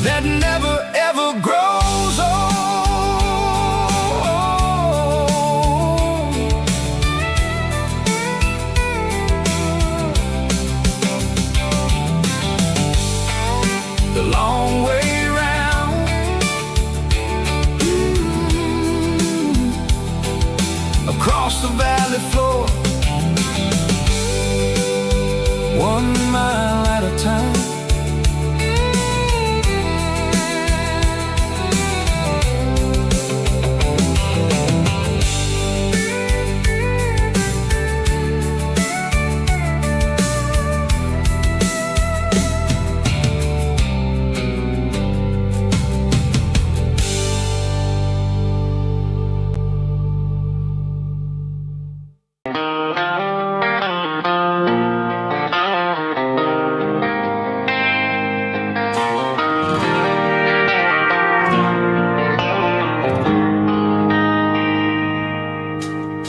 that never ever grows old. The long way round, across the valley floor, 1 mile at a time.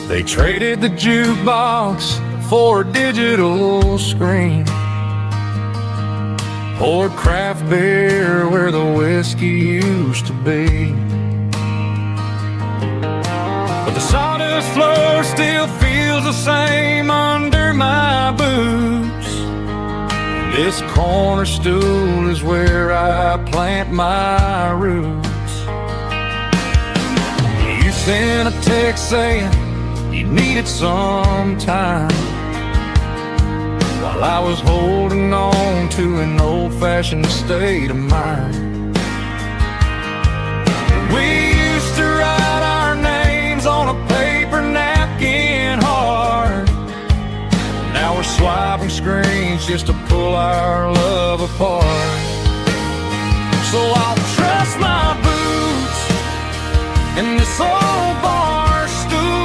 They traded the jukebox for a digital screen, poured craft beer where the whiskey used to be. But the sawdust floor still feels the same under my boots. This corner stool is where I plant my roots. You sent a text saying you needed some time, while I was holding on to an old-fashioned state of mind. We used to write our names on a paper napkin hard. Now we're swiping screens just to pull our love apart. So I'll trust my boots and this old bar stool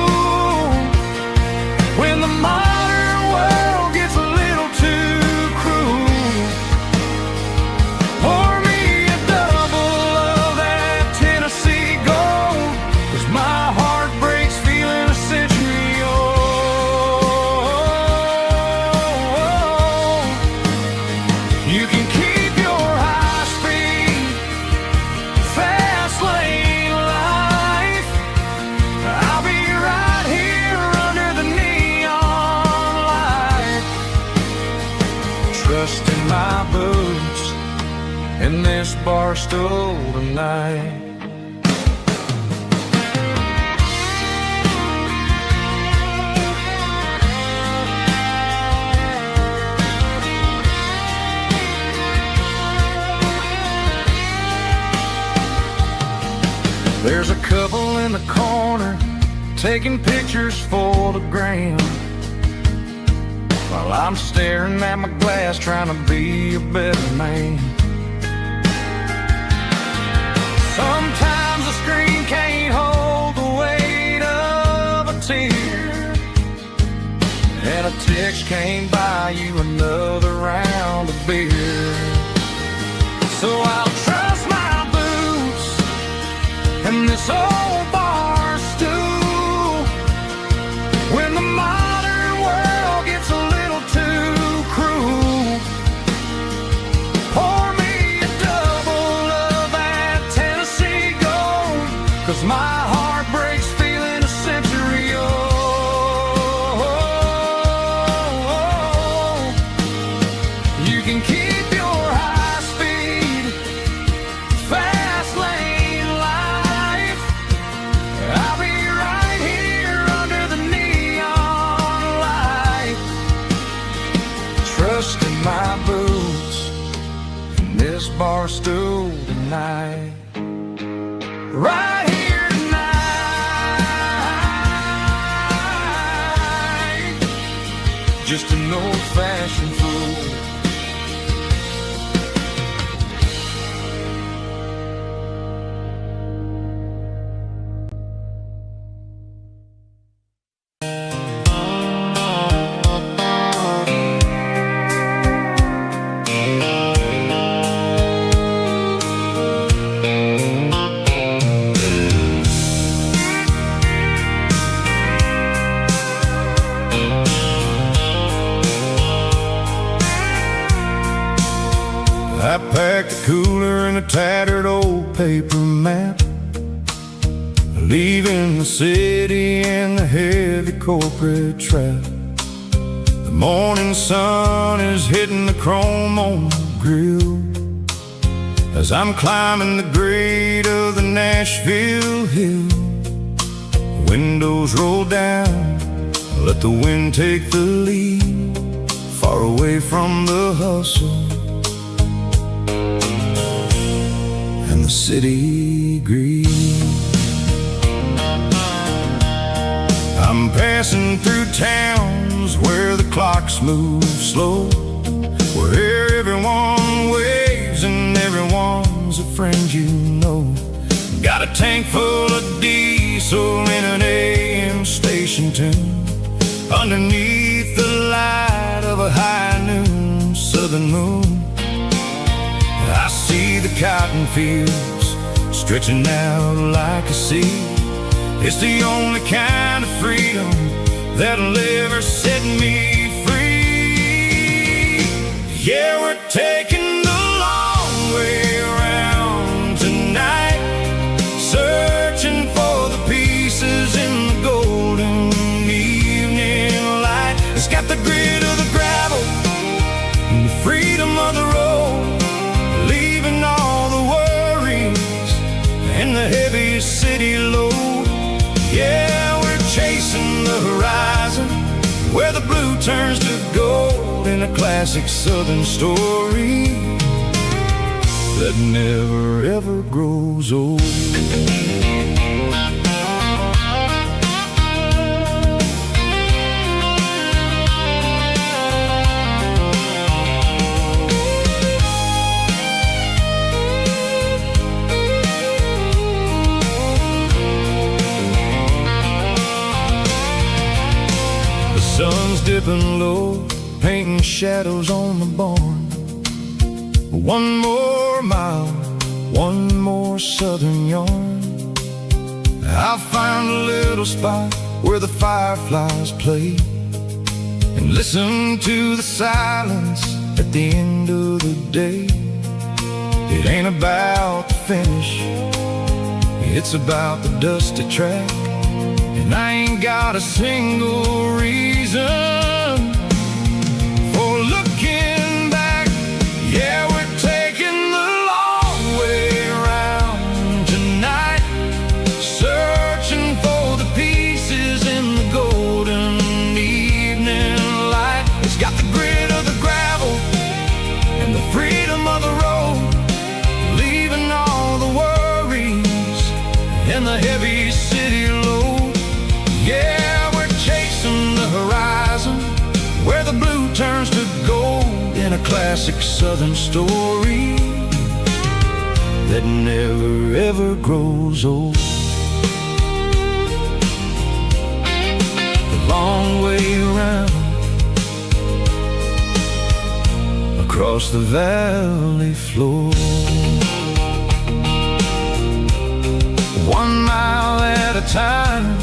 when the modern world gets a little too cruel. Pour me a double in this bar stool tonight. There's a couple in the corner taking pictures for the gram, while I'm staring at my glass trying to be a better man. Sometimes the screen can't hold the weight of a tear, and a text can't buy you another round of beer. So I'll trust my boots and this old bar stool when the modern world gets a little too cruel. Pour me a double of that Tennessee Gold, 'cause my heart breaks feeling a century old. You can keep your high speed, fast lane life. I'll be right here under the neon light, trusting my boots in this bar stool tonight. Right here tonight, just an old-fashioned fool. I packed a cooler and a tattered old paper map, leaving the city and the heavy corporate trap. The morning sun is hitting the chrome on the grill as I'm climbing the grade of the Nashville hill. The windows roll down, let the wind take the lead, far away from the hustle and the city greed. I'm passing through towns where the clocks move slow, where everyone waves and everyone's a friend you know. Got a tank full of diesel in an AM station tune, underneath the light of a high noon southern moon. I see the cotton fields stretching out like a sea. It's the only kind of freedom that'll ever set me free. Yeah, we're taking the long way around tonight, searching for the pieces in the golden evening light. It's got the grit of the gravel and the freedom of the road, leaving all the worries and the heavy city load. Yeah, we're chasing the horizon where the blue turns to gold in a classic southern story that never ever grows old. Sun's dipping low, painting shadows on the barn. One more mile, one more southern yarn. I'll find a little spot where the fireflies play and listen to the silence at the end of the day. It ain't about the finish, it's about the dusty track, and I ain't got a single reason for looking back. Yeah, we're taking the long classic southern story that never ever grows old. The long way around, across the valley floor, 1 mile at a time.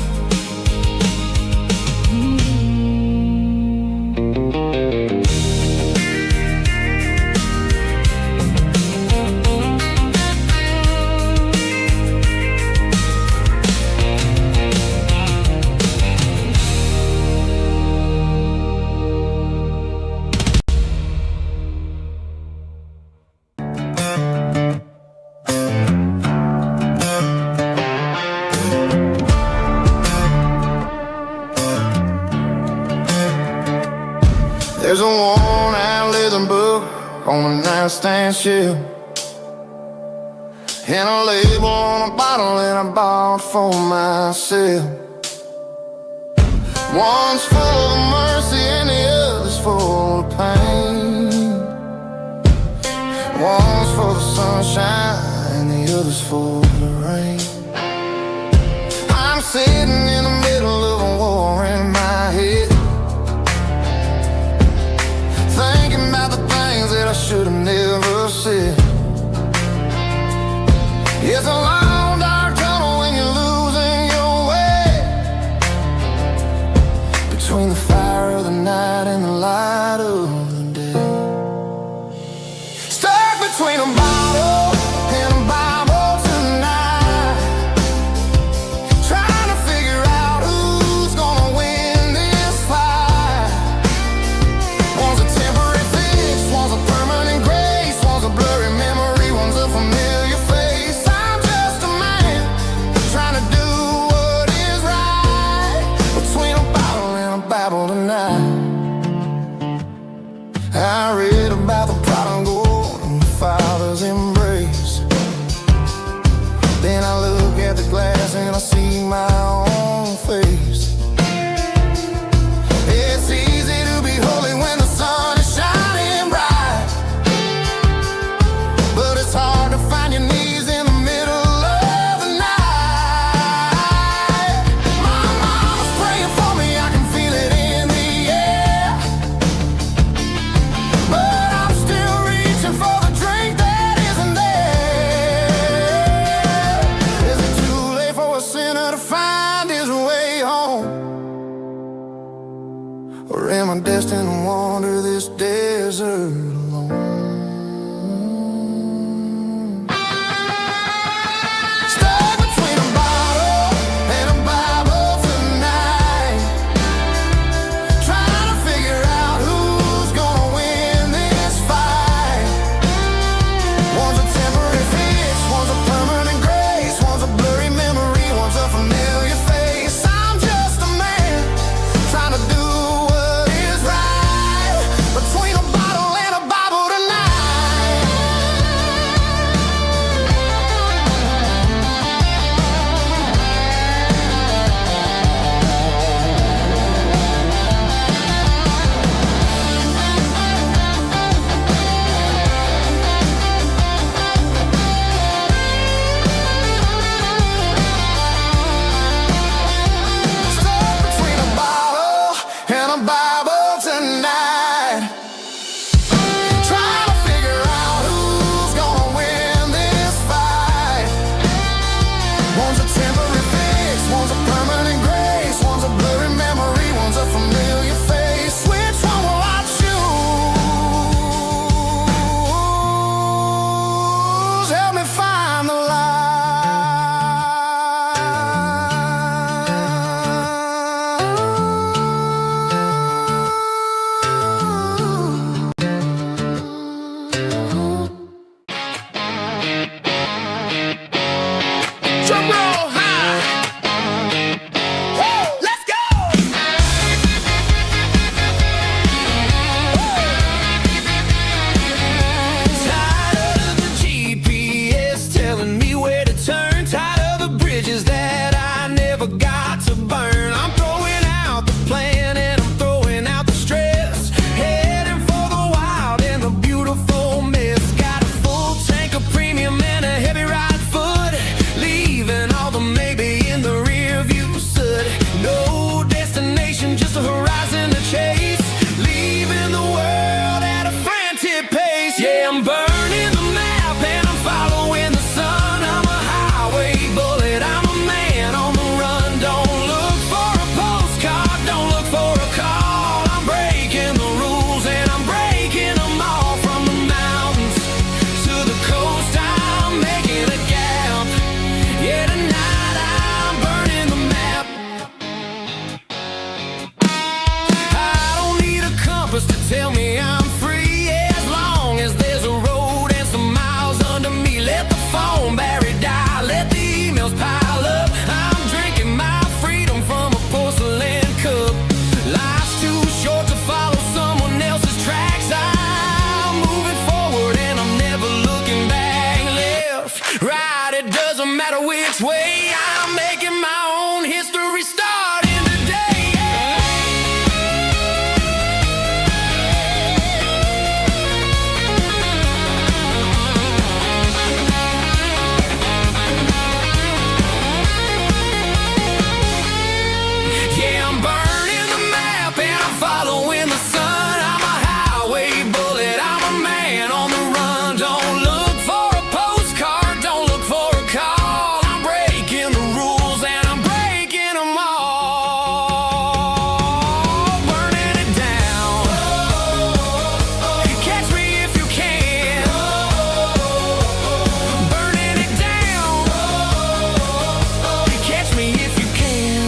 There's a worn-out leather book on the nightstand shelf, and a label on a bottle that I bought for myself. One's full of mercy and the other's full of pain. One's for the sunshine and the other's for the rain. I'm sitting in the middle of a war in my head, thinking about the things that I should have never said. It's a long dark tunnel when you're losing your way, between the fire of the night and the light of the day. Stuck between a bottle and a Bible tonight, trying to figure out Right, it doesn't matter which way. I'm making my own history starting today. Yeah, I'm burning the map and I'm following the sun. I'm a highway bullet, I'm a man on the run. Don't look for a postcard, don't look for a call. I'm breaking the rules and I'm breaking them all. Burning it down. Catch me if you can. Burning it down. Catch me if you can.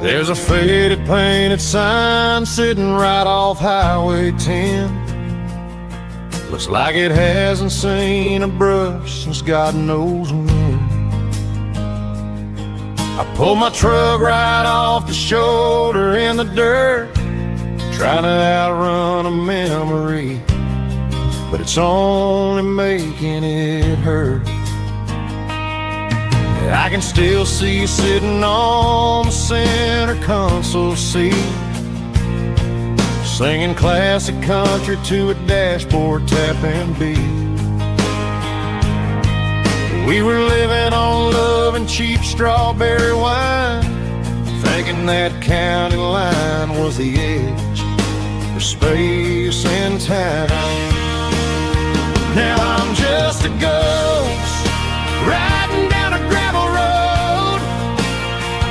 There's a faded painted sign sitting right off Highway 10. Looks like it hasn't seen a brush since God knows when. I pulled my truck right off the shoulder in the dirt, trying to outrun a memory, but it's only making it hurt. I can still see you sitting on the center console seat, singing classic country to a dashboard tapping beat. We were living on love and cheap strawberry wine, thinking that county line was the edge for space and time. Now I'm just a ghost riding down a gravel road,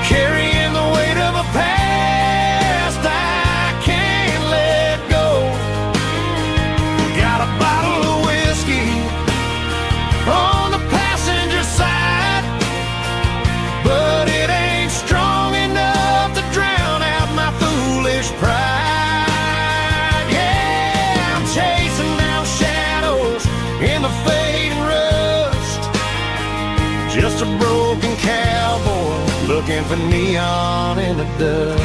carrying the weight of a past I can't let go. Got a bottle of whiskey on the passenger side, but it ain't strong enough to drown out my foolish pride. Yeah, I'm chasing down shadows in the fading rust, just a broken cowboy looking for neon in the dust.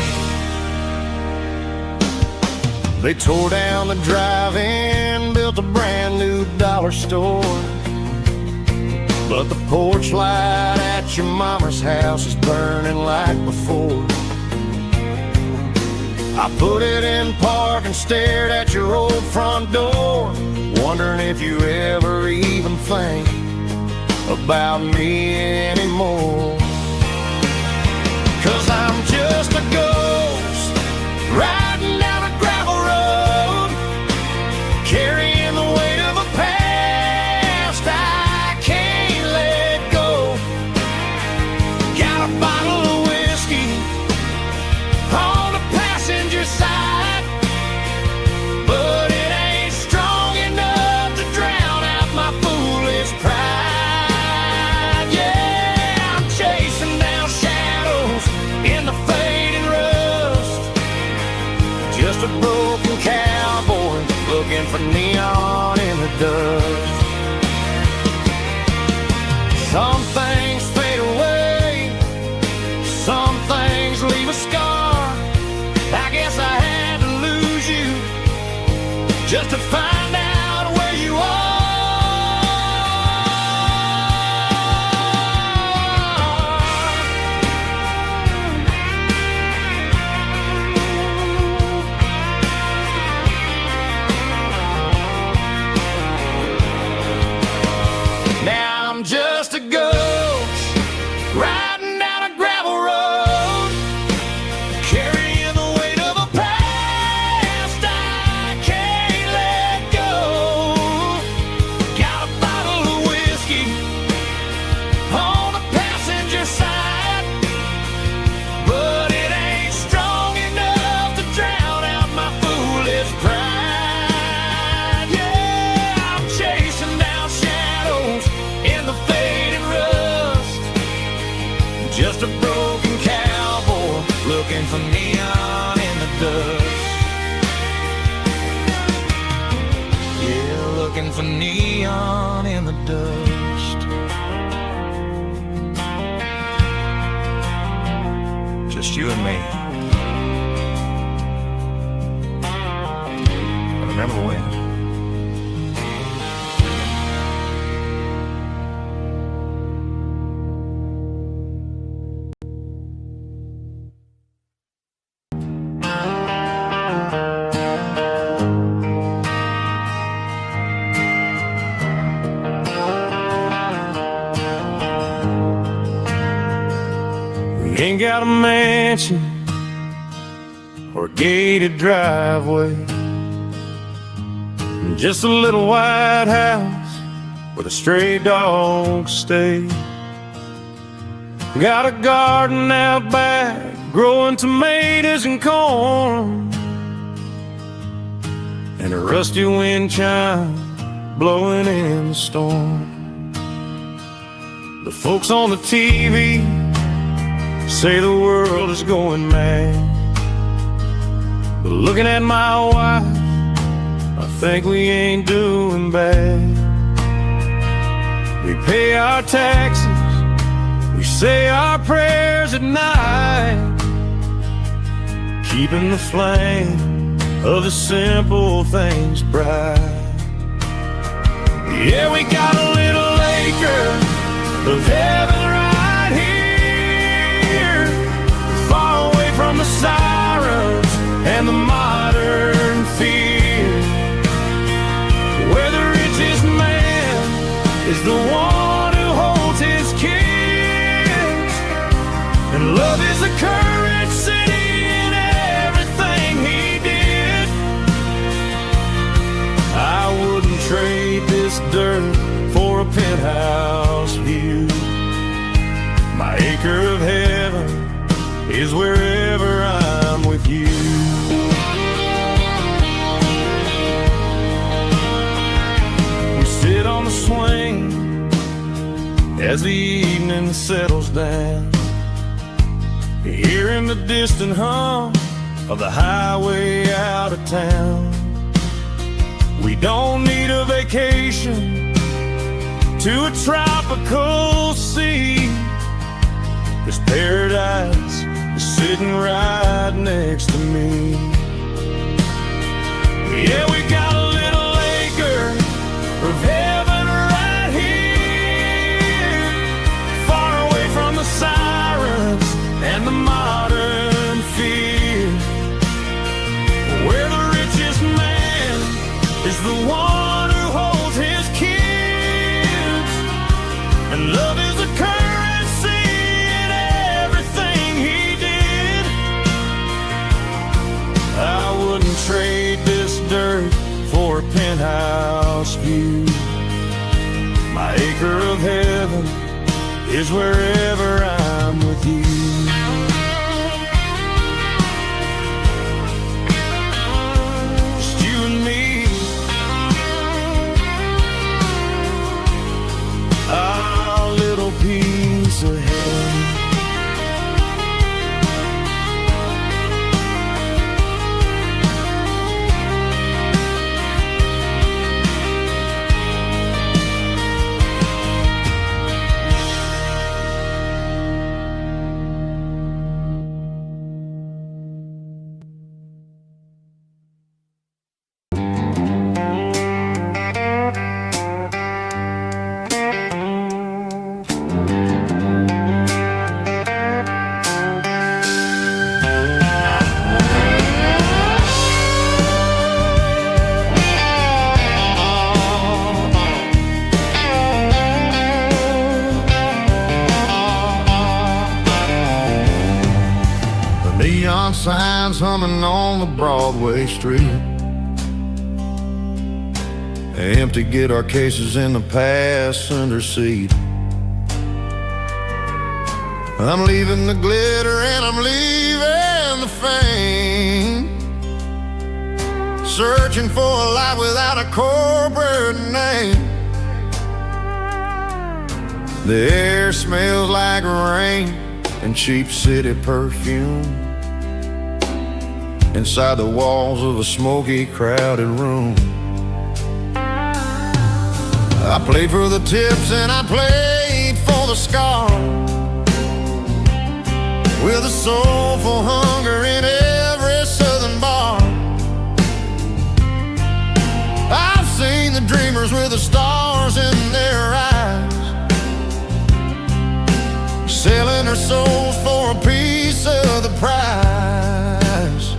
They tore down the drive-in, built a brand new dollar store, but the porch light at your mama's house is burning like before. I put it in park and stared at your old front door, wondering if you ever even think about me anymore. 'Cause I'm just a ghost riding down a gravel road, carrying the weight of a past I can't let go. Got a bottle of whiskey on the passenger side, but it ain't strong enough to drown out my foolish pride. Yeah, I'm chasing down shadows in the fading rust, just a broken cowboy looking for neon in the dust. Some things fade away, some things leave a scar. I guess I had to lose you just to find out where you are. Now I'm just a ghost riding down a gravel road, carrying the weight of a past I can't let just a broken cowboy looking for neon in the dust. Yeah, looking for neon in the dust. Just you and me. I remember when. Ain't got a mansion or a gated driveway, just a little white house where the stray dogs stay. Got a garden out back growing tomatoes and corn, and a rusty wind chime blowing in the storm. The folks on the TV say the world is going mad, but looking at my wife, I think we ain't doing bad. We pay our taxes, we say our prayers at night, keeping the flame of the simple things bright. Yeah, we got a little acre of heaven right here, far away from the sirens and the modern fear, where the richest man is the one who holds his kids, and love is the currency in everything he did. I wouldn't trade this dirt for a penthouse view. My acre of heaven is wherever I'm with you. We sit on the swing as the evening settles down, hearing the distant hum of the highway out of town. We don't need a vacation to a tropical sea, 'cause paradise is sitting right next to me. Yeah, we got a little acre of heaven right here, far away from the sirens and the modern fear, where the richest man is the one who holds his kids, and love is a currency in everything he did. I wouldn't trade this dirt for a penthouse view. My acre of heaven is wherever I'm with you. Just you and me, our little piece of heaven. Neon signs humming on the Broadway street, empty guitar cases in the passenger seat. I'm leaving the glitter and I'm leaving the fame, searching for a life without a corporate name. The air smells like rain and cheap city perfume inside the walls of a smoky, crowded room. I played for the tips and I played for the scar, with a soulful hunger in every southern bar. I've seen the dreamers with the stars in their eyes, selling their souls for a piece of the prize.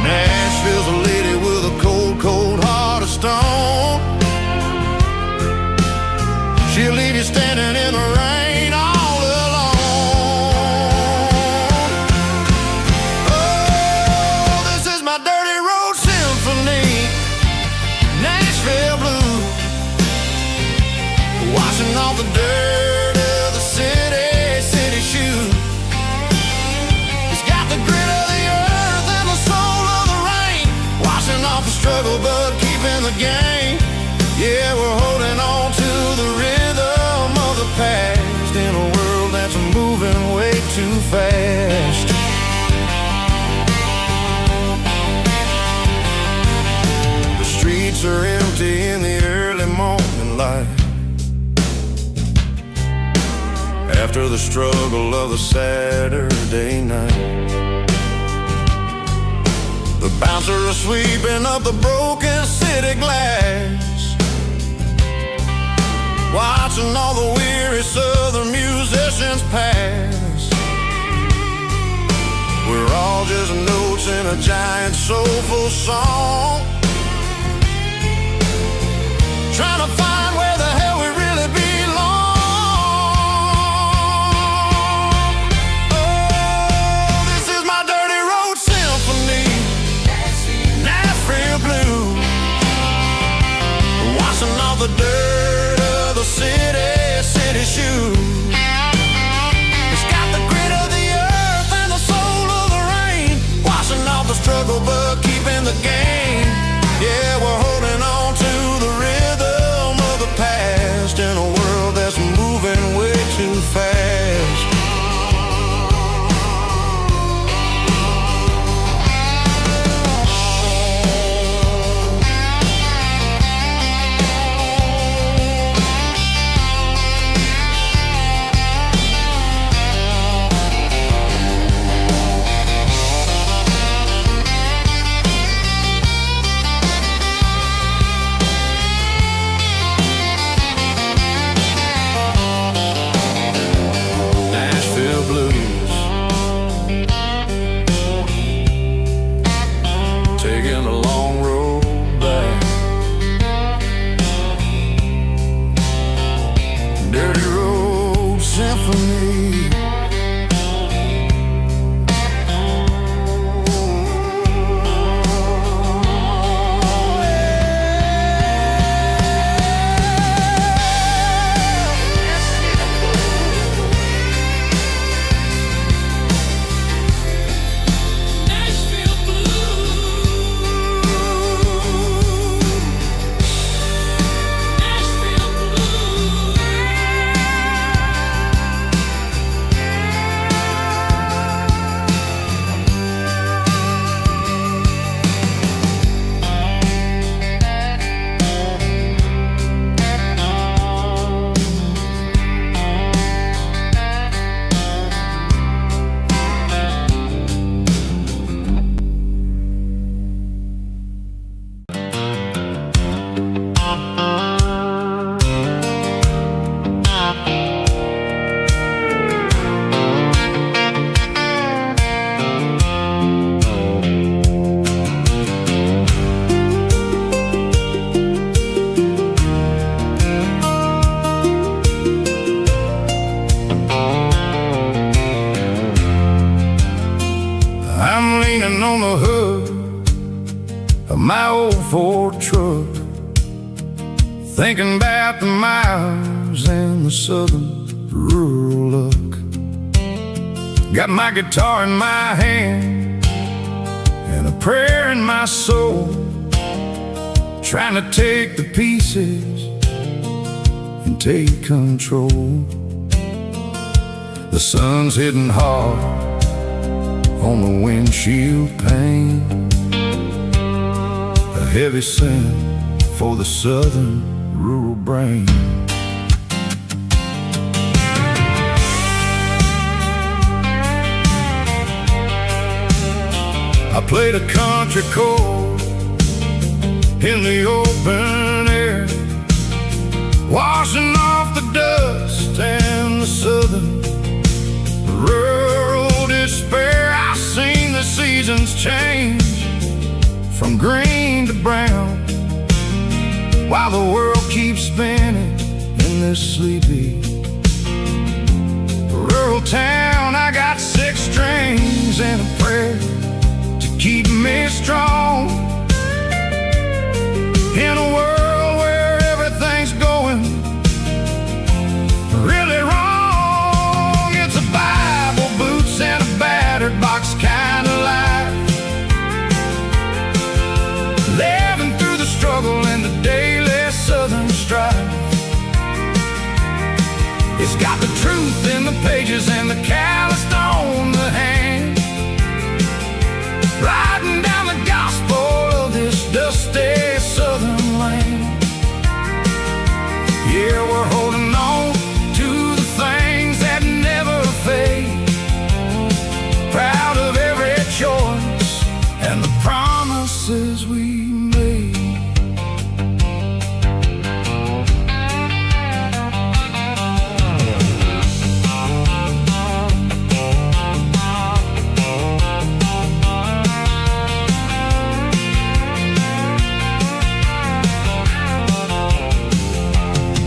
Nashville's a lady with a cold, cold heart of stone. She'll leave you standing in the rain all alone. Oh, this is my dirty road symphony, Nashville blues, washing off the dirt of the city shoes. It's got the grit of the earth and the soul of the rain, washing off the struggle but keeping the game. Yeah, we're holding on to the rhythm of the past in a world that's moving way too fast. The streets are empty in the early morning light, after the struggle of the Saturday night. The bouncer is sweeping up the broken city glass, watching all the weary southern musicians pass. We're all just notes in a giant soulful song, trying to find where the hell we really belong. Oh, this is my dirty road symphony, Nashville blues, washing off the dirt of the city shoes. It's got the grit of the earth and the soul of the rain, washing off the struggle but keeping the game. Yeah, we're holding on to the rhythm of the past in a world that's moving way too fast. leaning on the hood of my old Ford truck, thinking about the miles and the southern rural look. Got my guitar in my hand and a prayer in my soul, trying to take the pieces and take control. The sun's hitting hard on the windshield pane, a heavy scent for the southern rural brain. I played a country chord in the open air, washing off the dust and the southern rural despair. I've seen the seasons change from green to brown, while the world keeps spinning in this sleepy rural town. I got 6 strings and a prayer to keep me strong in a world where everything's going really wrong. It's a Bible, boots, and a battered box kind of life, living through the struggle and the daily southern strife. It's got the truth in the pages and the calloused on the hand, writing down the gospel of this dusty southern land. Yeah, we're holding on to the things that never fade, proud of every choice and the promises we made.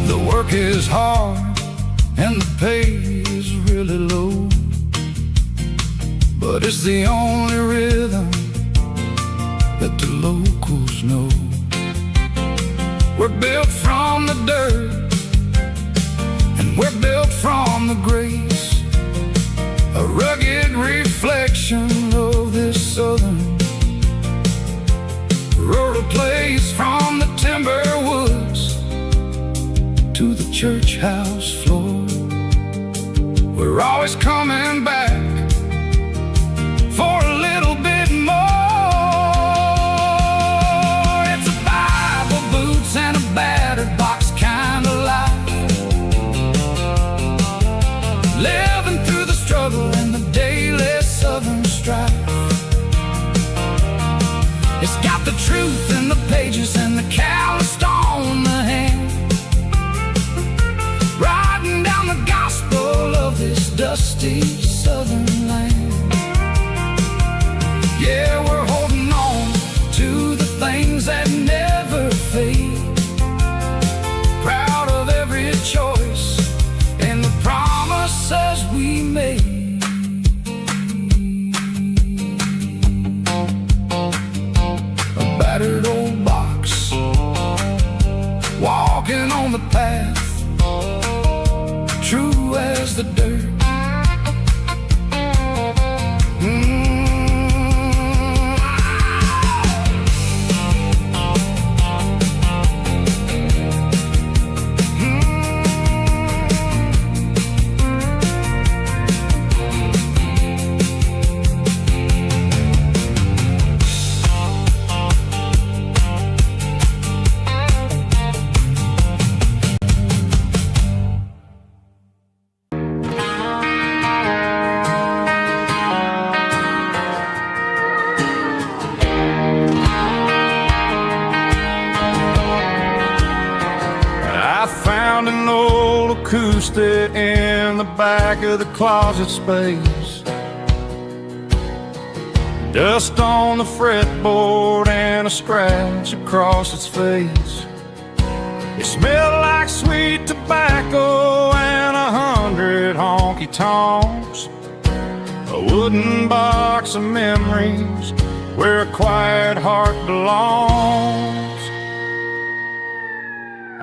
The work is hard and the pay is really low, but it's the only rhythm that the locals know. We're built from the dirt and we're built from the grace, a rugged reflection of this southern rural place. From the timber woods to the church house floor, we're always coming back for a little bit more. It's a Bible, boots, and a battered box kind of life, living through the struggle and the daily southern strife. It's got the truth in the pages and the calloused on the hand, writing down the gospel of this dusty southern land. Yeah, we're holding on to the things that never fade, proud of every choice and the promises we made. A battered old box, walking on the path, true as the dirt. Acoustic in the back of the closet space, dust on the fretboard and a scratch across its face. It smelled like sweet tobacco and 100 honky-tonks, a wooden box of memories where a quiet heart belongs.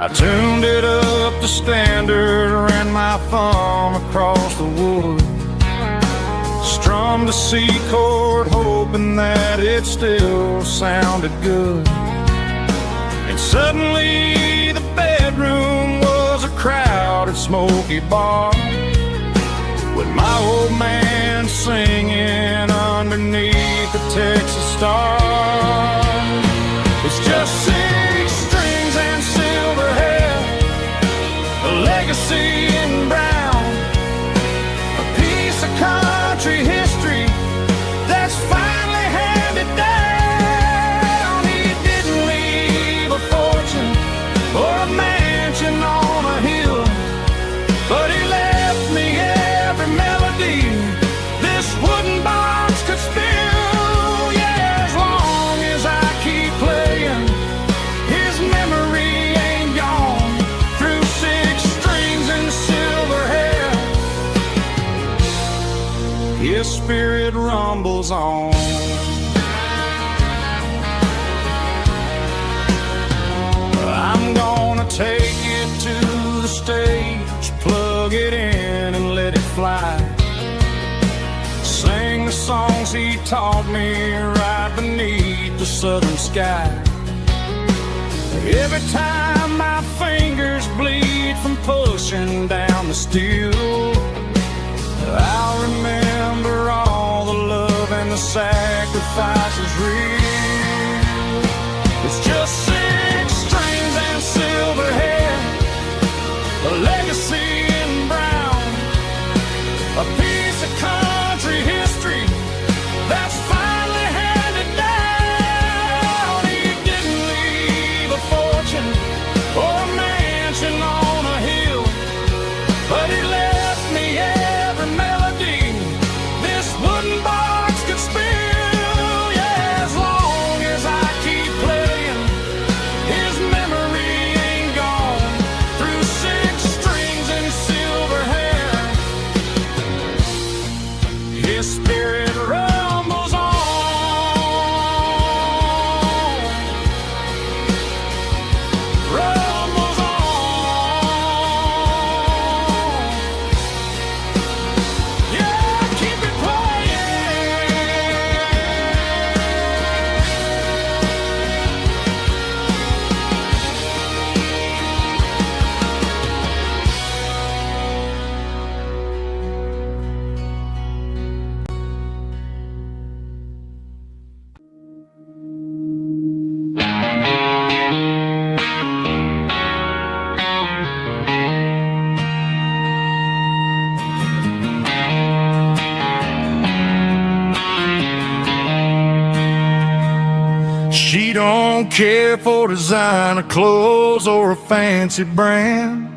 I tuned it up to standard, ran my thumb across the wood, strummed a C chord, hoping that it still sounded good. And suddenly the bedroom was a crowded, smoky bar with my old man singing underneath the Texas stars. It's just 6 strings and silver hair, a legacy in brown, a piece of country history that's finally handed down. He didn't leave a fortune or a mansion on a hill, but he left me every melody this wooden box could spill. Yeah, as long as I keep playing, his memory ain't gone. Through 6 strings and silver hair, his spirit rumbles on. I'm gonna take it to the stage, plug it in and let it fly. Sing the songs he taught me right beneath the southern sky. Every time my fingers bleed from pushing down the steel, I'll remember all the love and the sacrifices real. It's just 6 strings and silver hair, a legacy in brown, a piece of country history that's finally handed down. He didn't leave a fortune or a mansion on a hill, but he left me every melody this wooden box could spill. Yeah, as long as I keep playing, his memory ain't gone. Through 6 strings and silver hair, his spirit rumbles on. Rumbles on. Yeah, keep it playing. She don't care for designer clothes or a fancy brand.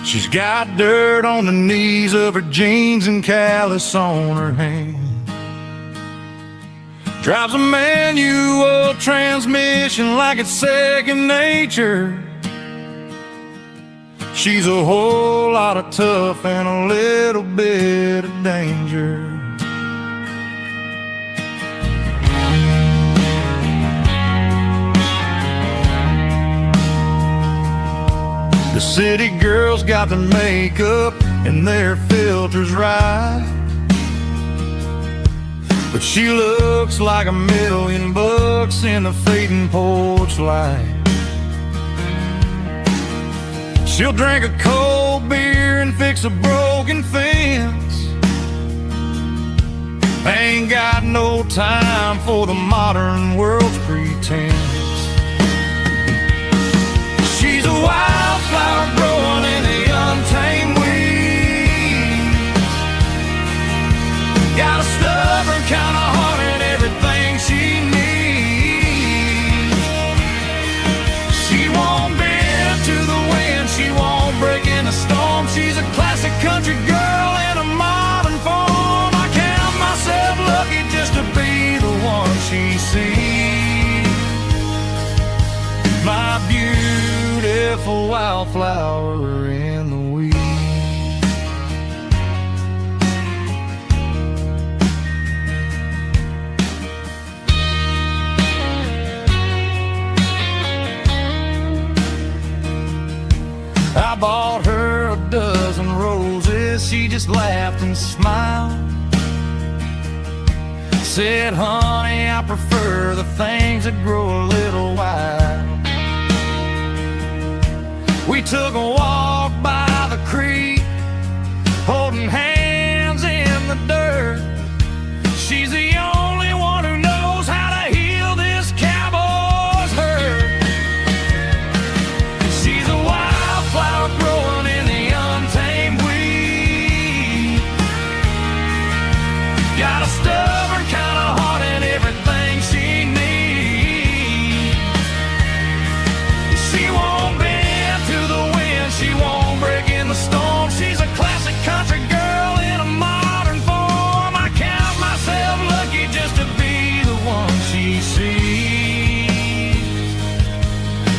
She's got dirt on the knees of her jeans and callus on her hand. Drives a manual transmission like it's second nature. She's a whole lot of tough and a little bit of danger. The city girls got their makeup and their filters right, but she looks like $1,000,000 in the fading porch light. She'll drink a cold beer and fix a broken fence. Ain't got no time for the modern world's pretense. She's a wildflower growing in the untamed weeds. Got a stubborn kind of heart and everything she needs. She won't bend to the wind, she won't break in the storm. She's a classic country girl in a modern form. I count myself lucky just to be the one she sees. My beautiful wildflower in the weeds. I bought her a dozen roses, she just laughed and smiled. Said, honey, I prefer the things that grow a little wild. We took a walk by the creek, She's the only one who knows how to heal this cowboy's hurt. She's a wildflower growing in the untamed weed. Got a stubborn kind of heart and everything she needs. She won't bend to the wind, she won't break in the storm. She's a classic country girl in a modern form. I count myself lucky just to be the one she sees.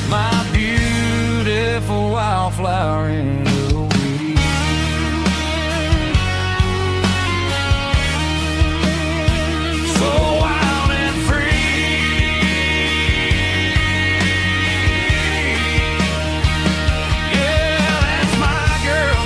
My beautiful wildflower in the weed. So wild and free. Yeah, that's my girl.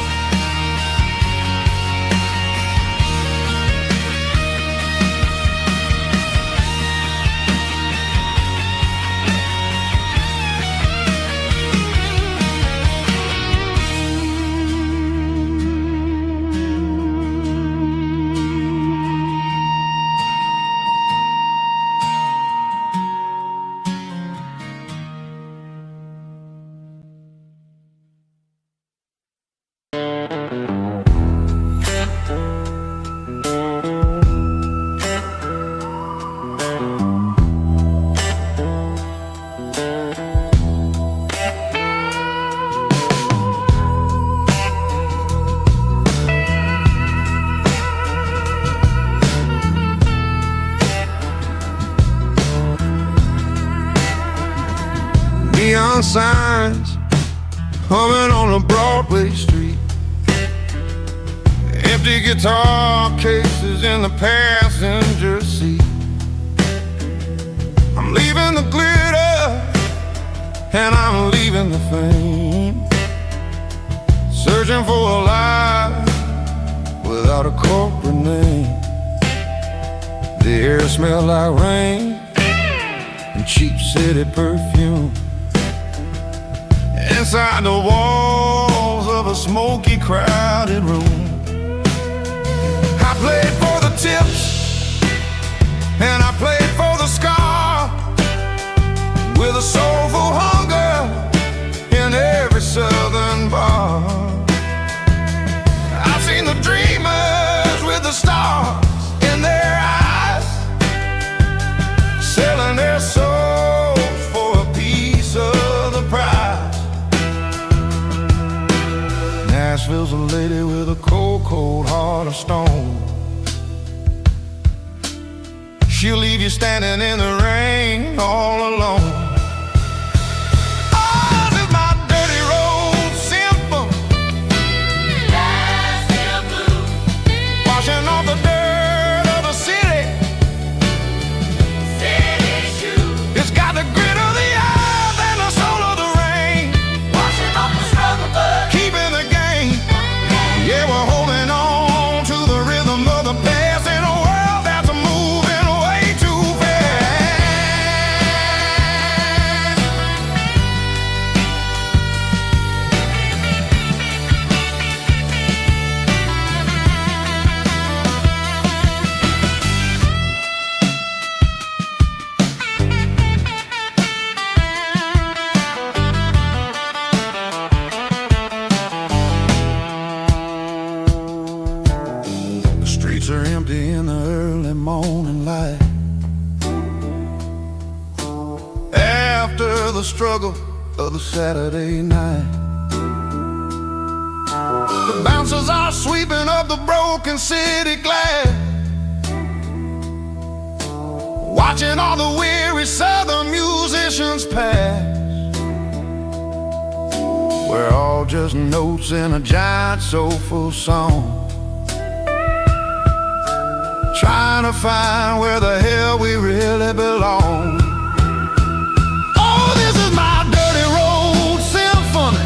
Neon signs humming on a Broadway street. Empty guitar cases in the passenger seat. I'm leaving the glitter and I'm leaving the fame. Searching for a life without a corporate name. The air smells like rain and cheap city perfume. Inside the walls of a smoky, crowded room, I played for the tips and I played for the scar, with a soulful hunger in every southern bar. I've seen the dreamers with the stars in their eyes, selling their souls for a piece of the prize. Nashville's a lady with a cold, cold heart of stone. She'll leave you standing in the rain all alone. Oh, this is my dirty road symphony. Nashville blues. Washing off the dirt of the city. City shoes. It's got the grit of the earth and the soul of the rain. Washing off the struggle, but keeping the game. Yeah, we're holding on to the rhythm of the past in a world that's moving way too fast. The streets are empty in the early morning light. After the struggle of the Saturday night, the bouncers are sweeping up the broken city glass, watching all the weary southern musicians pass. We're all just notes in a giant soulful song, trying to find where the hell we really belong. Oh, this is my dirty road symphony.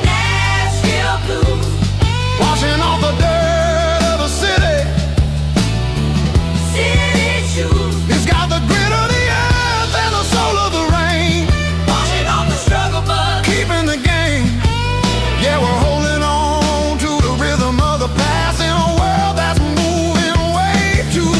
Nashville blues. Washing off the dirt of the city. City shoes. It's got the grit of the earth and the soul of the rain. Washing off the struggle, but keeping the game. Yeah, we're holding on to the rhythm of the past in a world that's moving way too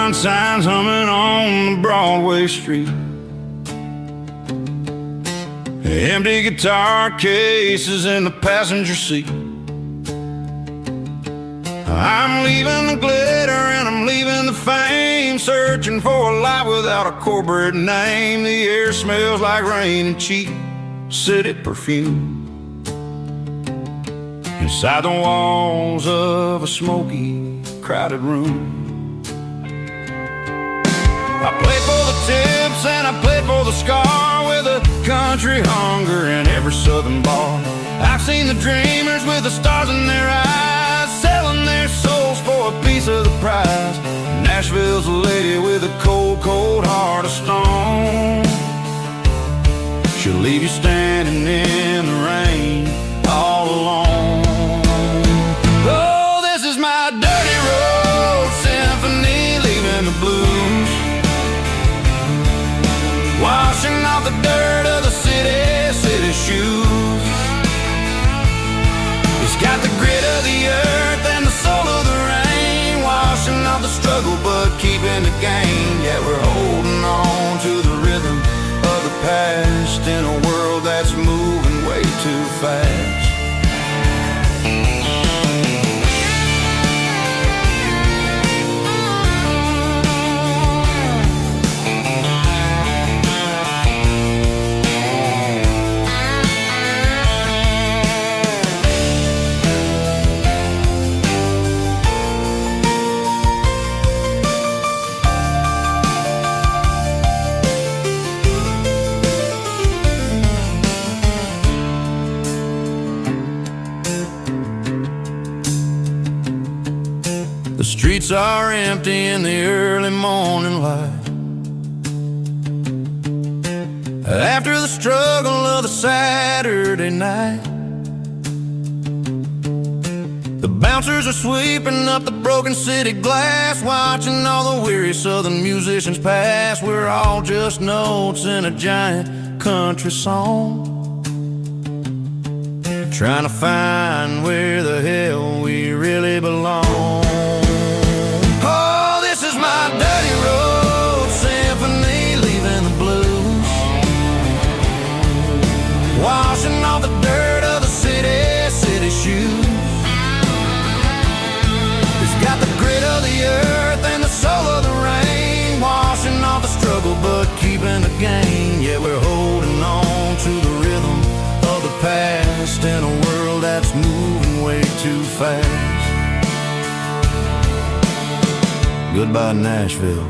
neon signs humming on the Broadway street. Empty guitar cases in the passenger seat. I'm leaving the glitter and I'm leaving the fame, searching for a life without a corporate name. The air smells like rain and cheap city perfume. Inside the walls of a smoky, crowded room, I played for the tips and I played for the scar, with a country hunger in every southern bar. I've seen the dreamers with the stars in their eyes, selling their souls for a piece of the prize. Nashville's a lady with a cold, cold heart of stone. She'll leave you standing in the rain all alone. Oh, this is my dirty road symphony, leaving the blues, washing off the dirt of the city shoes. It's got the grit of the earth and the soul of the rain, washing off the struggle but keeping the gain. Yeah, we're holding on to the rhythm of the past in a world that's moving way too fast. The streets are empty in the early morning light, after the struggle of the Saturday night. The bouncers are sweeping up the broken city glass, watching all the weary southern musicians pass. We're all just notes in a giant country song, trying to find where the hell we really belong. My dirty road symphony, leaving the blues, washing off the dirt of the city shoes. It's got the grit of the earth and the soul of the rain, washing off the struggle but keeping the gain. Yeah, we're holding on to the rhythm of the past in a world that's moving way too fast. Goodbye, Nashville,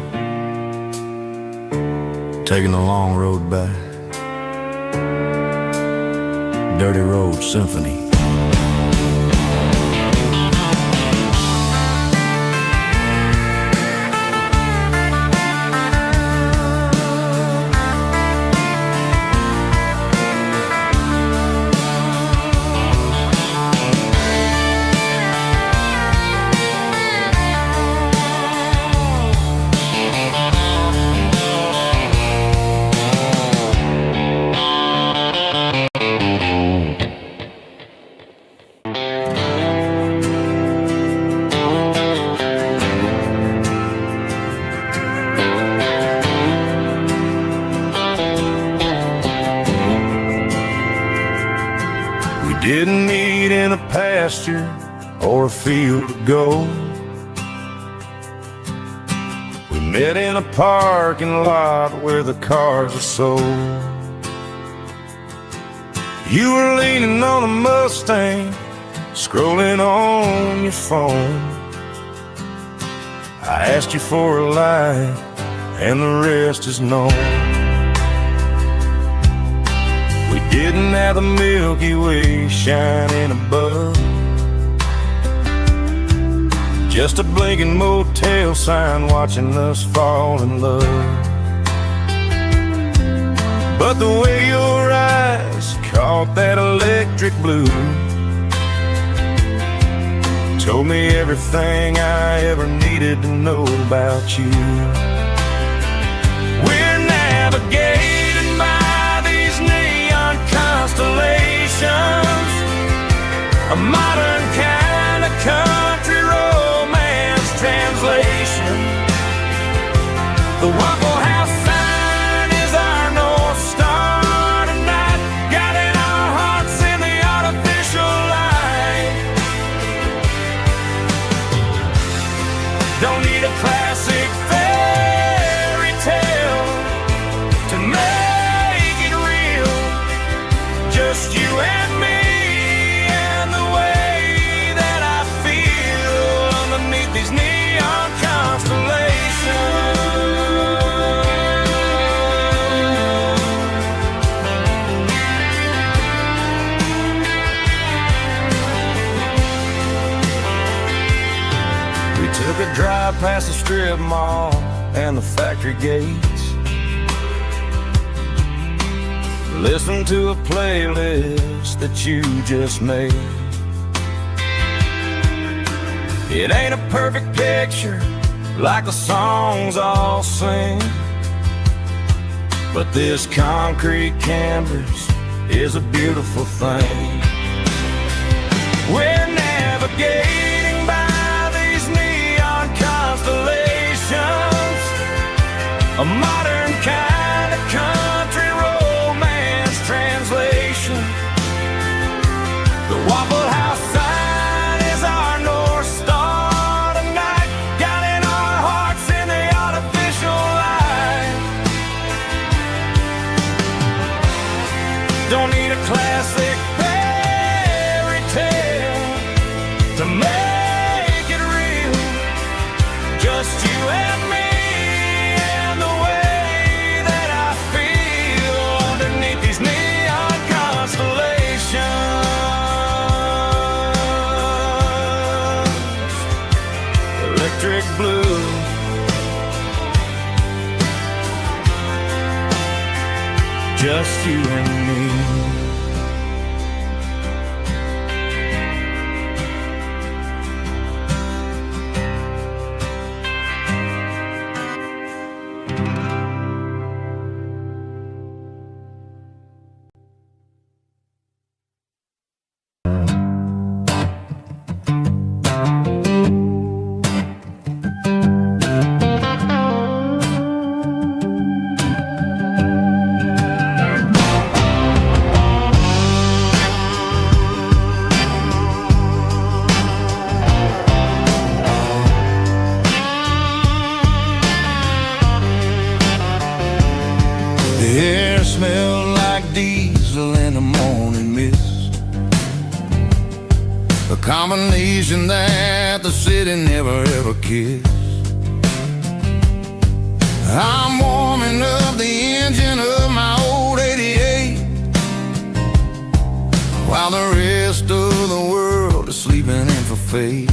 taking the long road back. Dirty Road Symphony. Didn't meet in a pasture or a field to go. We met in a parking lot where the cars are sold. You were leaning on a Mustang, scrolling on your phone. I asked you for a light, and the rest is known. We didn't have the Milky Way shining above, just a blinking motel sign watching us fall in love. But the way your eyes caught that electric blue told me everything I ever needed to know about you. We're navigating by these neon constellations, a modern kind of country romance translation. The Waffle House sign is our North Star tonight, guiding our hearts in the artificial light. Don't need a classic fairy tale to make it real. Just you and me and the way that I feel underneath these neon constellations. We took a drive past the strip mall and the factory gates. Listen to a playlist that you just made. It ain't a perfect picture like the songs all sing, but this concrete canvas is a beautiful thing. We're navigating by these neon constellations, a modern kind of country romance translation. The Waffle House sign is our North Star tonight, guiding our hearts in the artificial light. Don't need a classic fairy tale to make it real. Just you and me and the way that I feel underneath these neon constellations. Electric blue, just you and me. The air smelled like diesel in the morning mist, a combination that the city never ever kissed. I'm warming up the engine of my old 88, while the rest of the world is sleeping in for fate.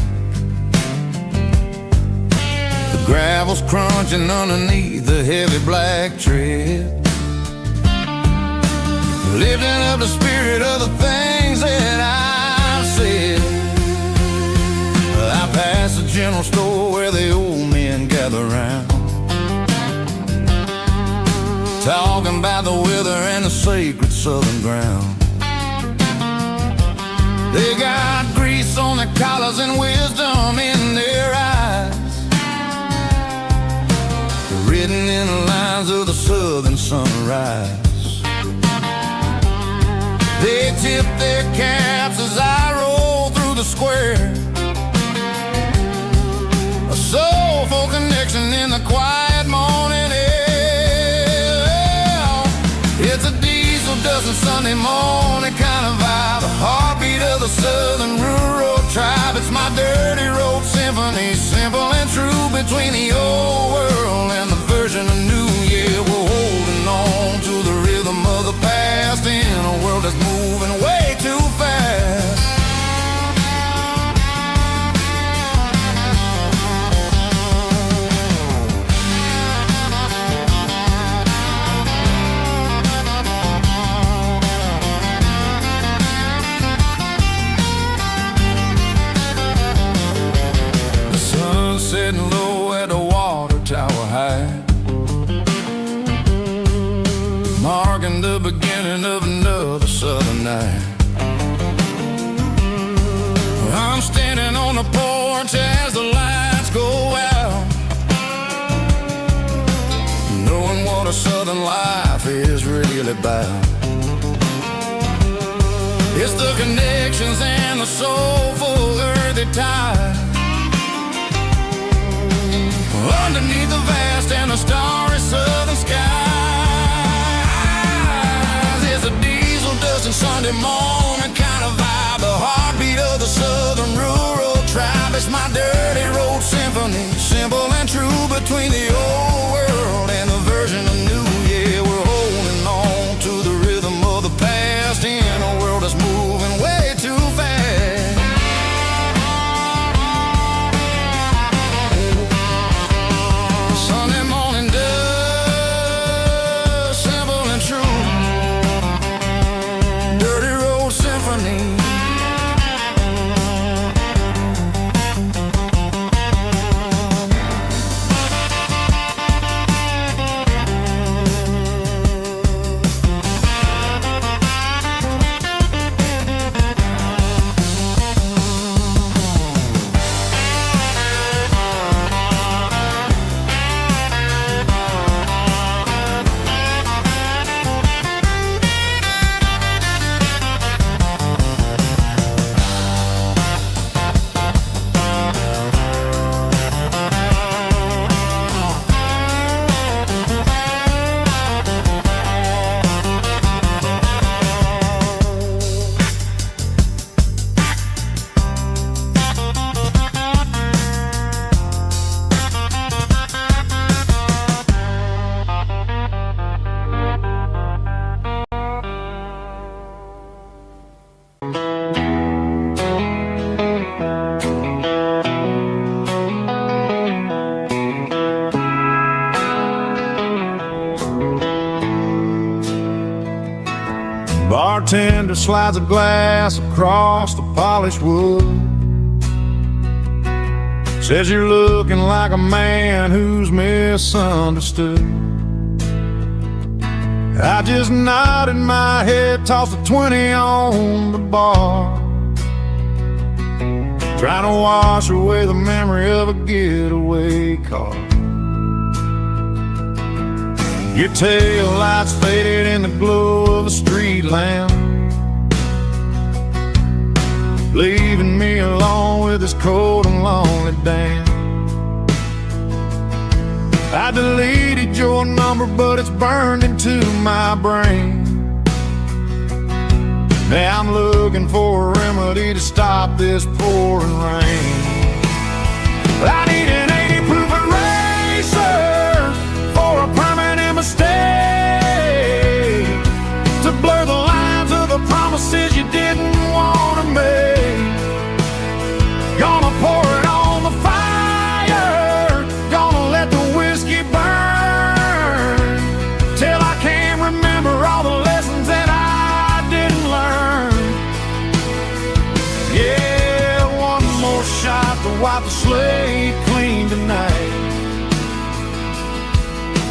The gravel's crunching underneath the heavy black tread, lifting up the spirit of the things that I've said. I passed the general store where the old men gather round, talking about the weather and the sacred southern ground. They got grease on their collars and wisdom in their eyes, written in the lines of the southern sunrise. They tip their caps as I roll through the square, a soulful connection in the quiet morning air. It's a diesel dozen Sunday morning kind of vibe, the heartbeat of the southern rural tribe. It's my dirty road symphony, simple and true, between the old world and the version of new. Yeah, we're holding on to the rhythm of the past in a world that's moving way too fast. The sun setting low at the water tower high, marking the beginning of another southern night. I'm standing on the porch as the lights go out, really bound. It's the connections and the soulful earthy tide. Underneath the vast and the starry southern skies is a diesel dusting Sunday morning kind of vibe. The heartbeat of the southern rural tribe. It's my dirty road symphony, simple and true between the old world and the version of new. Yeah, we're holding on to the rhythm of the past in a world that's moving way too fast. Sunday morning dust, simple and true. Dirty road symphony. Bartender slides a glass across the polished wood. Says you're looking like a man who's misunderstood. I just nodded my head, tossed a 20 on the bar, trying to wash away the memory of a getaway car. Your tail lights faded in the glow of a street lamp, leaving me alone with this cold and lonely damn. I deleted your number, but it's burned into my brain. Now I'm looking for a remedy to stop this pouring rain. I need an 80 proof eraser for a permanent mistake, to blur the lines of the promises you didn't want to make. Gonna pour it on the fire, gonna let the whiskey burn, till I can't remember all the lessons that I didn't learn. Yeah, one more shot to wipe the slate clean tonight.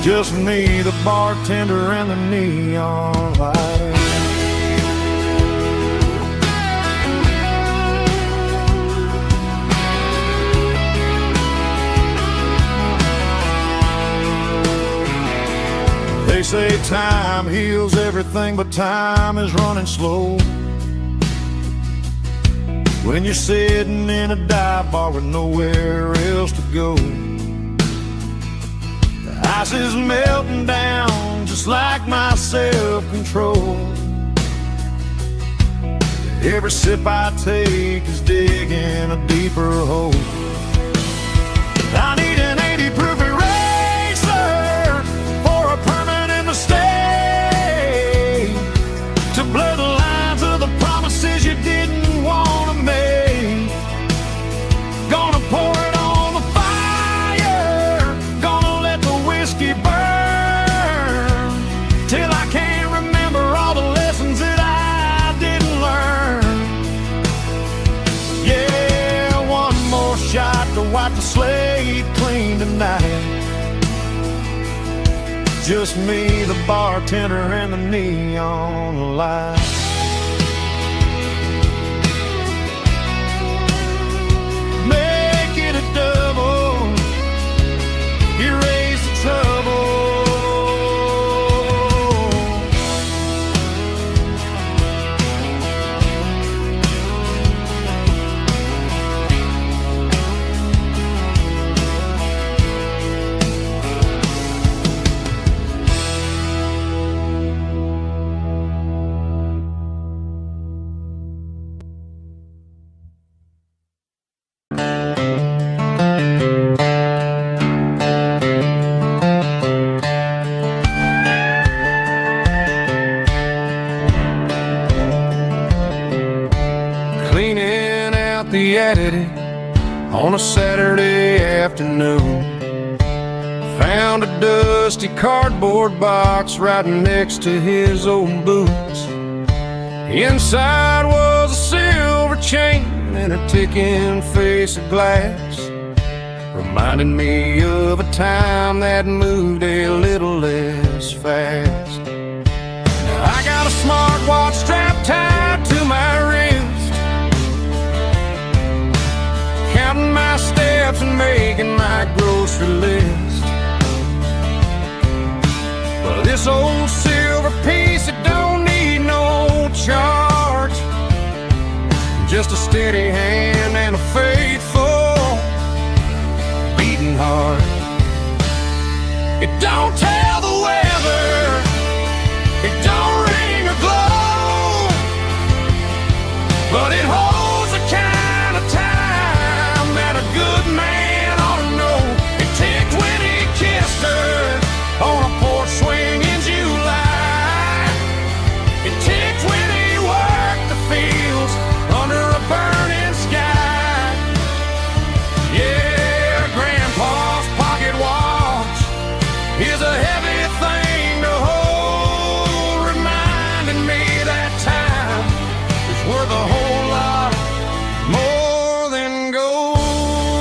Just me, the bartender, and the neon light. They say time heals everything, but time is running slow. When you're sitting in a dive bar with nowhere else to go, the ice is melting down just like my self-control. Every sip I take is digging a deeper hole. I need an 80 proof eraser for a permanent mistake, to blur the lines of the promises you didn't want to make. Gonna pour it on the fire, gonna let the whiskey burn, till I can't remember all the lessons that I didn't learn. Yeah, one more shot to wipe the slate clean tonight. Just me, the bartender, and the neon light. Make it a double, erase the trouble. on a Saturday afternoon. Found a dusty cardboard box right next to his old boots. Inside was a silver chain and a ticking face of glass, reminding me of a time that moved a little less fast. Now I got a smartwatch strapped tied to my wrist, counting my steps and making my grocery list. But this old silver piece, it don't need no charge, just a steady hand